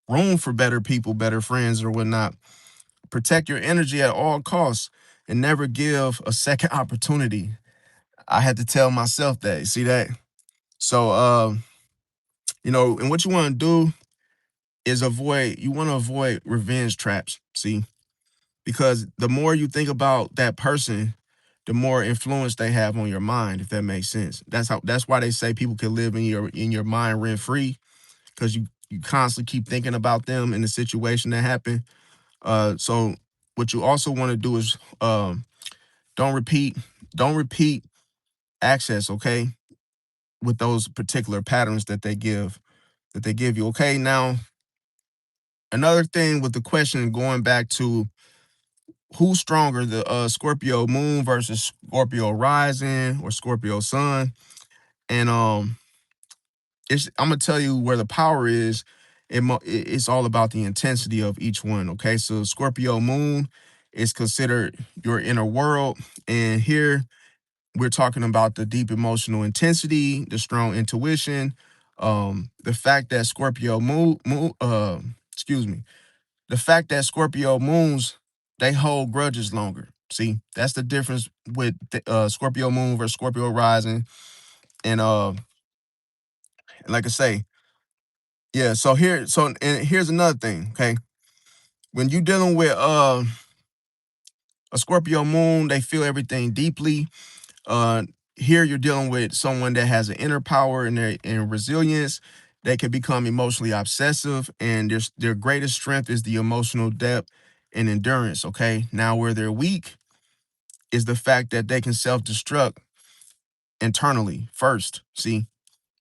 room for better people, better friends or whatnot. Protect your energy at all costs and never give a second opportunity. I had to tell myself that. You see that? So and what you want to do is avoid revenge traps. See, because the more you think about that person, the more influence they have on your mind, if that makes sense. That's why they say people can live in your mind rent free, because you constantly keep thinking about them and the situation that happened. So what you also want to do is don't repeat don't repeat access, okay, with those particular patterns that they give you. Okay, now another thing with the question, going back to who's stronger, the Scorpio moon versus Scorpio rising or Scorpio sun. And I'm gonna tell you where the power is. It's all about the intensity of each one. Okay, so Scorpio moon is considered your inner world, and here we're talking about the deep emotional intensity, the strong intuition, the fact that Scorpio excuse me, the fact that Scorpio moons, they hold grudges longer. See, that's the difference with Scorpio moon versus Scorpio rising. And like I say, yeah. And here's another thing. Okay, when you're dealing with a Scorpio moon, they feel everything deeply. Uh, Here you're dealing with someone that has an inner power and and resilience. They can become emotionally obsessive, and their greatest strength is the emotional depth and endurance. Okay, now where they're weak is the fact that they can self-destruct internally first. See,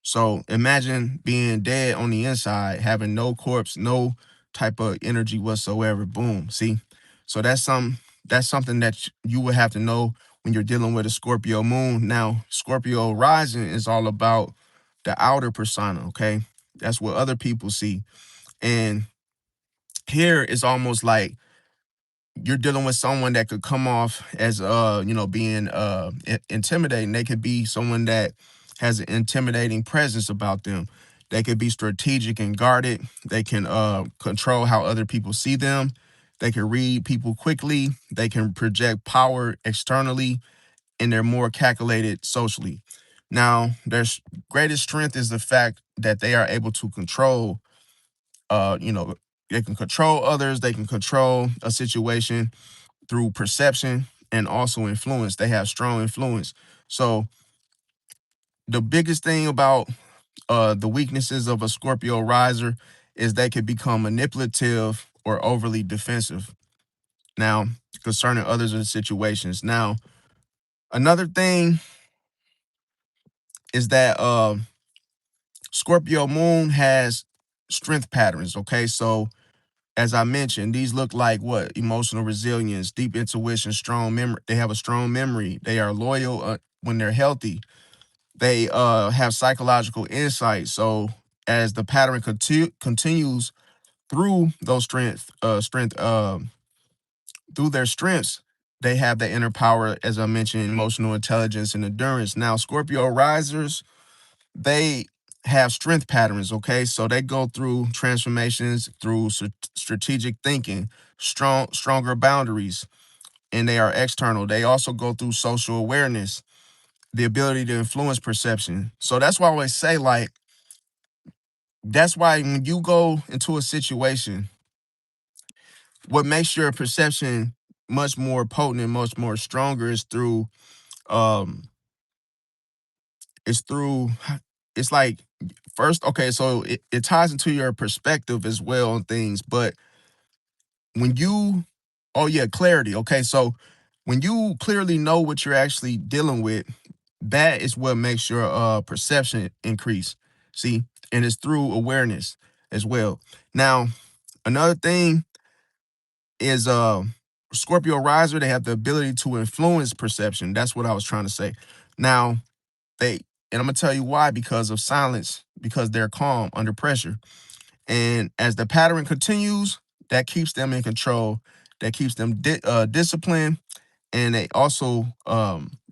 so imagine being dead on the inside, having no corpse, no type of energy whatsoever. Boom. See, so that's something that you would have to know when you're dealing with a Scorpio moon. Now, Scorpio rising is all about the outer persona. Okay, that's what other people see, and here it's almost like you're dealing with someone that could come off as being intimidating. They could be someone that has an intimidating presence about them. They could be strategic and guarded. They can control how other people see them. They can read people quickly. They can project power externally, and they're more calculated socially. Now, their greatest strength is the fact that they are able to control uh you know they can control others. They can control a situation through perception and also influence. They have strong influence. So the biggest thing about the weaknesses of a Scorpio riser is they could become manipulative or overly defensive. Now, concerning others and situations. Now, another thing is that Scorpio moon has strength patterns. Okay, so as I mentioned, these look like what? Emotional resilience, deep intuition, strong memory. They have a strong memory. They are loyal when they're healthy. They have psychological insight. So as the pattern continues through those through their strengths, they have the inner power, as I mentioned, emotional intelligence and endurance. Now, Scorpio risers, they have strength patterns. Okay, so they go through transformations through strategic thinking, stronger boundaries, and they are external. They also go through social awareness, the ability to influence perception. So that's why I always say, like, that's why when you go into a situation, what makes your perception much more potent and much more stronger um is through it's like first, okay, so it ties into your perspective as well on things, but when you oh yeah, clarity. Okay, so when you clearly know what you're actually dealing with, that is what makes your perception increase. See, and it's through awareness as well. Now, another thing is Scorpio riser, they have the ability to influence perception. That's what I was trying to say. Now, they and I'm gonna tell you why, because of silence, because they're calm under pressure. And as the pattern continues, that keeps them in control, that keeps them disciplined, and it also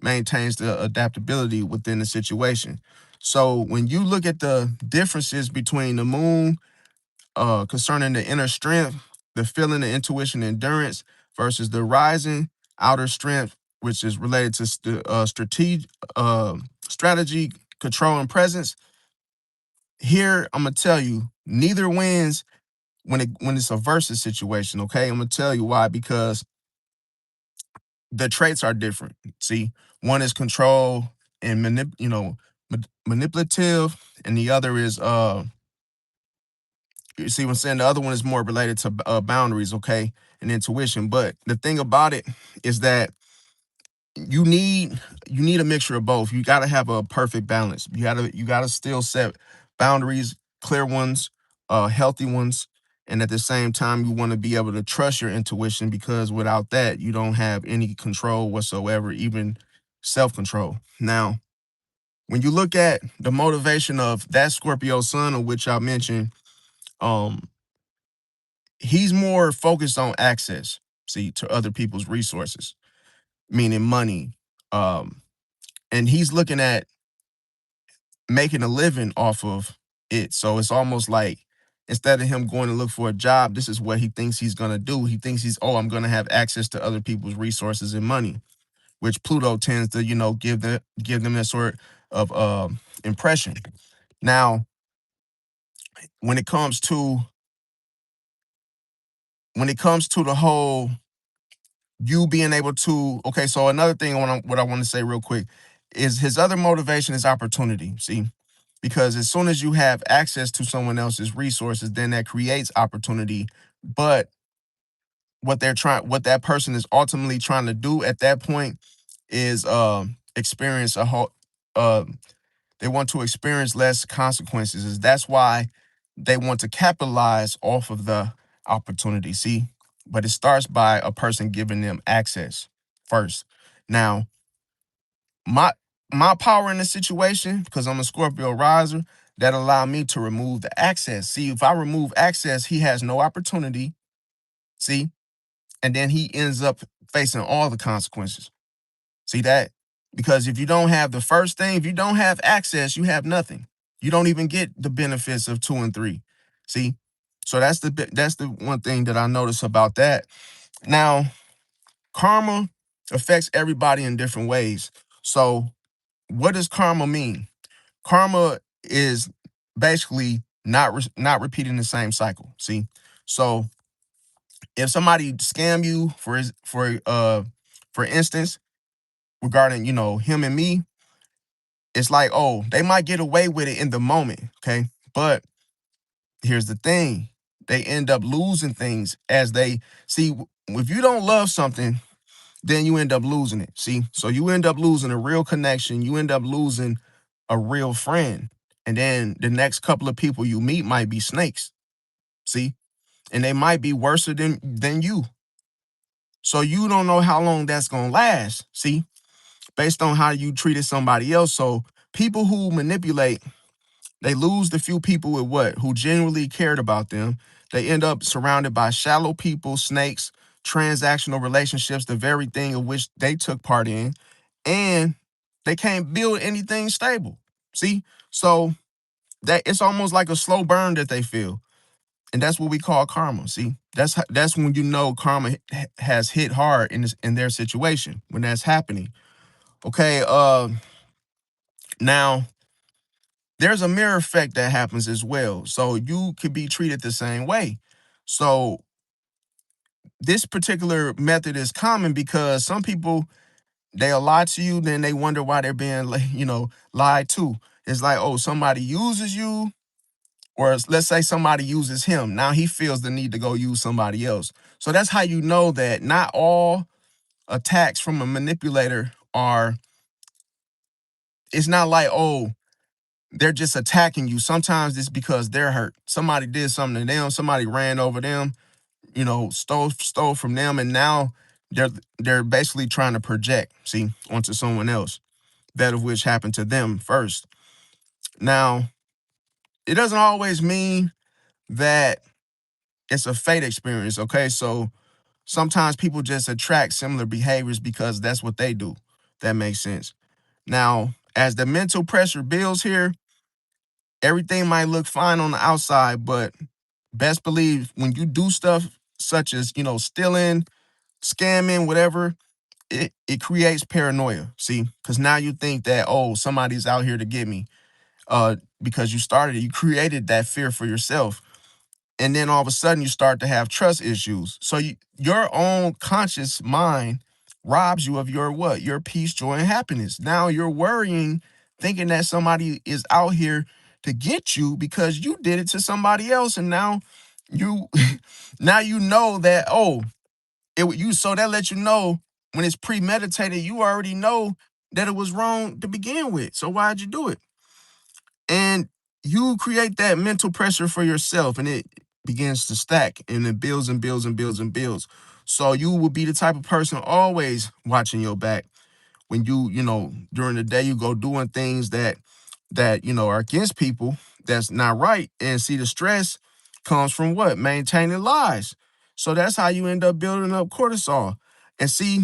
maintains the adaptability within the situation. So when you look at the differences between the moon concerning the inner strength, the feeling, the intuition, endurance, versus the rising outer strength, which is related to strategy, control, and presence. Here, I'm gonna tell you, neither wins when it's a versus situation. Okay, I'm gonna tell you why, because the traits are different. See, one is control and manipulative, and the other is you see what I'm saying? The other one is more related to boundaries, okay, and intuition. But the thing about it is that you need you need a mixture of both. You got to have a perfect balance. You got to still set boundaries, clear ones, healthy ones, and at the same time you want to be able to trust your intuition, because without that you don't have any control whatsoever, even self-control. Now, when you look at the motivation of that Scorpio sun, of which I mentioned, um he's more focused on access, see, to other people's resources, meaning money. Um, and he's looking at making a living off of it. So it's almost like instead of him going to look for a job, this is what he thinks he's gonna do. He thinks I'm gonna have access to other people's resources and money, which Pluto tends to, give them that sort of impression. Now, when it comes to the whole you being able to, okay, so another thing what I want to say real quick is his other motivation is opportunity. See, because as soon as you have access to someone else's resources, then that creates opportunity. But what that person is ultimately trying to do at that point is experience a whole uh they want to experience less consequences. That's why they want to capitalize off of the opportunity. See, but it starts by a person giving them access first. Now, my my power in this situation, because I'm a Scorpio riser, that allow me to remove the access. See, if I remove access, he has no opportunity. See, and then he ends up facing all the consequences. See that? Because if you don't have the first thing, if you don't have access, you have nothing. You don't even get the benefits of 2 and 3. See? So that's the one thing that I notice about that. Now, karma affects everybody in different ways. So, what does karma mean? Karma is basically not repeating the same cycle. See? So, if somebody scam you for instance, regarding, him and me, it's like, oh, they might get away with it in the moment, okay? But here's the thing. They end up losing things as they see. If you don't love something, then you end up losing it. See? So you end up losing a real connection. You end up losing a real friend. And then the next couple of people you meet might be snakes. See? And they might be worse than you. So you don't know how long that's gonna last. See? Based on how you treated somebody else. So people who manipulate, they lose the few people with what who genuinely cared about them. They end up surrounded by shallow people, snakes, transactional relationships, the very thing of which they took part in, and they can't build anything stable. See, so that it's almost like a slow burn that they feel, and that's what we call karma. See, that's when you know karma has hit hard in their situation when that's happening. Okay, now there's a mirror effect that happens as well. So you could be treated the same way. So this particular method is common because some people, they'll lie to you, then they wonder why they're being lied to. It's like, oh, somebody uses you, or let's say somebody uses him. Now he feels the need to go use somebody else. So that's how you know that not all attacks from a manipulator are, it's not like, oh, they're just attacking you. Sometimes it's because they're hurt. Somebody did something to them, somebody ran over them, stole from them, and now they're basically trying to project, see, onto someone else, that of which happened to them first. Now, it doesn't always mean that it's a fate experience, okay? So sometimes people just attract similar behaviors because that's what they do. That makes sense. Now, as the mental pressure builds here, everything might look fine on the outside, but best believe when you do stuff such as, stealing, scamming, whatever, it creates paranoia, see? Because now you think that, oh, somebody's out here to get me. Because you started it, you created that fear for yourself. And then all of a sudden you start to have trust issues. So your own conscious mind robs you of your what? Your peace, joy, and happiness. Now you're worrying, thinking that somebody is out here to get you because you did it to somebody else. And now you now you know that, oh, so that lets you know when it's premeditated, you already know that it was wrong to begin with. So why'd you do it? And you create that mental pressure for yourself, and it begins to stack, and it builds and builds and builds and builds. So you will be the type of person always watching your back when during the day you go doing things that are against people, that's not right. And see, the stress comes from what? Maintaining lies. So that's how you end up building up cortisol. And see,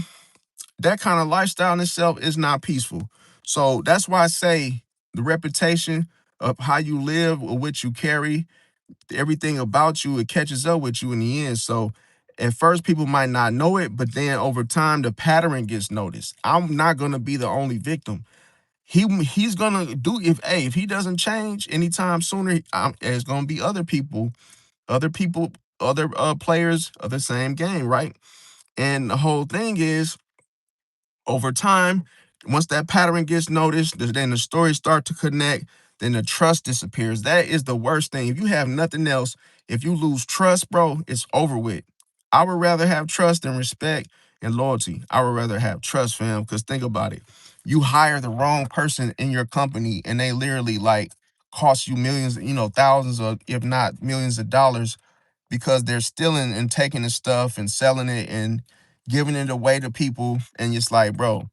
that kind of lifestyle in itself is not peaceful. So that's why I say the reputation of how you live or what you carry, everything about you, it catches up with you in the end. So at first people might not know it, but then over time the pattern gets noticed. I'm not gonna be the only victim. He's gonna do, if he doesn't change anytime sooner, there's gonna be other people, other players of the same game, right? And the whole thing is, over time, once that pattern gets noticed, then the stories start to connect, then the trust disappears. That is the worst thing. If you have nothing else, if you lose trust, bro, it's over with. I would rather have trust and respect and loyalty. I would rather have trust, fam, because think about it. You hire the wrong person in your company and they literally like cost you millions, thousands of, if not millions of dollars, because they're stealing and taking the stuff and selling it and giving it away to people. And it's like, bro,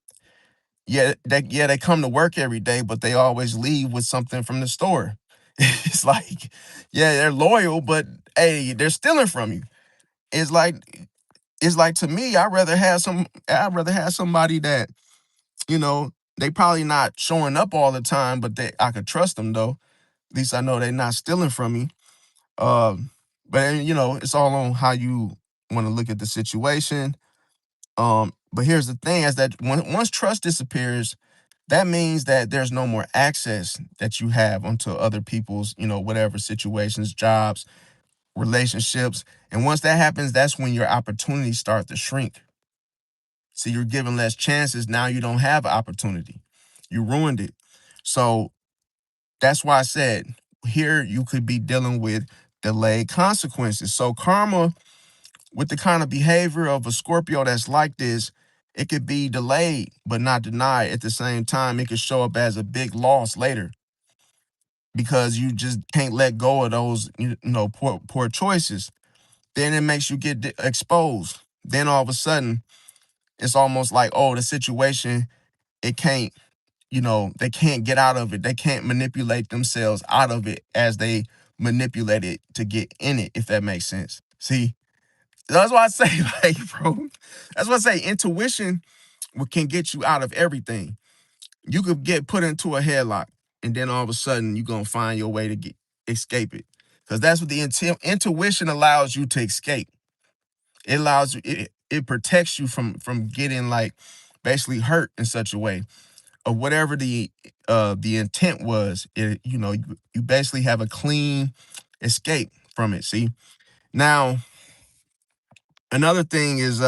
they come to work every day, but they always leave with something from the store. It's like, yeah, they're loyal, but hey, they're stealing from you. It's like it's like to me, I'd rather have somebody that, they probably not showing up all the time, but I could trust them though. At least I know they're not stealing from me. But it's all on how you want to look at the situation. But here's the thing: is that once trust disappears, that means that there's no more access that you have onto other people's, whatever situations, jobs, relationships. And once that happens, that's when your opportunities start to shrink. So you're given less chances. Now you don't have an opportunity. You ruined it. So that's why I said here you could be dealing with delayed consequences. So karma, with the kind of behavior of a Scorpio that's like this, it could be delayed but not denied. At the same time, it could show up as a big loss later because you just can't let go of those poor choices. Then it makes you get exposed. Then all of a sudden, it's almost like, oh, the situation, it can't, they can't get out of it. They can't manipulate themselves out of it as they manipulate it to get in it, if that makes sense. See, that's why I say, like, bro, that's why I say intuition can get you out of everything. You could get put into a headlock, and then all of a sudden you're gonna find your way to escape it. Because that's what the intuition allows you to escape. It allows you, it protects you from getting like basically hurt in such a way, or whatever the intent was. You basically have a clean escape from it. See, now another thing is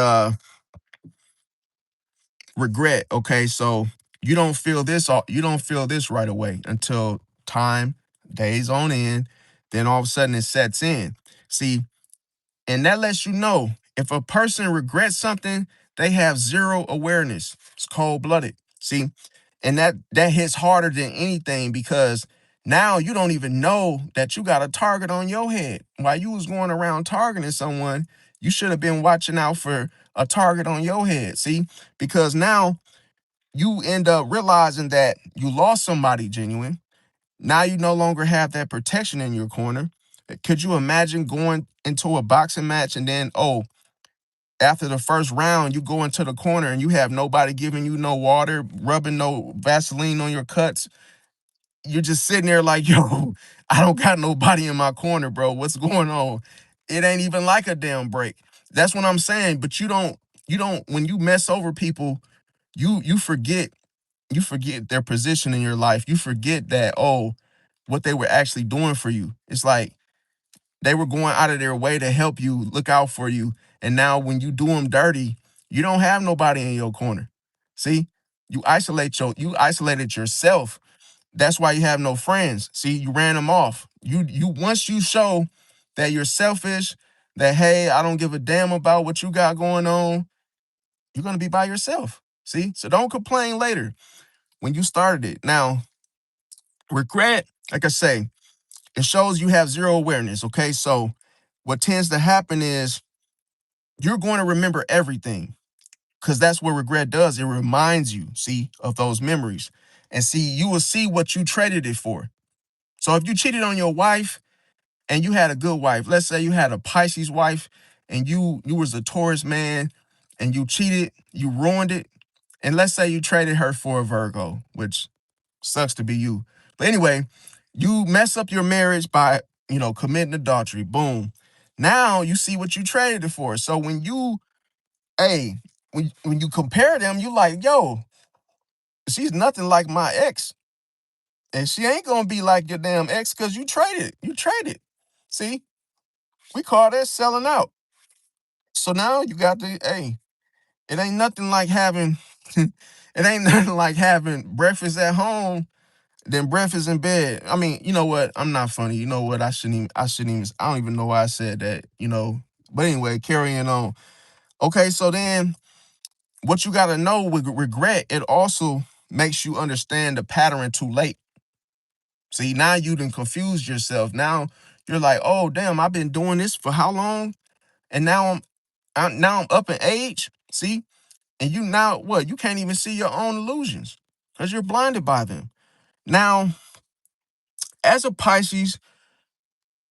regret. Okay, so you don't feel this right away until time, days on end, then all of a sudden it sets in. See, and that lets you know if a person regrets something, they have zero awareness. It's cold-blooded. See, and that hits harder than anything because now you don't even know that you got a target on your head. While you was going around targeting someone, you should have been watching out for a target on your head. See, because now you end up realizing that you lost somebody genuine. Now you no longer have that protection in your corner. Could you imagine going into a boxing match and then, oh, after the first round, you go into the corner and you have nobody giving you no water, rubbing no Vaseline on your cuts? You're just sitting there like, yo, I don't got nobody in my corner, bro. What's going on? It ain't even like a damn break. That's what I'm saying. But you don't, when you mess over people, you forget their position in your life. You forget that, oh, what they were actually doing for you. It's like they were going out of their way to help you, look out for you. And now when you do them dirty, you don't have nobody in your corner. See, you isolated yourself. That's why you have no friends. See, you ran them off. You once you show that you're selfish, that hey, I don't give a damn about what you got going on, you're gonna be by yourself. See? So don't complain later when you started it. Now, regret, like I say, it shows you have zero awareness. Okay. So what tends to happen is you're going to remember everything because that's what regret does. It reminds you, see, of those memories. And see, you will see what you traded it for. So if you cheated on your wife and you had a good wife, let's say you had a Pisces wife and you was a Taurus man and you cheated, you ruined it. And let's say you traded her for a Virgo, which sucks to be you. But anyway, you mess up your marriage by, committing adultery. Boom. Now you see what you traded it for. So hey, when you compare them, you like, yo, she's nothing like my ex. And she ain't gonna be like your damn ex because you traded. You traded. See, we call that selling out. So now you got hey, it ain't nothing like having it ain't nothing like having breakfast at home then breakfast in bed. I mean, you know what? I'm not funny. You know what? I don't even know why I said that. But anyway, carrying on. Okay, so then what you got to know with regret, it also makes you understand the pattern too late. See, now you done confused yourself. Now you're like, oh, damn, I've been doing this for how long? And now I'm up in age. See? And you now what? You can't even see your own illusions because you're blinded by them. Now, as a Pisces,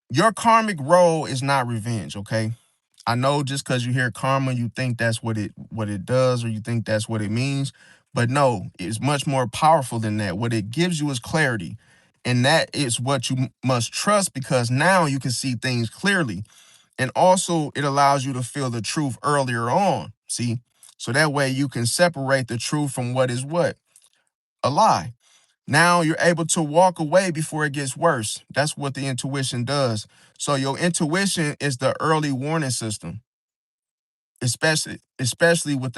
your karmic role is not revenge, okay? I know just because you hear karma, you think that's what it does, or you think that's what it means. But no, it's much more powerful than that. What it gives you is clarity. And that is what you must trust because now you can see things clearly. And also it allows you to feel the truth earlier on. See? So that way you can separate the truth from what is what? A lie. Now you're able to walk away before it gets worse. That's what the intuition does. So your intuition is the early warning system, especially with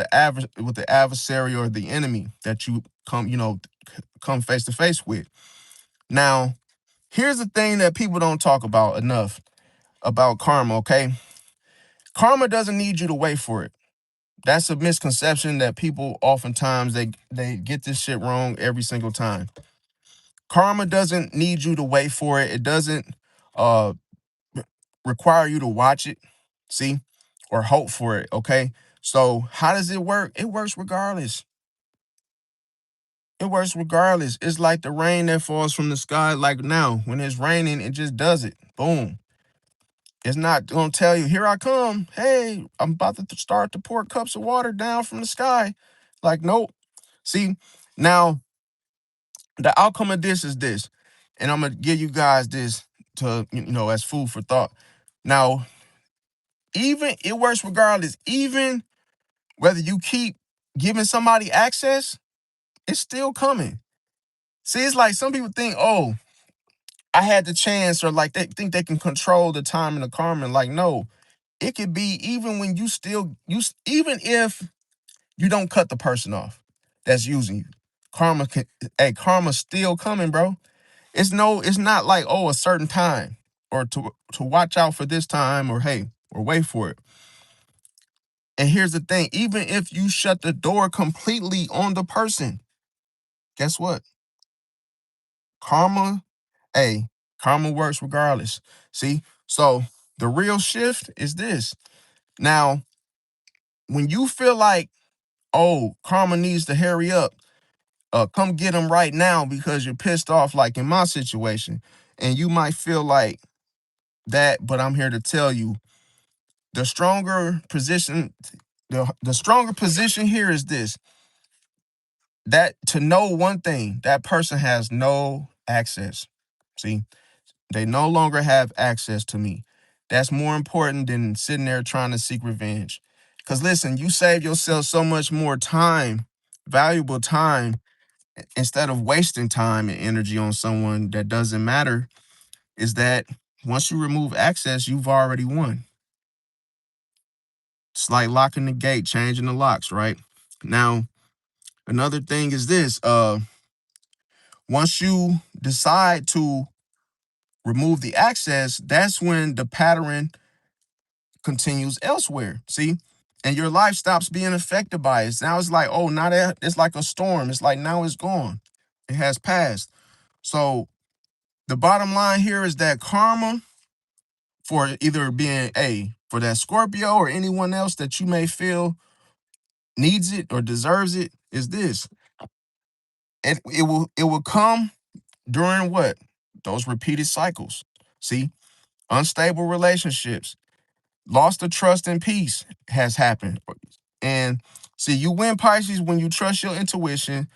with the adversary or the enemy that you come face to face with. Now, here's the thing that people don't talk about enough about karma, okay? Karma doesn't need you to wait for it. That's a misconception that people oftentimes they get this shit wrong every single time. Karma doesn't need you to wait for it. It doesn't uh re- require you to watch it, see, or hope for it. Okay. So how does it work? It works regardless. It works regardless. It's like the rain that falls from the sky. Like now, when it's raining, it just does it. Boom. It's not gonna tell you, here I come. Hey, I'm about to start to pour cups of water down from the sky. Like, nope. See, now the outcome of this is this, and I'm gonna give you guys this to as food for thought. Now, even it works regardless. Even whether you keep giving somebody access, it's still coming. See, it's like some people think, oh, I had the chance, or like they think they can control the time and the karma. Like, no, it could be even when even if you don't cut the person off that's using you. Karma's still coming, bro. It's not like, oh, a certain time or to watch out for this time or hey, or wait for it. And here's the thing, even if you shut the door completely on the person, guess what? Karma, hey, karma works regardless. See? So the real shift is this. Now, when you feel like, oh, karma needs to hurry up, come get them right now because you're pissed off, like in my situation, and you might feel like that, but I'm here to tell you the stronger position, the stronger position here is this, that to know one thing, that person has no access. See, they no longer have access to me. That's more important than sitting there trying to seek revenge. Because listen, you save yourself so much more time, valuable time, instead of wasting time and energy on someone that doesn't matter, is that once you remove access, you've already won. It's like locking the gate, changing the locks, right? Now, another thing is this, once you decide to remove the access, that's when the pattern continues elsewhere. See? And your life stops being affected by it. Now it's like, oh, now that it's like a storm. It's like now it's gone. It has passed. So the bottom line here is that karma for either being for that Scorpio or anyone else that you may feel needs it or deserves it is this. It will come during what? Those repeated cycles. See? Unstable relationships, loss of trust and peace has happened. And see, you win Pisces when you trust your intuition,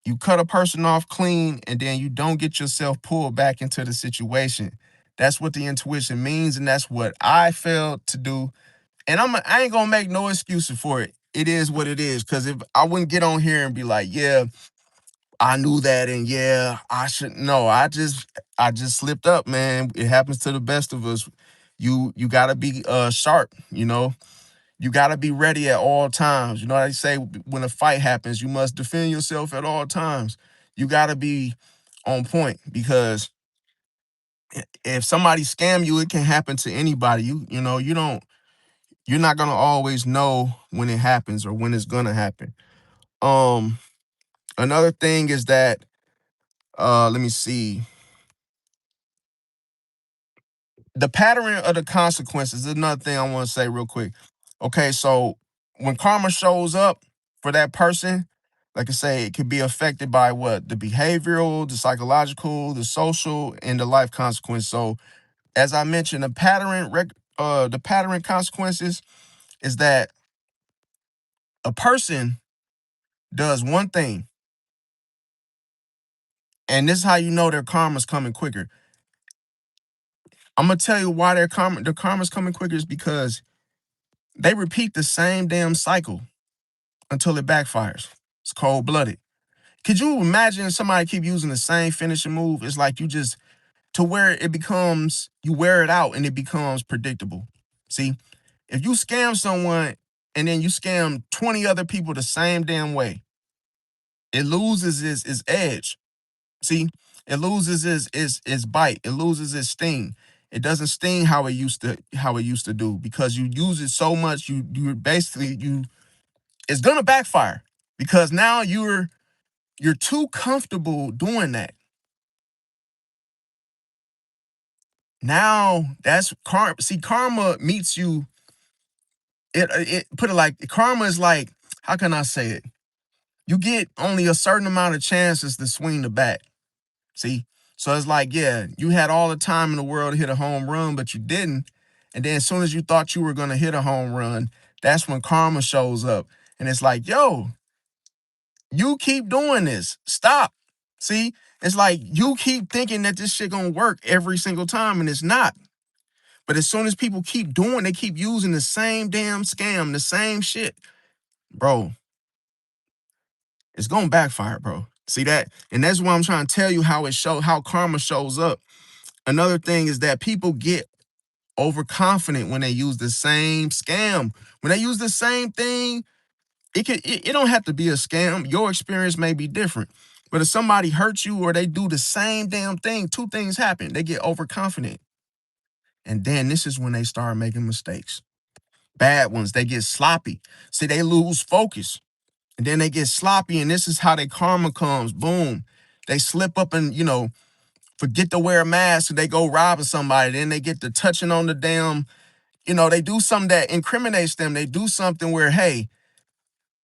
you cut a person off clean, and then you don't get yourself pulled back into the situation. That's what the intuition means, and that's what I failed to do. And I ain't gonna make no excuses for it. It is what it is. Cause if I wouldn't get on here and be like, yeah, I knew that, and yeah, I should know. I just slipped up, man. It happens to the best of us. You gotta be sharp, you know. You gotta be ready at all times. You know how they say when a fight happens, you must defend yourself at all times. You gotta be on point because if somebody scam you, it can happen to anybody. You're not gonna always know when it happens or when it's gonna happen. Um, Another thing is that let me see. The pattern of the consequences is another thing I want to say real quick. Okay, so when karma shows up for that person, like I say, it could be affected by what? The behavioral, the psychological, the social, and the life consequence. So as I mentioned, the pattern consequences is that a person does one thing, and this is how you know their karma's coming quicker. I'm gonna tell you why their karma's coming quicker is because they repeat the same damn cycle until it backfires. It's cold blooded. Could you imagine somebody keep using the same finishing move? It's like you just to where it becomes you wear it out and it becomes predictable. See, if you scam someone and then you scam 20 other people the same damn way, it loses its edge. See, it loses its bite. It loses its sting. It doesn't sting how it used to do because you use it so much. You basically it's gonna backfire because now you're too comfortable doing that. Now that's karma. See, karma meets you. It put it like karma is like, how can I say it? You get only a certain amount of chances to swing the bat. See, so it's like, yeah, you had all the time in the world to hit a home run, but you didn't. And then as soon as you thought you were gonna hit a home run, that's when karma shows up, and it's like, yo, you keep doing this. Stop. See, it's like you keep thinking that this shit gonna work every single time, and it's not. But as soon as people keep doing, they keep using the same damn scam, the same shit, bro, it's gonna backfire, bro. See that? And that's why I'm trying to tell you how karma shows up. Another thing is that people get overconfident when they use the same scam. When they use the same thing, It don't have to be a scam. Your experience may be different. But if somebody hurts you or they do the same damn thing, two things happen. They get overconfident. And then this is when they start making mistakes. Bad ones, they get sloppy. See, they lose focus. And then they get sloppy, and this is how their karma comes. Boom. They slip up and, forget to wear a mask and they go robbing somebody. Then they get to touching on the damn, they do something that incriminates them. They do something where, hey,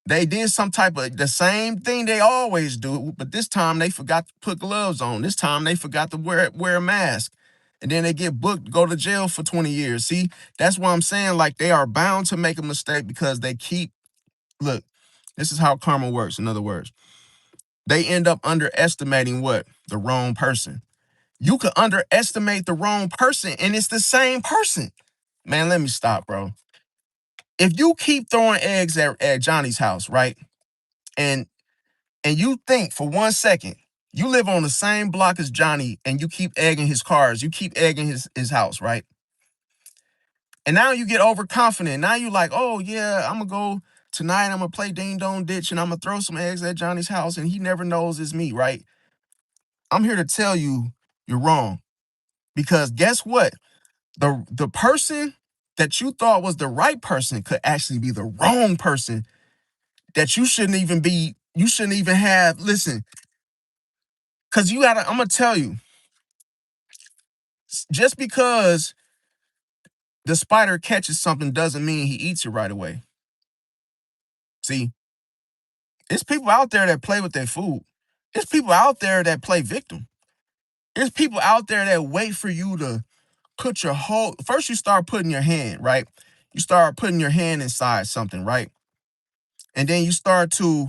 they did some type of the same thing they always do, but this time they forgot to put gloves on. This time they forgot to wear a mask. And then they get booked, go to jail for 20 years. See, that's why I'm saying, like, they are bound to make a mistake because they keep, look, this is how karma works. In other words, they end up underestimating what? The wrong person. You could underestimate the wrong person and it's the same person. Man, let me stop, bro. If you keep throwing eggs at Johnny's house, right? And you think for 1 second, you live on the same block as Johnny and you keep egging his cars, you keep egging his house, right? And now you get overconfident. Now you like, oh yeah, I'm gonna go tonight, I'm gonna play ding dong ditch and I'm gonna throw some eggs at Johnny's house and he never knows it's me, right? I'm here to tell you you're wrong. Because guess what? The person that you thought was the right person could actually be the wrong person that you shouldn't even have. Listen, because I'm gonna tell you, just because the spider catches something doesn't mean he eats it right away. See, it's people out there that play with their food. There's people out there that play victim. There's people out there that wait for you to put your whole, first you start putting your hand, right? You start putting your hand inside something, right? And then you start to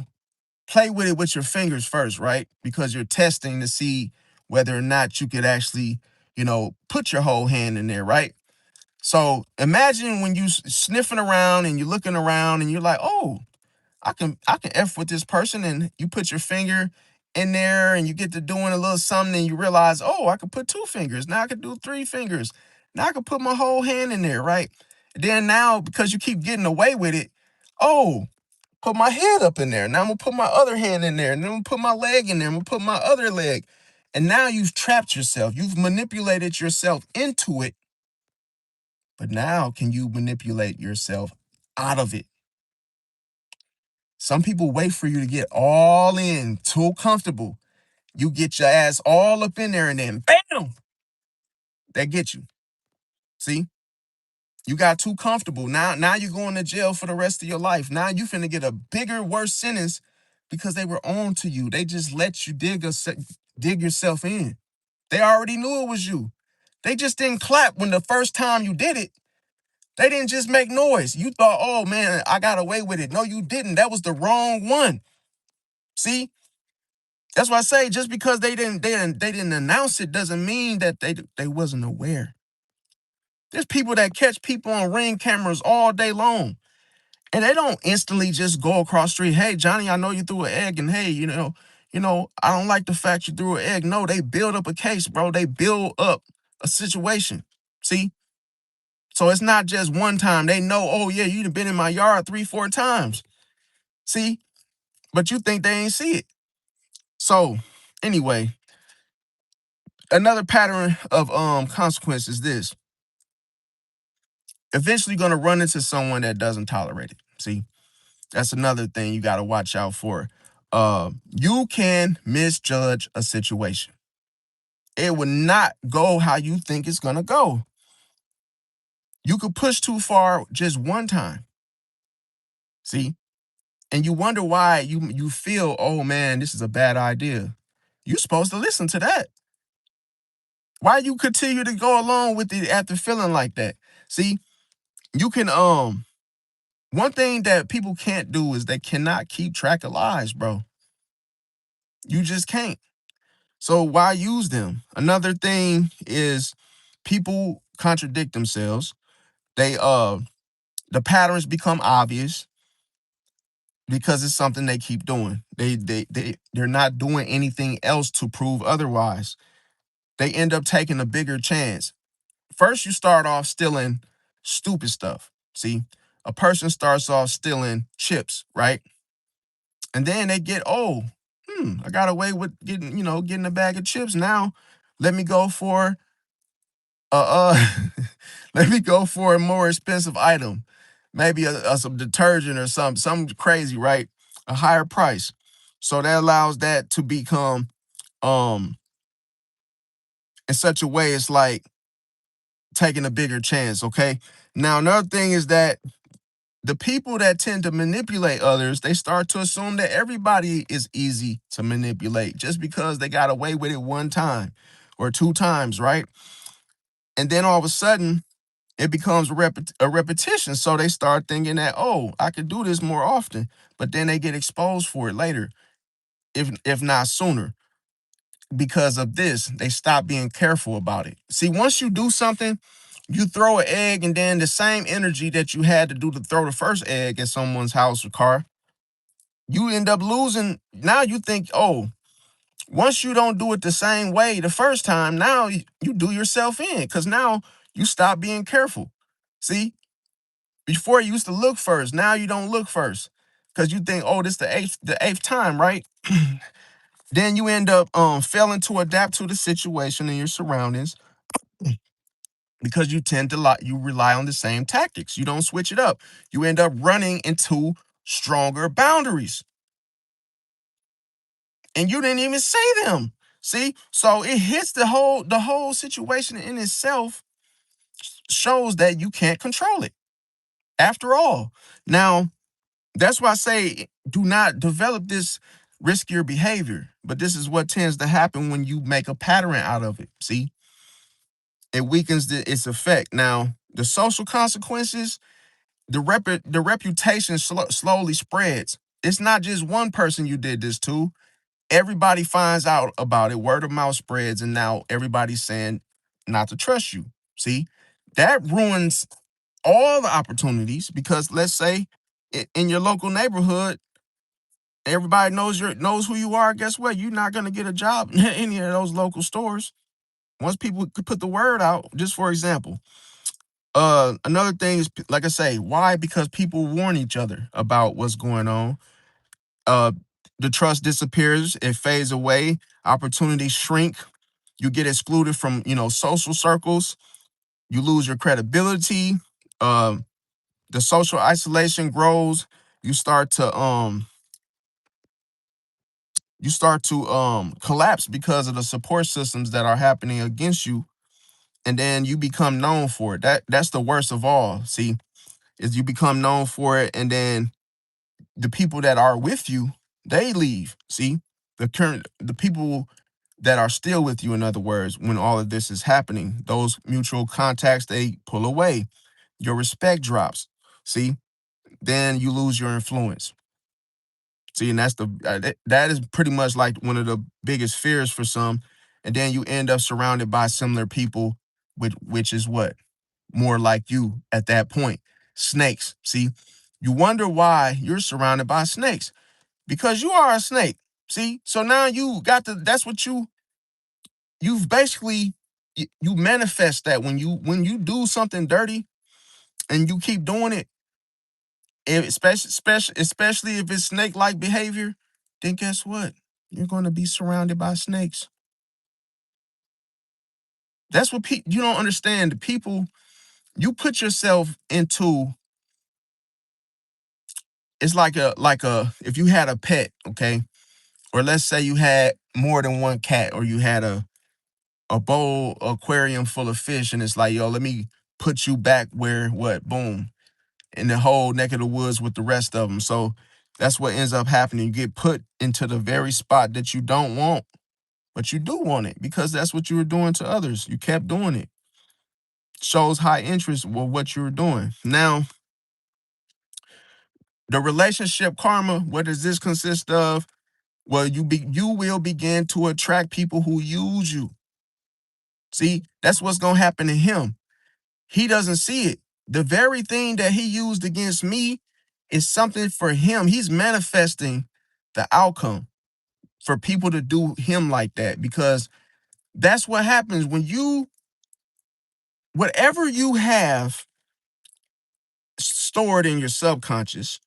play with it with your fingers first, right? Because you're testing to see whether or not you could actually, put your whole hand in there, right? So imagine when you sniffing around and you're looking around and you're like, oh, I can F with this person, and you put your finger in there and you get to doing a little something and you realize, oh, I could put 2 fingers. Now I could do 3 fingers. Now I could put my whole hand in there, right? And then now, because you keep getting away with it, oh, put my head up in there. Now I'm gonna put my other hand in there, and then I'm gonna put my leg in there. I'm gonna put my other leg. And now you've trapped yourself. You've manipulated yourself into it. But now can you manipulate yourself out of it? Some people wait for you to get all in, too comfortable. You get your ass all up in there and then bam, they get you. See? You got too comfortable. Now you're going to jail for the rest of your life. Now you finna get a bigger, worse sentence because they were on to you. They just let you dig yourself in. They already knew it was you. They just didn't clap when the first time you did it. They didn't just make noise. You thought, oh man, I got away with it. No, you didn't. That was the wrong one. See? That's why I say just because they didn't announce it doesn't mean that they wasn't aware. There's people that catch people on Ring cameras all day long. And they don't instantly just go across the street, hey, Johnny, I know you threw an egg, and hey, I don't like the fact you threw an egg. No, they build up a case, bro. They build up a situation. See? So it's not just one time. They know, oh yeah, you've been in my yard 3-4 times. See? But you think they ain't see it. So anyway, another pattern of consequence is this. Eventually gonna run into someone that doesn't tolerate it. See? That's another thing you gotta watch out for. You can misjudge a situation. It will not go how you think it's gonna go. You could push too far just one time. See? And you wonder why you feel, oh man, this is a bad idea. You're supposed to listen to that. Why you continue to go along with it after feeling like that? See, you can one thing that people can't do is they cannot keep track of lies, bro. You just can't. So why use them? Another thing is people contradict themselves. They the patterns become obvious because it's something they keep doing. They're not doing anything else to prove otherwise. They end up taking a bigger chance. First, you start off stealing stupid stuff. See, A person starts off stealing chips, right? And then they get, oh, I got away with getting a bag of chips. Now let me go for let me go for a more expensive item, maybe some detergent or something crazy, right? A higher price. So that allows that to become um in such a way it's like taking a bigger chance. Okay. Now another thing is that the people that tend to manipulate others, they start to assume that everybody is easy to manipulate just because they got away with it one time or two times, right? And then all of a sudden, it becomes a repetition. So they start thinking that, oh, I could do this more often, but then they get exposed for it later, if not sooner. Because of this, they stop being careful about it. See, once you do something, you throw an egg, and then the same energy that you had to do to throw the first egg at someone's house or car, you end up losing. Now you think, oh, once you don't do it the same way the first time, now you do yourself in because now you stop being careful. See, before you used to look first, now you don't look first because you think, oh, this the eighth time, right? Then you end up failing to adapt to the situation and your surroundings because you tend to you rely on the same tactics. You don't switch it up. You end up running into stronger boundaries, and you didn't even say them. See, so it hits the whole situation in itself shows that you can't control it. After all, now that's why I say do not develop this riskier behavior. But this is what tends to happen when you make a pattern out of it. See, it weakens its effect. Now, the social consequences, the reputation slowly spreads. It's not just one person you did this to. Everybody finds out about it. Word of mouth spreads, and now everybody's saying not to trust you. See, that ruins all the opportunities because let's say in your local neighborhood, everybody knows who you are. Guess what? You're not gonna get a job in any of those local stores once people could put the word out. Just for example, another thing is like I say, why? Because people warn each other about what's going on. Uh, the trust disappears, it fades away, opportunities shrink. You get excluded from social circles. You lose your credibility. Um, the social isolation grows. You start to collapse because of the support systems that are happening against you, and then you become known for it. That's the worst of all. See, is you become known for it, and then the people that are with you, they leave. See, the people that are still with you, in other words, when all of this is happening, those mutual contacts, they pull away. Your respect drops. See, then you lose your influence. See, and that's that is pretty much like one of the biggest fears for some. And then you end up surrounded by similar people, which is what more like you at that point. Snakes. See, you wonder why you're surrounded by snakes because you are a snake. See, so now you got to. That's what you've basically you manifest that when you do something dirty and you keep doing it, especially if it's snake-like behavior, then guess what? You're going to be surrounded by snakes. That's what you don't understand. The people you put yourself into. It's like a if you had a pet, okay, or let's say you had more than one cat, or you had a bowl aquarium full of fish, and it's like, yo, let me put you back where what? Boom, in the whole neck of the woods with the rest of them. So that's what ends up happening. You get put into the very spot that you don't want, but you do want it because that's what you were doing to others. You kept doing it. Shows high interest with what you were doing. Now, the relationship karma, what does this consist of? Well, you will begin to attract people who use you. See, that's what's gonna happen to him. He doesn't see it. The very thing that he used against me is something for him. He's manifesting the outcome for people to do him like that because that's what happens when whatever you have stored in your subconscious,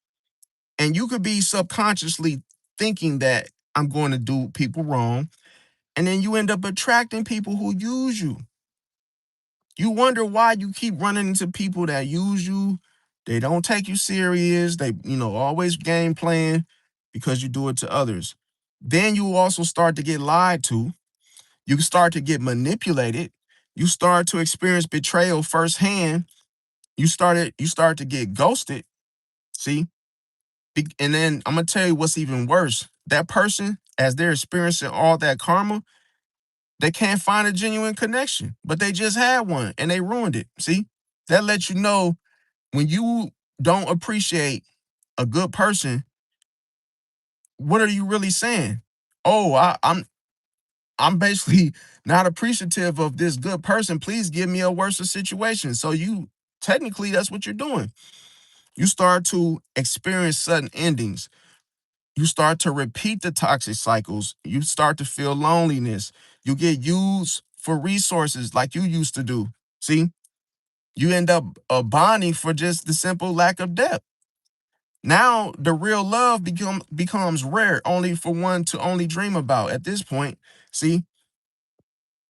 and you could be subconsciously thinking that I'm going to do people wrong, and then you end up attracting people who use you. You wonder why you keep running into people that use you. They don't take you serious. They, always game playing because you do it to others. Then you also start to get lied to. You start to get manipulated. You start to experience betrayal firsthand. You start to get ghosted. See? And then I'm gonna tell you what's even worse. That person, as they're experiencing all that karma, they can't find a genuine connection, but they just had one and they ruined it. See? That lets you know when you don't appreciate a good person, what are you really saying? Oh, I'm basically not appreciative of this good person. Please give me a worse situation. So you technically that's what you're doing. You start to experience sudden endings. You start to repeat the toxic cycles. You start to feel loneliness. You get used for resources like you used to do. See, you end up bonding for just the simple lack of depth. Now the real love becomes rare, only for one to only dream about at this point. See,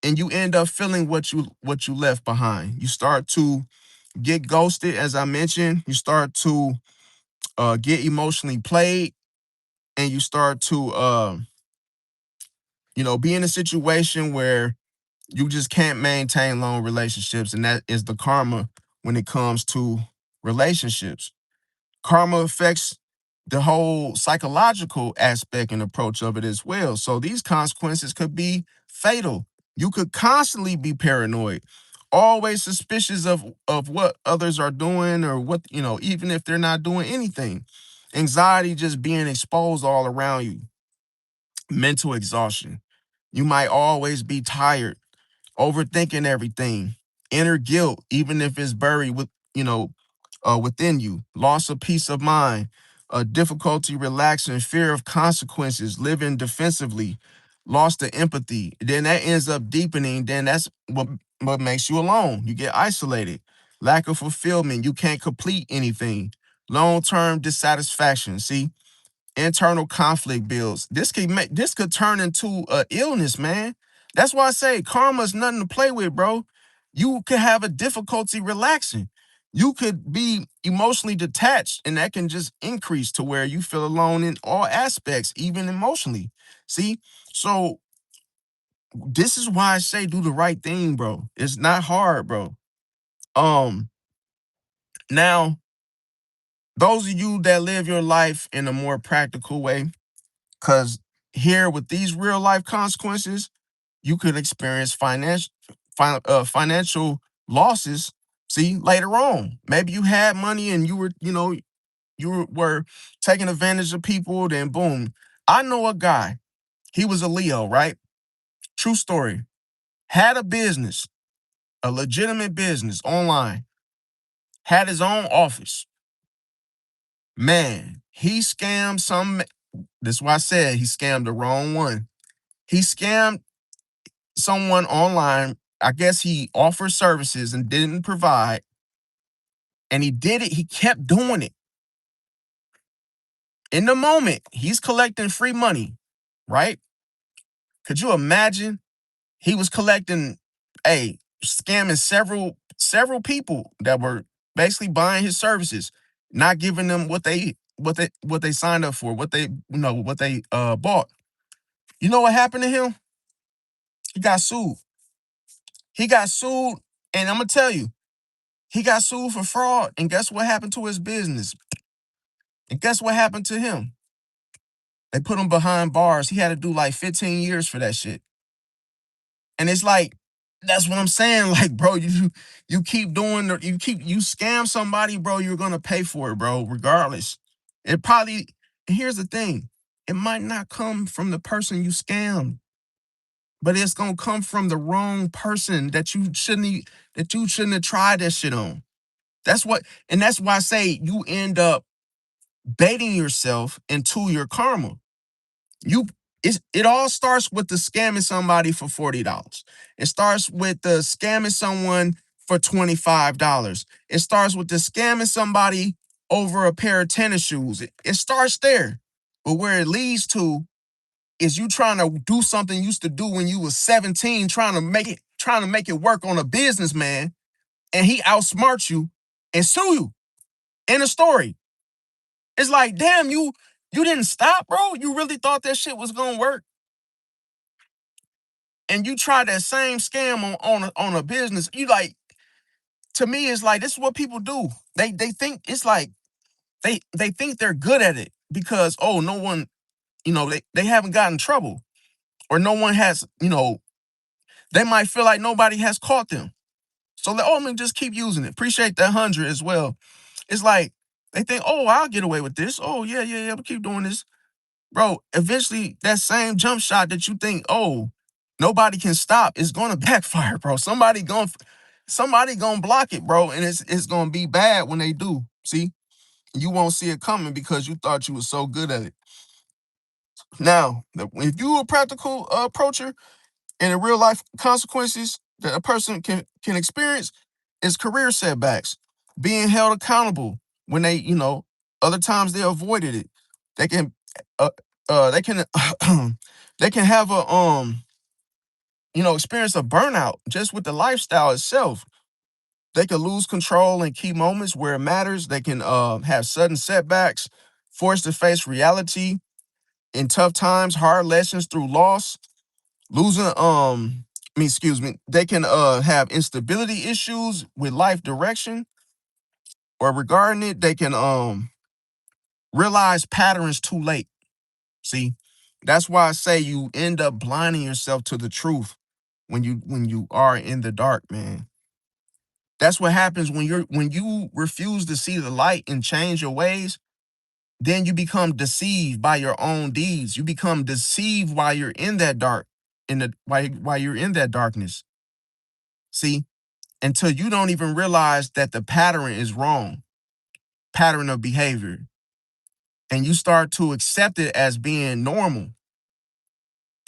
and you end up feeling what you left behind. You start to get ghosted, as I mentioned. You start to get emotionally played, and you start to be in a situation where you just can't maintain long relationships, and that is the karma when it comes to relationships. Karma affects the whole psychological aspect and approach of it as well. So these consequences could be fatal. You could constantly be paranoid, always suspicious of what others are doing or what, even if they're not doing anything. Anxiety just being exposed all around you. Mental exhaustion. You might always be tired, overthinking everything, inner guilt, even if it's buried within you, loss of peace of mind, difficulty relaxing, fear of consequences, living defensively, loss of empathy. Then that ends up deepening. Then that's what makes you alone. You get isolated, lack of fulfillment. You can't complete anything. Long-term dissatisfaction. See, internal conflict builds. This could turn into a illness, man. That's why I say karma's nothing to play with, bro. You could have a difficulty relaxing. You could be emotionally detached, and that can just increase to where you feel alone in all aspects, even emotionally. See, so this is why I say do the right thing, bro. It's not hard, bro. Um, Now those of you that live your life in a more practical way, because here with these real life consequences, you could experience financial losses. See, later on, maybe you had money and you were taking advantage of people. Then boom, I know a guy. He was a Leo, right? True story. Had a business, a legitimate business online. Had his own office. Man, he scammed some. That's why I said he scammed the wrong one. He scammed someone online. I guess he offered services and didn't provide. And he did it. He kept doing it. In the moment, he's collecting free money, right? Could you imagine? He was collecting, scamming several people that were basically buying his services, not giving them what they signed up for, what they bought. You know what happened to him? He got sued. He got sued, and I'm gonna tell you, he got sued for fraud. And guess what happened to his business? And guess what happened to him? They put him behind bars. He had to do like 15 years for that shit. And it's like, that's what I'm saying. Like, bro, you keep doing, you scam somebody, bro, you're gonna pay for it, bro, regardless. It probably, here's the thing, it might not come from the person you scammed, but it's gonna come from the wrong person that you shouldn't have tried that shit on. And that's why I say you end up baiting yourself into your karma. You it all starts with the scamming somebody for $40. It starts with the scamming someone for $25. It starts with the scamming somebody over a pair of tennis shoes. It starts there. But where it leads to is you trying to do something you used to do when you was 17, trying to make it work on a businessman, and he outsmarts you and sue you in a story. It's like, damn, you didn't stop, bro. You really thought that shit was gonna work. And you tried that same scam on a business. You like, to me, it's like this is what people do. They think it's like they think they're good at it because, oh, no one, they haven't gotten in trouble, or no one has, they might feel like nobody has caught them. So I'm gonna just keep using it. Appreciate that 100 as well. It's like they think, oh, I'll get away with this. Oh, yeah, we'll keep doing this. Bro, eventually that same jump shot that you think, oh, nobody can stop, is gonna backfire, bro. Somebody gonna block it, bro. And it's gonna be bad when they do. See? You won't see it coming because you thought you were so good at it. Now, if you a practical approacher, and the real life consequences that a person can experience is career setbacks, being held accountable when they, other times they avoided it. They can, uh, they can, they can have experience a burnout just with the lifestyle itself. They can lose control in key moments where it matters. They can have sudden setbacks, forced to face reality in tough times, hard lessons through loss, losing excuse me, they can have instability issues with life direction, or regarding it, they can realize patterns too late. See, that's why I say you end up blinding yourself to the truth when you are in the dark, man. That's what happens when you refuse to see the light and change your ways. Then you become deceived by your own deeds. You become deceived while you're in that dark, while you're in that darkness. See, until you don't even realize that the pattern is wrong, pattern of behavior, and you start to accept it as being normal.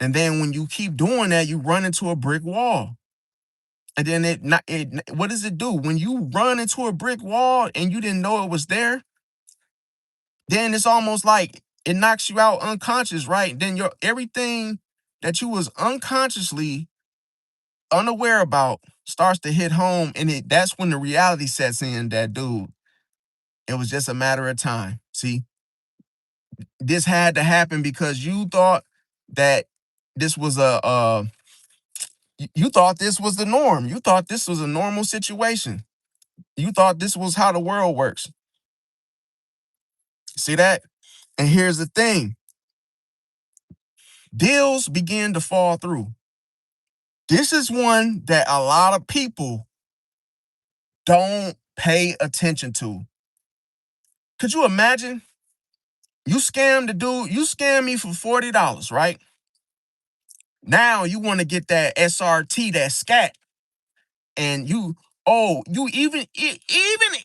And then when you keep doing that, you run into a brick wall. And then what does it do? When you run into a brick wall and you didn't know it was there, then it's almost like it knocks you out unconscious, right? Then your everything that you was unconsciously unaware about starts to hit home, and that's when the reality sets in that, dude, it was just a matter of time. See, this had to happen because you thought that this was you thought this was the norm. You thought this was a normal situation. You thought this was how the world works. See that? And here's the thing. Deals begin to fall through. This is one that a lot of people don't pay attention to. Could you imagine? You scammed the dude, you scammed me for $40, right? Now you want to get that SRT, that scat, and even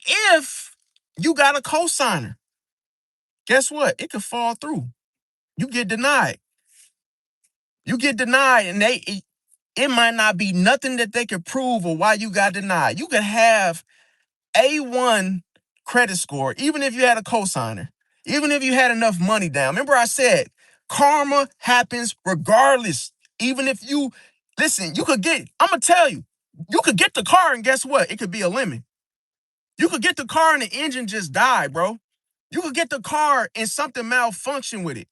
if you got a cosigner, guess what? It could fall through. You get denied. You get denied, and it might not be nothing that they could prove or why you got denied. You could have A1 credit score, even if you had a cosigner, even if you had enough money down. Remember I said, karma happens regardless. Even if you, listen, I'm going to tell you, you could get the car and guess what? It could be a lemon. You could get the car and the engine just die, bro. You could get the car and something malfunction with it.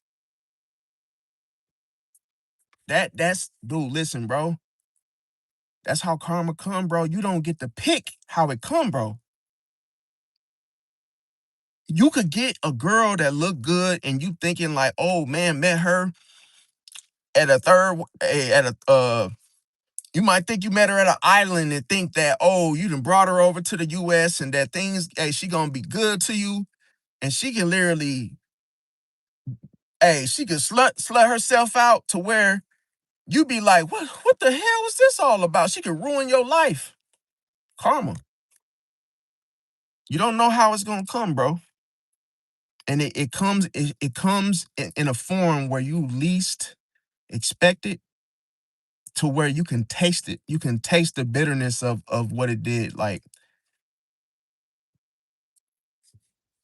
Dude, listen, bro. That's how karma come, bro. You don't get to pick how it come, bro. You could get a girl that look good and you thinking like, oh man, met her at a third, at a, you might think you met her at an island and think that, oh, you done brought her over to the US and that she gonna be good to you. And she can literally, she could slut herself out to where you be like, what the hell was this all about? She could ruin your life. Karma. You don't know how it's gonna come, bro. And it comes in a form where you least expect it. to where you can taste it. You can taste the bitterness of what it did. Like,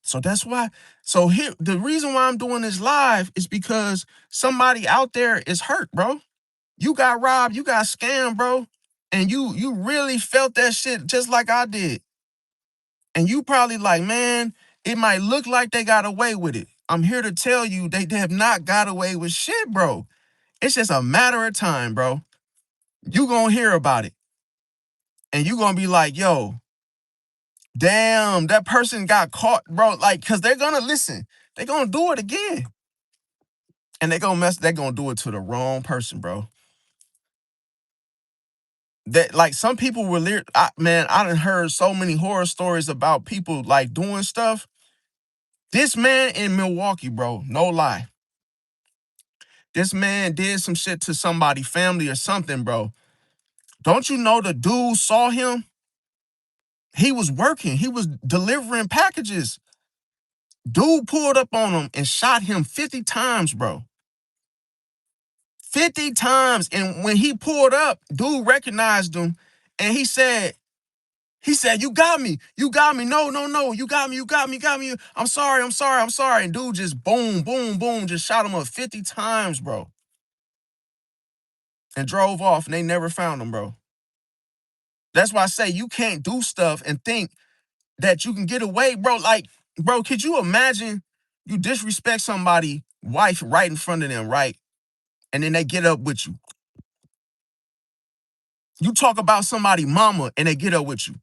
so that's why. So here, the reason why I'm doing this live is because somebody out there is hurt, bro. You got robbed, you got scammed, bro. And you really felt that shit just like I did. And you probably like, man, it might look like they got away with it. I'm here to tell you they have not got away with shit, bro. It's just a matter of time, bro. You gonna hear about it. And you gonna be like, yo, damn, that person got caught, bro. Like, cause they're gonna listen. They're gonna do it again. And they're gonna do it to the wrong person, bro. That like some people were man, I done heard so many horror stories about people like doing stuff. This man in Milwaukee, bro, no lie. This man did some shit to somebody, family or something, bro. Don't you know the dude saw him? He was working. He was delivering packages. Dude pulled up on him and shot him 50 times, bro. 50 times. And when he pulled up, dude recognized him and he said, you got me. You got me. No, no, no. You got me. You got me. You got me. I'm sorry. I'm sorry. I'm sorry. And dude just boom, boom, boom, just shot him up 50 times, bro. And drove off and they never found him, bro. That's why I say you can't do stuff and think that you can get away, bro. Like, bro, could you imagine you disrespect somebody, wife right in front of them, right? And then they get up with you. You talk about somebody mama and they get up with you.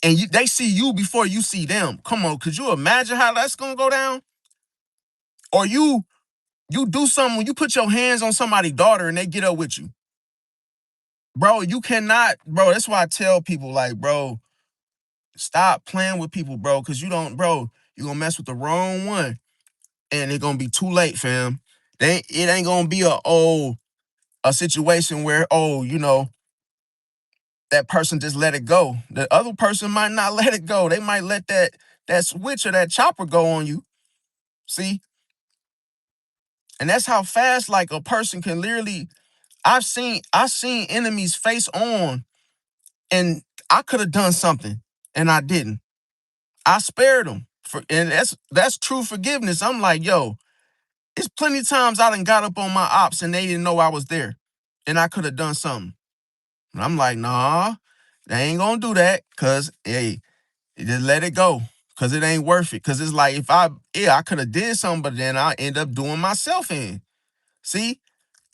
And they see you before you see them. Come on, could you imagine how that's gonna go down? Or you do something, you put your hands on somebody's daughter and they get up with you. Bro, you cannot, bro. That's why I tell people, like, bro, stop playing with people, bro, because you're gonna mess with the wrong one. And it's gonna be too late, fam. It ain't gonna be a situation where, that person just let it go. The other person might not let it go. They might let that switch or that chopper go on you. See? And that's how fast like a person can literally. I've seen enemies face on, and I could have done something and I didn't. I spared them. And that's true forgiveness. I'm like, yo, it's plenty of times I done got up on my ops and they didn't know I was there. And I could have done something. And I'm like, nah, they ain't gonna do that. Cause hey, just let it go. Cause it ain't worth it. Cause it's like I could have did something, but then I end up doing myself in. See?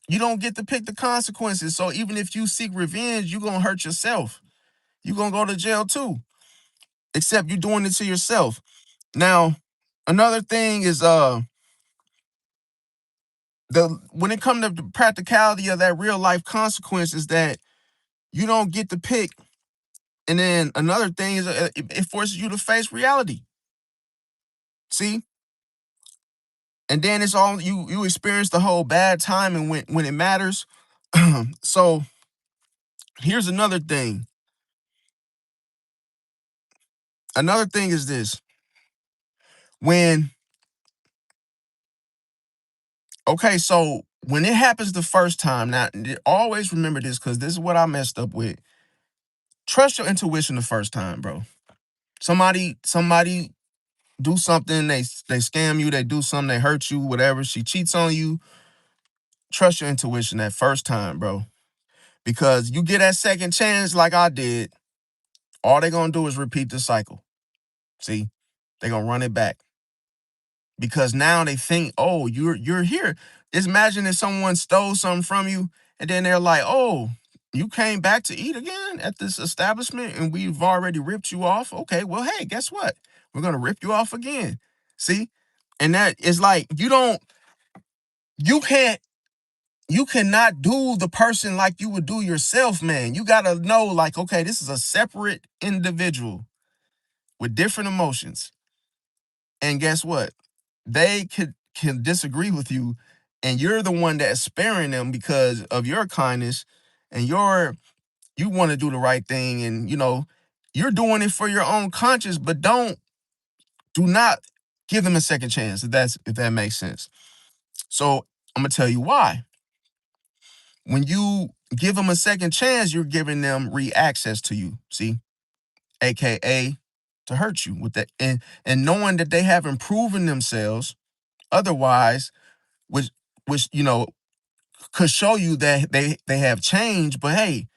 You don't get to pick the consequences. So even if you seek revenge, you're gonna hurt yourself. You're gonna go to jail too. Except you're doing it to yourself. Now, another thing is when it comes to the practicality of that real life consequences that you don't get to pick. And then another thing is it forces you to face reality. See? And then it's all you experience the whole bad time and when it matters. So here's another thing. Another thing is this. So when it happens the first time, now always remember this because this is what I messed up with. Trust your intuition the first time, bro. Somebody do something, they scam you, they do something, they hurt you, whatever. She cheats on you. Trust your intuition that first time, bro. Because you get that second chance like I did, all they're gonna do is repeat the cycle. See? They're gonna run it back. Because now they think, oh, you're here. Just imagine if someone stole something from you and then they're like, oh, you came back to eat again at this establishment and we've already ripped you off. Okay, well, hey, guess what? We're gonna rip you off again. See? And that is like you can't you cannot do the person like you would do yourself, man. You gotta know, like, okay, this is a separate individual with different emotions. And guess what? They can disagree with you, and you're the one that's sparing them because of your kindness, and you want to do the right thing, and you're doing it for your own conscience, but do not give them a second chance, if that makes sense. So I'm gonna tell you why. When you give them a second chance, you're giving them re-access to you, see, aka to hurt you with that, and knowing that they haven't proven themselves otherwise, which could show you that they have changed. But hey,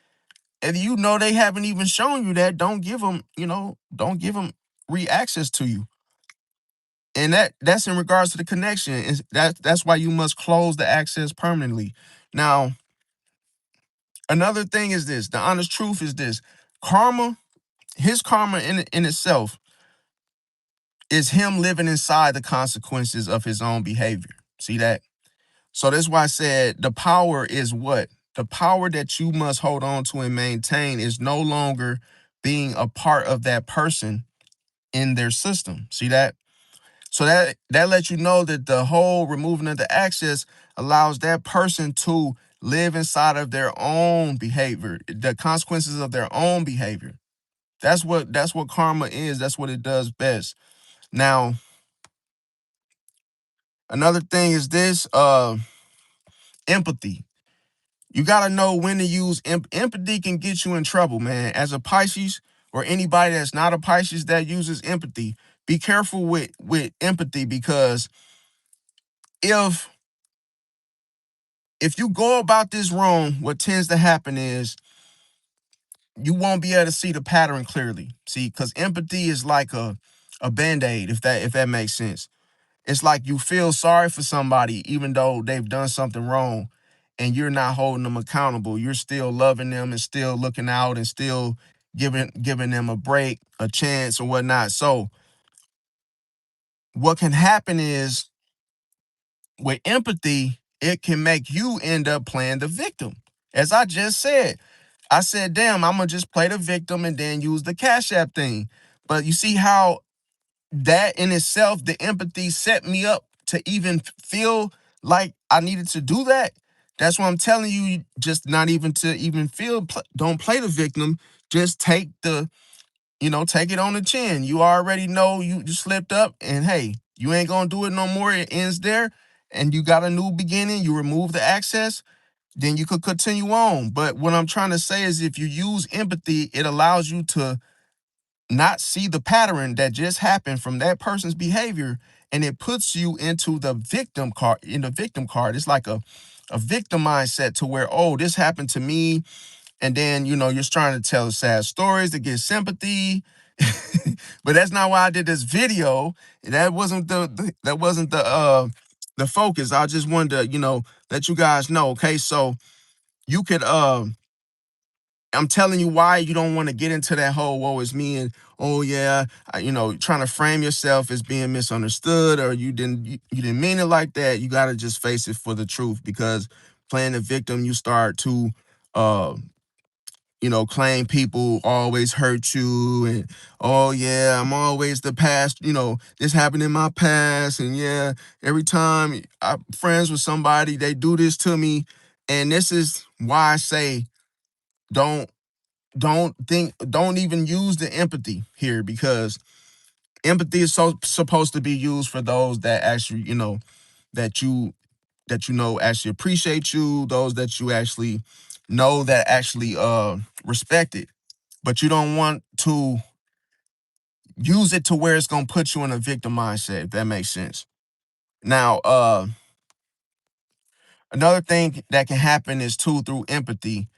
if you know they haven't even shown you that, don't give them, don't give them re-access to you. And that's in regards to the connection. That's why you must close the access permanently. Now, another thing is this: the honest truth is this: karma, his karma in itself is him living inside the consequences of his own behavior. See that? So that's why I said the power is what? The power that you must hold on to and maintain is no longer being a part of that person in their system. See that? So that lets you know that the whole removing of the access allows that person to live inside of their own behavior, the consequences of their own behavior. That's what karma is. That's what it does best. Now, another thing is this empathy. You got to know when to use empathy. Can get you in trouble, man. As a Pisces or anybody that's not a Pisces that uses empathy, be careful with empathy, because if you go about this wrong, what tends to happen is you won't be able to see the pattern clearly. See, because empathy is like a band-aid, if that makes sense. It's like you feel sorry for somebody even though they've done something wrong, and you're not holding them accountable. You're still loving them and still looking out and still giving them a break, a chance, or whatnot. So what can happen is, with empathy, it can make you end up playing the victim. As I just said, I said, damn, I'm gonna just play the victim and then use the Cash App thing. But you see how that in itself, the empathy set me up to even feel like I needed to do that. That's what I'm telling you. Just not even to even feel, don't play the victim. Just take it on the chin. You already know you slipped up, and hey, you ain't gonna do it no more. It ends there, and you got a new beginning. You remove the access, then you could continue on. But what I'm trying to say is, if you use empathy, it allows you to not see the pattern that just happened from that person's behavior, and it puts you into the victim card. In the victim card, it's like a victim mindset, to where, oh, this happened to me, and then you're trying to tell sad stories to get sympathy. But that's not why I did this video. That wasn't the focus. I just wanted to let you guys know. Okay, so you could I'm telling you why you don't want to get into that whole woe is me, and oh yeah, trying to frame yourself as being misunderstood, or you didn't mean it like that. You got to just face it for the truth, because playing the victim, you start to uh claim people always hurt you, and oh yeah, I'm always the past, this happened in my past, and yeah, every time I'm friends with somebody, they do this to me. And this is why I say, don't don't even use the empathy here, because empathy is supposed to be used for those that actually that you actually appreciate you, those that you actually know that actually respect it. But you don't want to use it to where it's going to put you in a victim mindset, if that makes sense. Now, another thing that can happen is too, through empathy,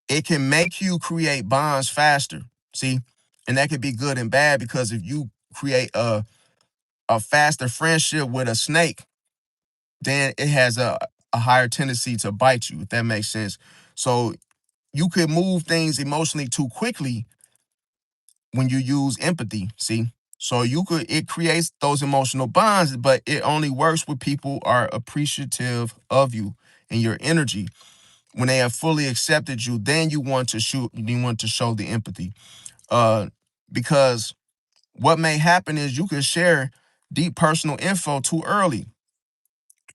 it can make you create bonds faster. See, and that could be good and bad, because if you create a faster friendship with a snake, then it has a higher tendency to bite you, if that makes sense. So you could move things emotionally too quickly when you use empathy. See, so it creates those emotional bonds, but it only works when people are appreciative of you and your energy. When they have fully accepted you, then you want to show the empathy. Uh, because what may happen is you could share deep personal info too early.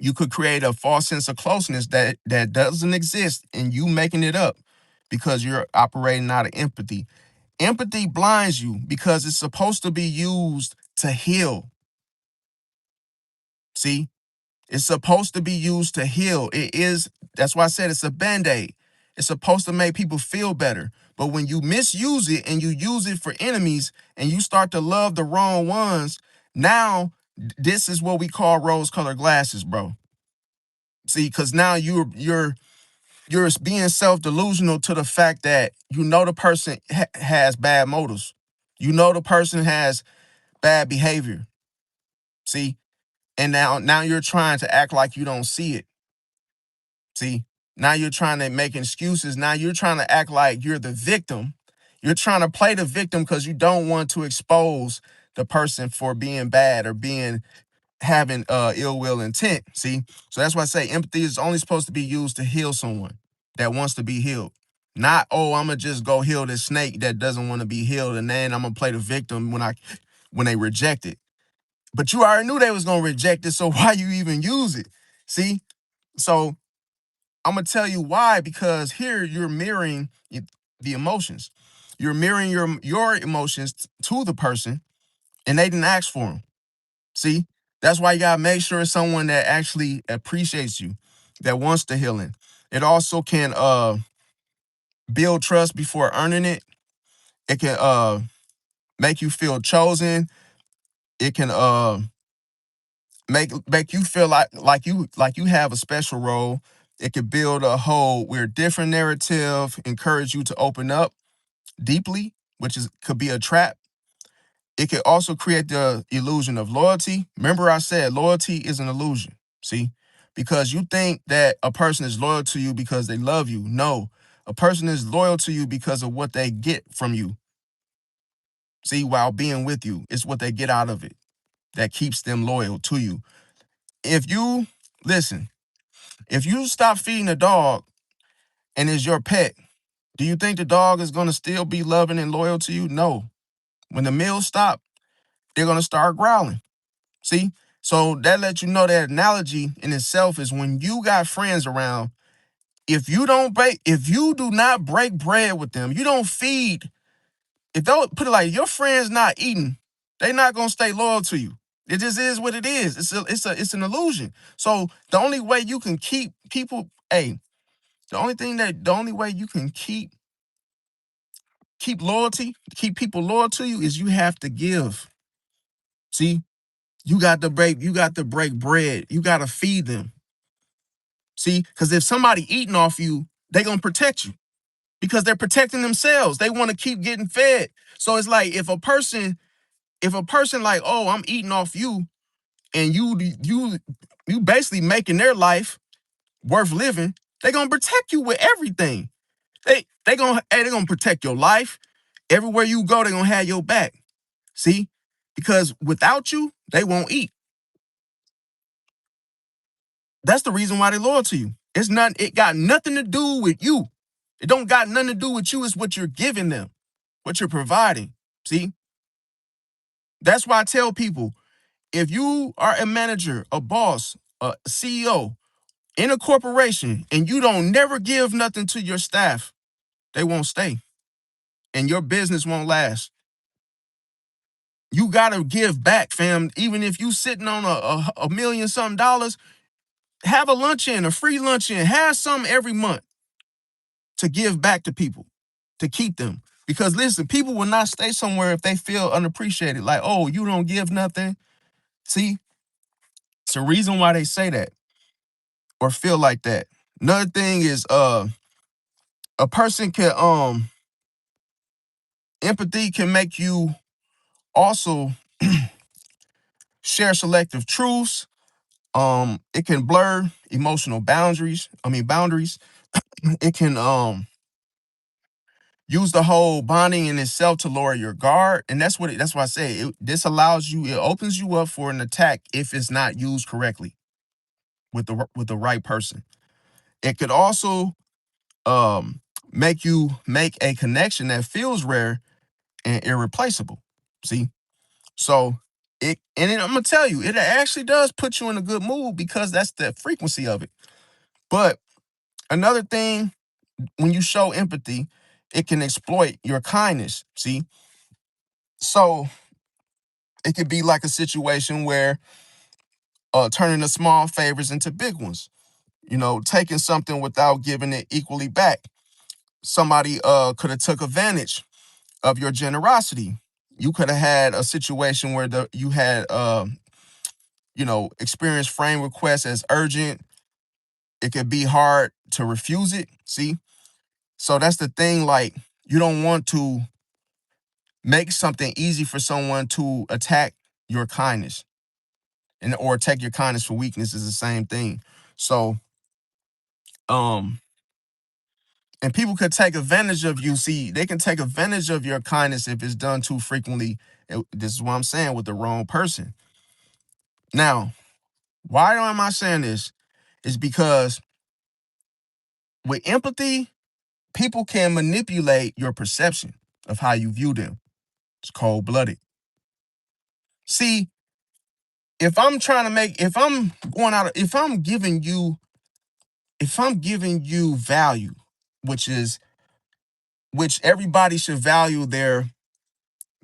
You could create a false sense of closeness that doesn't exist, and you making it up because you're operating out of empathy. Empathy blinds you because it's supposed to be used to heal. See, It's supposed to be used to heal. That's why I said it's a band-aid. It's supposed to make people feel better. But when you misuse it and you use it for enemies and you start to love the wrong ones, now this is what we call rose-colored glasses, bro. See, because now you're being self-delusional to the fact that you know the person has bad motives. You know the person has bad behavior. See, and now you're trying to act like you don't see it. See, now you're trying to make excuses. Now you're trying to act like you're the victim. You're trying to play the victim because you don't want to expose the person for being bad or having ill will intent. See, so that's why I say empathy is only supposed to be used to heal someone that wants to be healed. Not, oh, I'm gonna just go heal this snake that doesn't want to be healed, and then I'm gonna play the victim when they reject it. But you already knew they was gonna reject it, so why you even use it? See, so I'm gonna tell you why, because here you're mirroring the emotions. You're mirroring your emotions to the person, and they didn't ask for them. See, that's why you gotta make sure it's someone that actually appreciates you, that wants the healing. It also can build trust before earning it. It can make you feel chosen. It can make you feel like you have a special role. It could build a whole weird different narrative, encourage you to open up deeply, which could be a trap. It could also create the illusion of loyalty. Remember, I said loyalty is an illusion. See, because you think that a person is loyal to you because they love you. No, a person is loyal to you because of what they get from you. See, while being with you, it's what they get out of it that keeps them loyal to you. If you listen, if you stop feeding a dog and it's your pet, do you think the dog is going to still be loving and loyal to you? No. When the meals stop, they're going to start growling. See? So that lets you know that analogy in itself is when you got friends around, if you do not break bread with them, you don't feed, if they'll put it like your friends not eating, they not gonna stay loyal to you. It just is what it is. It's an illusion. So the only way you can keep people, the only way you can keep people loyal to you is you have to give. See, you got to break bread. You got to feed them. See, because if somebody eating off you, they gonna protect you because they're protecting themselves. They want to keep getting fed. So it's like if a person like, oh, I'm eating off you, and you basically making their life worth living, they gonna protect you with everything. They gonna protect your life. Everywhere you go, they gonna have your back. See? Because without you, they won't eat. That's the reason why they loyal to you. It got nothing to do with you. It don't got nothing to do with you. It's what you're giving them, what you're providing. See? That's why I tell people, if you are a manager, a boss, a CEO in a corporation, and you don't never give nothing to your staff, they won't stay. And your business won't last. You gotta give back, fam. Even if you sitting on a million something dollars, have a luncheon, a free luncheon, have some every month to give back to people, to keep them. Because listen, people will not stay somewhere if they feel unappreciated. Like, oh, you don't give nothing. See, it's a reason why they say that or feel like that. Another thing is a person can empathy can make you also share selective truths. It can blur emotional boundaries. It can use the whole bonding in itself to lower your guard, and that's why I say this allows you, it opens you up for an attack if it's not used correctly with the right person. It could also um make you make a connection that feels rare and irreplaceable. See, so I'm gonna tell you, it actually does put you in a good mood because that's the frequency of it. But another thing, when you show empathy, it can exploit your kindness. See, so it could be like a situation where turning the small favors into big ones. Taking something without giving it equally back. Somebody could have took advantage of your generosity. You could have had a situation where you had experienced frame requests as urgent. It could be hard to refuse it. See? So that's the thing, like, you don't want to make something easy for someone to attack your kindness, or take your kindness for weakness is the same thing. So, and people could take advantage of you. See, they can take advantage of your kindness if it's done too frequently. This is what I'm saying, with the wrong person. Now, why am I saying this? Is because with empathy, people can manipulate your perception of how you view them. It's cold-blooded. See, if I'm giving you value, which everybody should value their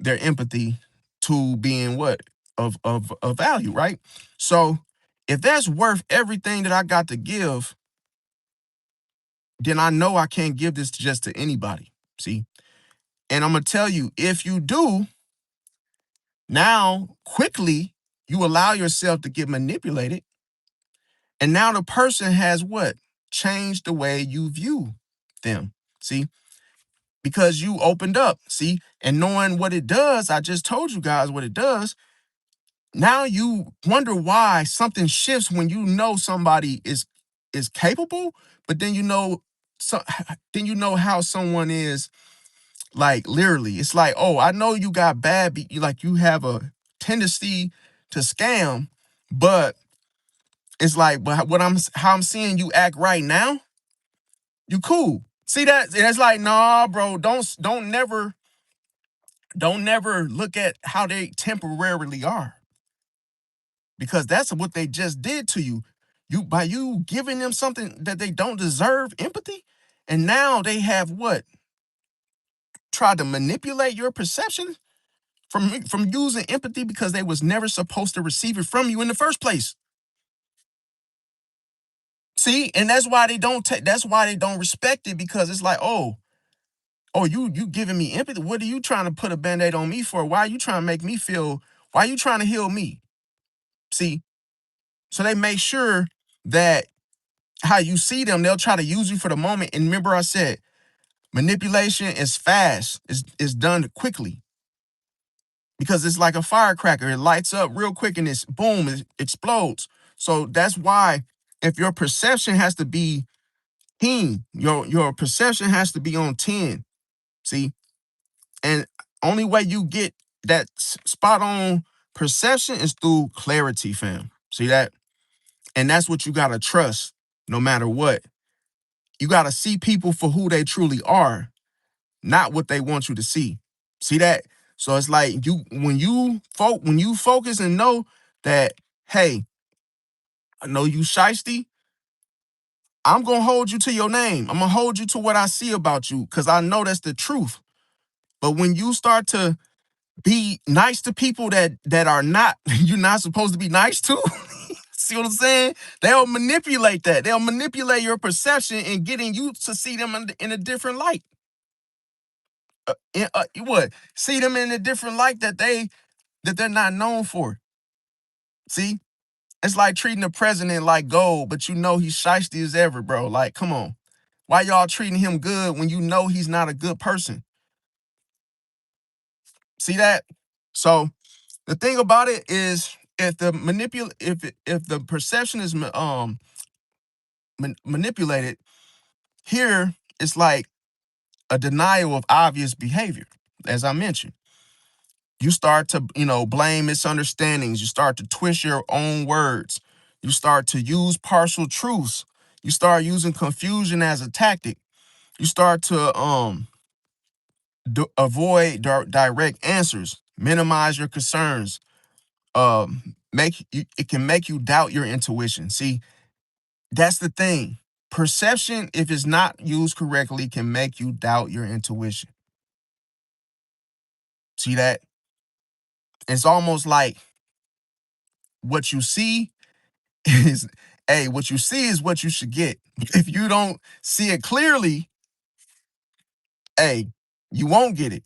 empathy to being what? Of value, right? So if that's worth everything that I got to give, then I know I can't give this just to anybody. See? And I'm gonna tell you, if you do, now quickly you allow yourself to get manipulated. And now the person has what? Changed the way you view them. See? Because you opened up. See? And knowing what it does, I just told you guys what it does. Now you wonder why something shifts when you know somebody is capable, but then so then you know how someone is, like, literally. It's like, oh, I know you got you have a tendency to scam, but it's like, but how I'm seeing you act right now, you cool. See that? And it's like, nah, bro, don't never look at how they temporarily are, because that's what they just did to you. By you giving them something that they don't deserve, empathy, and now they have what? Tried to manipulate your perception from using empathy, because they was never supposed to receive it from you in the first place. See, and that's why they don't respect it, because it's like, oh, you giving me empathy. What are you trying to put a band-aid on me for? Why are you trying to make me feel? Why are you trying to heal me? See, so they make sure that how you see them, they'll try to use you for the moment. And remember, I said manipulation is fast. It's done quickly, because it's like a firecracker. It lights up real quick and it's boom, it explodes. So that's why, if your perception has to be keen, your perception has to be on 10. See, and only way you get that spot on perception is through clarity, fam. See that? And that's what you gotta trust, no matter what. You gotta see people for who they truly are, not what they want you to see. See that? So it's like, when you focus and know that, hey, I know you shiesty, I'm gonna hold you to your name. I'm gonna hold you to what I see about you, because I know that's the truth. But when you start to be nice to people that are not you're not supposed to be nice to, see what I'm saying? They'll manipulate that. They'll manipulate your perception and getting you to see them in a different light. What? See them in a different light that they're not known for. See? It's like treating the president like gold, but you know he's shiesty as ever, bro. Like, come on. Why y'all treating him good when you know he's not a good person? See that? So the thing about it is, if the perception is manipulated, here it's like a denial of obvious behavior. As I mentioned, you start to, blame misunderstandings. You start to twist your own words. You start to use partial truths. You start using confusion as a tactic. You start to avoid direct answers, minimize your concerns. It can make you doubt your intuition. See, that's the thing. Perception, if it's not used correctly, can make you doubt your intuition. See that? It's almost like what you see. is, hey, what you see is what you should get. If you don't see it clearly, hey, you won't get it.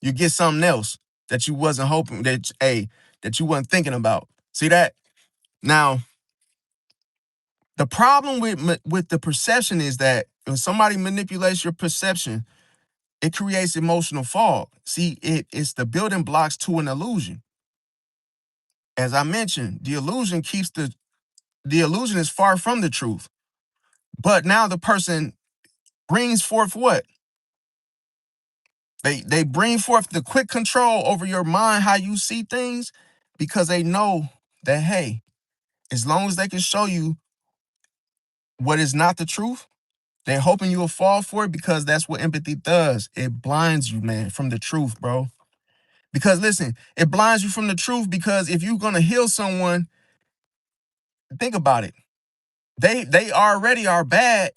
You get something else that you wasn't hoping that, hey, that you wasn't thinking about. See that? Now, the problem with the perception is that when somebody manipulates your perception, it creates emotional fog. See, it's the building blocks to an illusion. As I mentioned, the illusion is far from the truth. But now the person brings forth what? They bring forth the quick control over your mind, how you see things, because they know that, hey, as long as they can show you what is not the truth, they're hoping you will fall for it, because that's what empathy does. It blinds you, man, from the truth, bro. Because listen, it blinds you from the truth, because if you're gonna heal someone, think about it. They already are bad.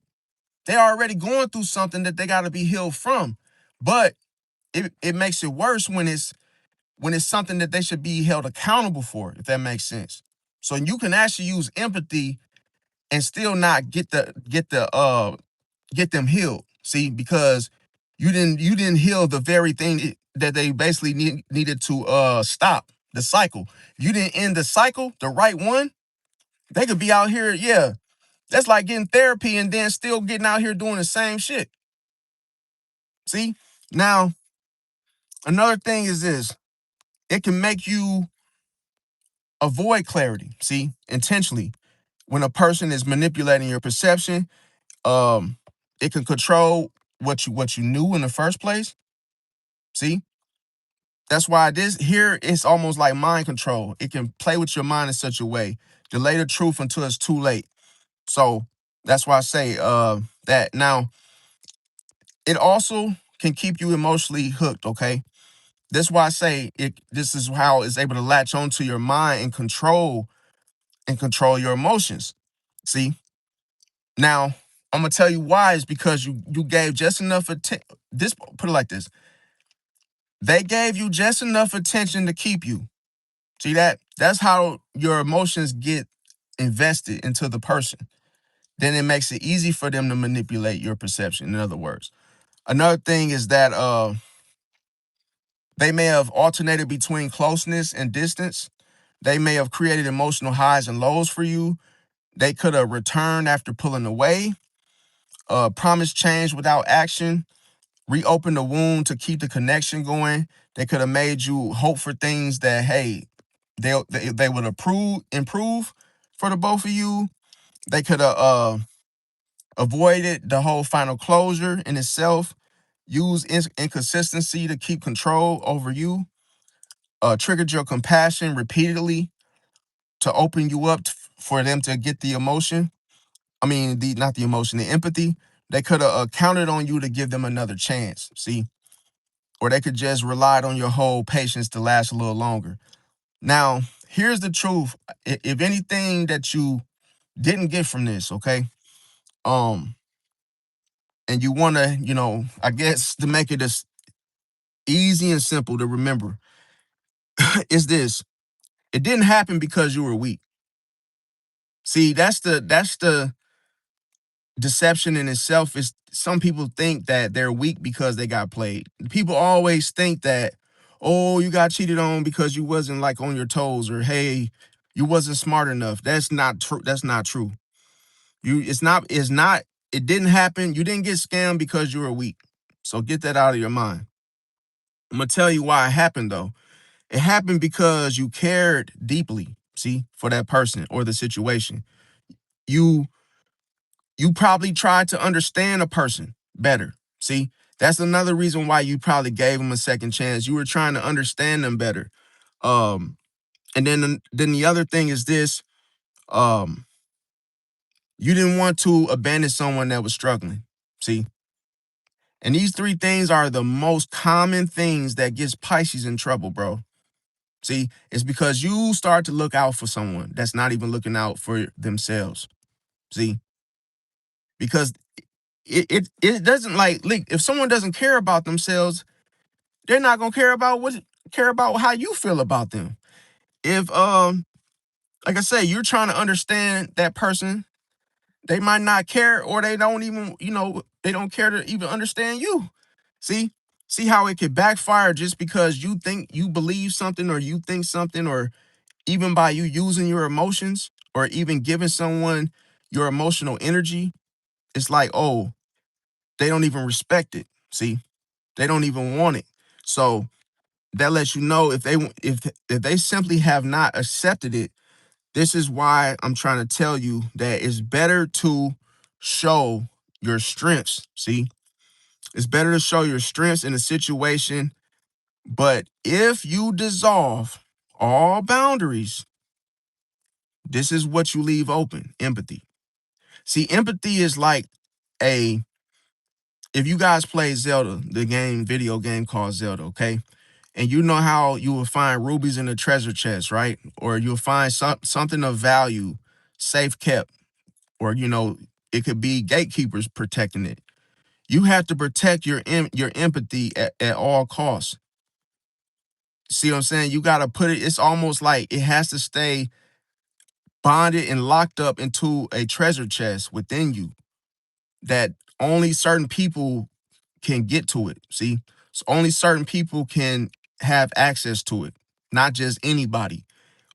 They're already going through something that they gotta be healed from. But it makes it worse when it's something that they should be held accountable for, if that makes sense. So you can actually use empathy and still not get them healed. See, because you didn't heal the very thing that they basically needed to stop the cycle. You didn't end the cycle, the right one. They could be out here, yeah. That's like getting therapy and then still getting out here doing the same shit. See? Now, another thing is this. It can make you avoid clarity, see, intentionally. When a person is manipulating your perception, um, it can control what you knew in the first place. See, that's why this here is almost like mind control. It can play with your mind in such a way, delay the truth until it's too late. So that's why I say that. Now, it also can keep you emotionally hooked. Okay, that's why I say it. This is how it's able to latch onto your mind and control your emotions. See, now I'm gonna tell you why. Is because you gave just enough attention. This, put it like this: they gave you just enough attention to keep you. See that? That's how your emotions get invested into the person. Then it makes it easy for them to manipulate your perception. In other words, another thing is that they may have alternated between closeness and distance. They may have created emotional highs and lows for you. They could have returned after pulling away. Promise change without action. Reopen the wound to keep the connection going. They could have made you hope for things that, hey, they would improve for the both of you. They could have avoided the whole final closure in itself. Use inconsistency to keep control over you. Triggered your compassion repeatedly to open you up for them to get the emotion. I mean, the not the emotion, the empathy. They could have counted on you to give them another chance. See, or they could just relied on your whole patience to last a little longer. Now, here's the truth. If anything that you didn't get from this, okay, um, and you want to, I guess to make it as easy and simple to remember, is this: it didn't happen because you were weak. See, that's the deception in itself. Is some people think that they're weak because they got played. People always think that, oh, you got cheated on because you wasn't like on your toes, or hey, you wasn't smart enough. That's not true. That's not true. It's not, it didn't happen. You didn't get scammed because you were weak. So get that out of your mind. I'm gonna tell you why it happened though. It happened because you cared deeply, see, for that person or the situation. You you probably tried to understand a person better. See, that's another reason why you probably gave them a second chance. You were trying to understand them better. Um, and then the other thing is this: um, you didn't want to abandon someone that was struggling. See, and these three things are the most common things that gets Pisces in trouble, bro. See, it's because you start to look out for someone that's not even looking out for themselves. See, because it doesn't like if someone doesn't care about themselves, they're not gonna care about how you feel about them. If Like I say, you're trying to understand that person. They might not care, or they don't even, they don't care to even understand you. See? See how it could backfire just because you think you believe something, or you think something, or even by you using your emotions, or even giving someone your emotional energy. It's like, oh, they don't even respect it. See? They don't even want it. So that lets you know if they simply have not accepted it. This is why I'm trying to tell you that it's better to show your strengths. See, it's better to show your strengths in a situation. But if you dissolve all boundaries, this is what you leave open: empathy. See, empathy is like a, if you guys play Zelda, the video game called Zelda, okay? And you know how you will find rubies in a treasure chest, right? Or you'll find something of value safe kept, or it could be gatekeepers protecting it. You have to protect your empathy at all costs. See what I'm saying? You got to put it, it's almost like it has to stay bonded and locked up into a treasure chest within you, that only certain people can get to it. See, so only certain people can have access to it, not just anybody.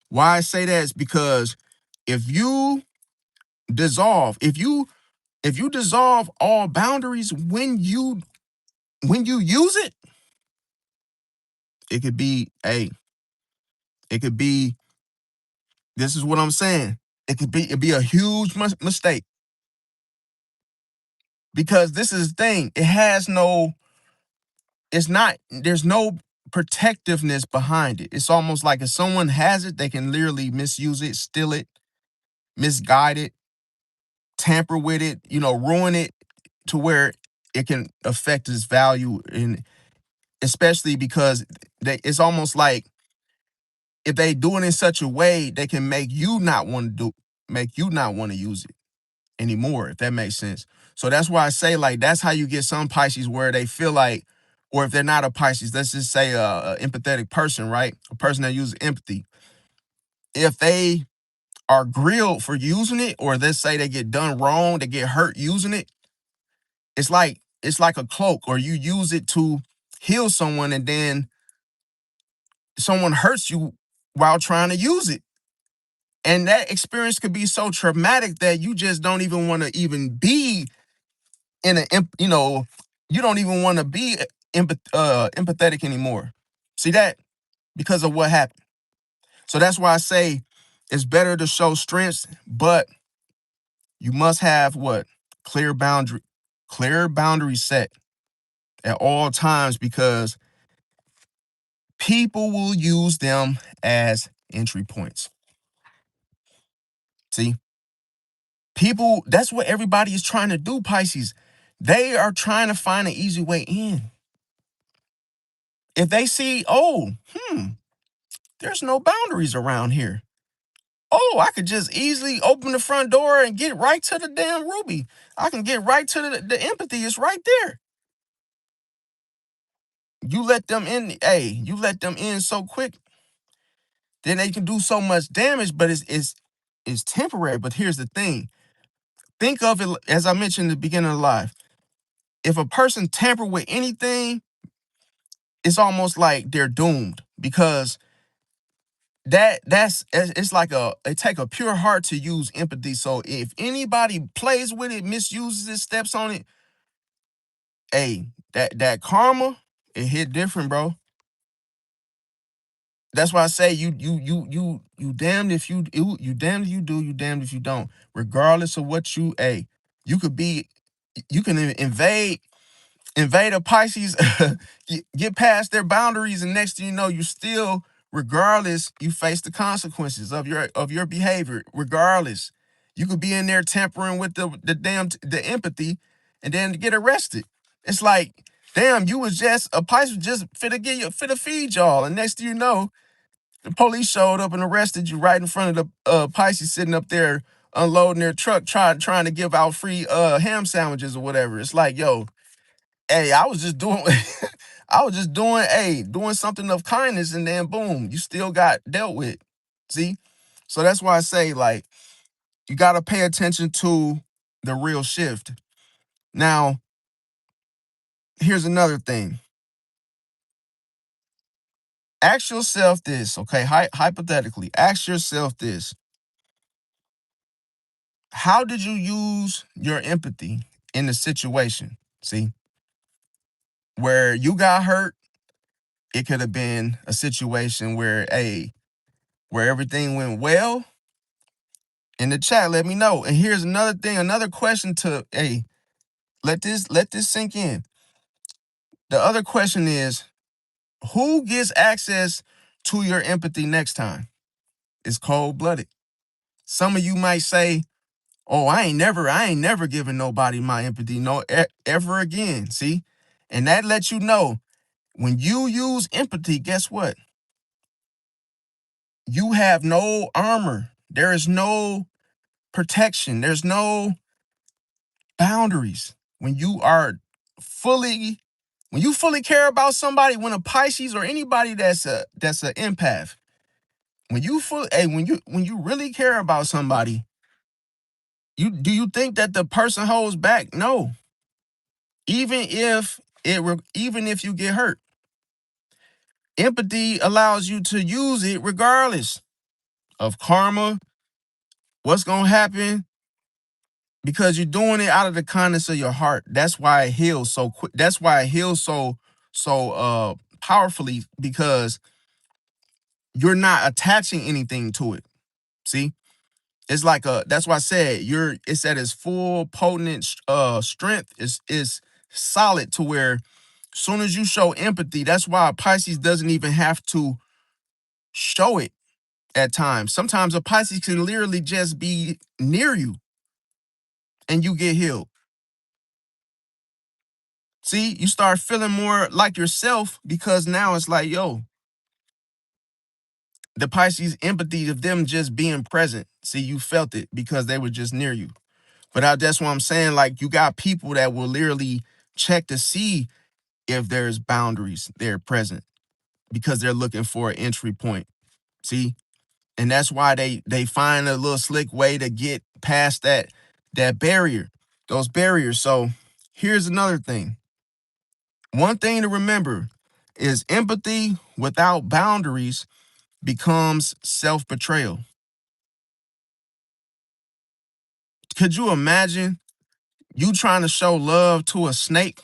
Why I say that is because if you if you dissolve all boundaries when you use it, it could be a it could be this is what I'm saying. It'd be a huge mistake, because this is the thing. It's not, there's no protectiveness behind it. It's almost like if someone has it, they can literally misuse it, steal it, misguide it, tamper with it, ruin it to where it can affect its value. And especially because it's almost like if they do it in such a way, they can make you not want to use it anymore, if that makes sense. So that's why I say, like, that's how you get some Pisces where they feel like, or if they're not a Pisces, let's just say a empathetic person, right? A person that uses empathy. If they are grilled for using it, or let's say they get done wrong, they get hurt using it, it's like a cloak, or you use it to heal someone, and then someone hurts you while trying to use it. And that experience could be so traumatic that you just don't even want to even be in a, you don't even want to be empathetic anymore. See that? Because of what happened. So that's why I say it's better to show strengths, but you must have what? Clear boundary, clear boundary set at all times, because people will use them as entry points. See? People, that's what everybody is trying to do, Pisces. They are trying to find an easy way in. If they see, oh, there's no boundaries around here. Oh, I could just easily open the front door and get right to the damn ruby. I can get right to the empathy. It's right there. You let them in, you let them in so quick, then they can do so much damage, but it's temporary. But here's the thing. Think of it, as I mentioned at the beginning of life. If a person tamper with anything, it's almost like they're doomed, because it's like it take a pure heart to use empathy. So if anybody plays with it, misuses it, steps on it, that karma, it hit different, bro. That's why I say you damned if you damned if you do, you damned if you don't. Regardless of what you could be, you can invade a Pisces, get past their boundaries, and next thing you know, you still, regardless, you face the consequences of your behavior. Regardless, you could be in there tampering with the empathy, and then get arrested. It's like, damn, you was just a Pisces, just finna feed y'all, and next thing you know, the police showed up and arrested you right in front of the Pisces sitting up there unloading their truck, trying to give out free ham sandwiches or whatever. It's like, yo, hey, I was just doing, doing something of kindness, and then boom, you still got dealt with. See, So that's why I say, like, you got to pay attention to the real shift. Now, here's another thing. Ask yourself this, okay? Hypothetically, ask yourself this. How did you use your empathy in the situation? See, where you got hurt, it could have been a situation where, where everything went well. In the chat, let me know. And here's another thing, another question to, let this sink in. The other question is, who gets access to your empathy next time? It's cold-blooded. Some of you might say, oh, I ain't never giving nobody my empathy, no, ever again. See? And that lets you know, when you use empathy, guess what? You have no armor. There is no protection. There's no boundaries. When you fully care about somebody, when a Pisces or anybody that's an empath, when you really care about somebody, do you think that the person holds back? No. Even if you get hurt, empathy allows you to use it regardless of karma, what's gonna happen, because you're doing it out of the kindness of your heart. That's why it heals so quick. That's why it heals so powerfully, because you're not attaching anything to it. See? It's like that's why I said it's at its full potent strength. Is solid to where soon as you show empathy, that's why a Pisces doesn't even have to show it at times. Sometimes a Pisces can literally just be near you and you get healed. See, you start feeling more like yourself, because now it's like, yo, the Pisces empathy of them just being present. See, you felt it because they were just near you. But that's what I'm saying. Like, you got people that will literally check to see if there's boundaries there present, because they're looking for an entry point. See? And that's why they find a little slick way to get past that barrier, those barriers. So here's another thing. One thing to remember is empathy without boundaries becomes self-betrayal. Could you imagine you trying to show love to a snake,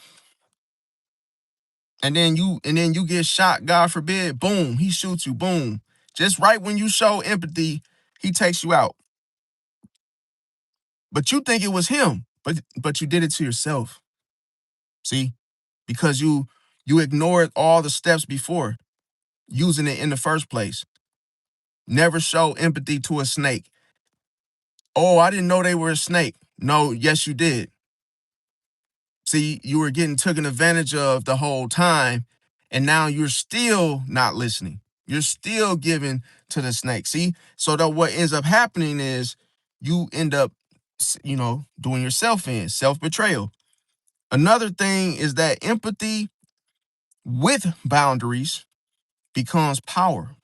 and then you get shot, God forbid, boom, he shoots you, boom. Just right when you show empathy, he takes you out. But you think it was him, but you did it to yourself. See? Because you ignored all the steps before using it in the first place. Never show empathy to a snake. Oh, I didn't know they were a snake. No, yes, you did. See, you were getting taken advantage of the whole time, and now you're still not listening. You're still giving to the snake. See? So that what ends up happening is you end up, doing yourself in, self-betrayal. Another thing is that empathy with boundaries becomes power,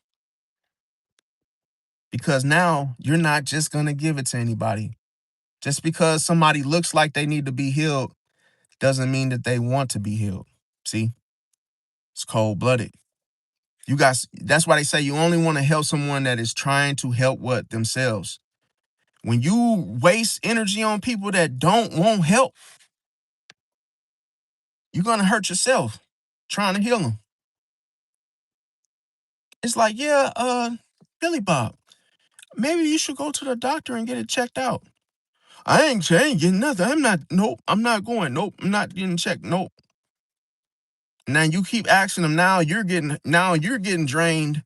because now you're not just going to give it to anybody. Just because somebody looks like they need to be healed doesn't mean that they want to be healed. See? It's cold-blooded. That's why they say you only want to help someone that is trying to help themselves. When you waste energy on people that won't help, you're going to hurt yourself trying to heal them. It's like, yeah, Billy Bob, maybe you should go to the doctor and get it checked out. I ain't getting nothing. I'm not going. Nope, I'm not getting checked. Nope. Now you keep asking them. Now you're getting drained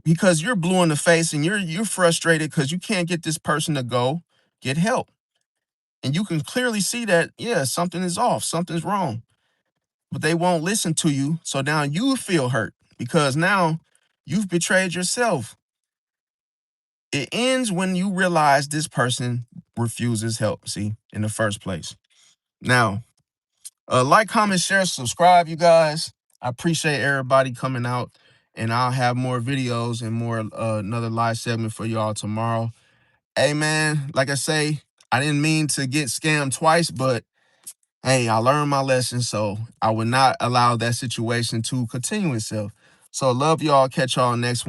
because you're blue in the face, and you're frustrated because you can't get this person to go get help. And you can clearly see that, yeah, something is off, something's wrong. But they won't listen to you. So now you feel hurt because now you've betrayed yourself. It ends when you realize this person refuses help, see, in the first place. Now, like, comment, share, subscribe, you guys. I appreciate everybody coming out And I'll have more videos and more another live segment for y'all tomorrow. Hey, man, like I say, I didn't mean to get scammed twice, but hey, I learned my lesson, so I would not allow that situation to continue itself. So love y'all. Catch y'all next one.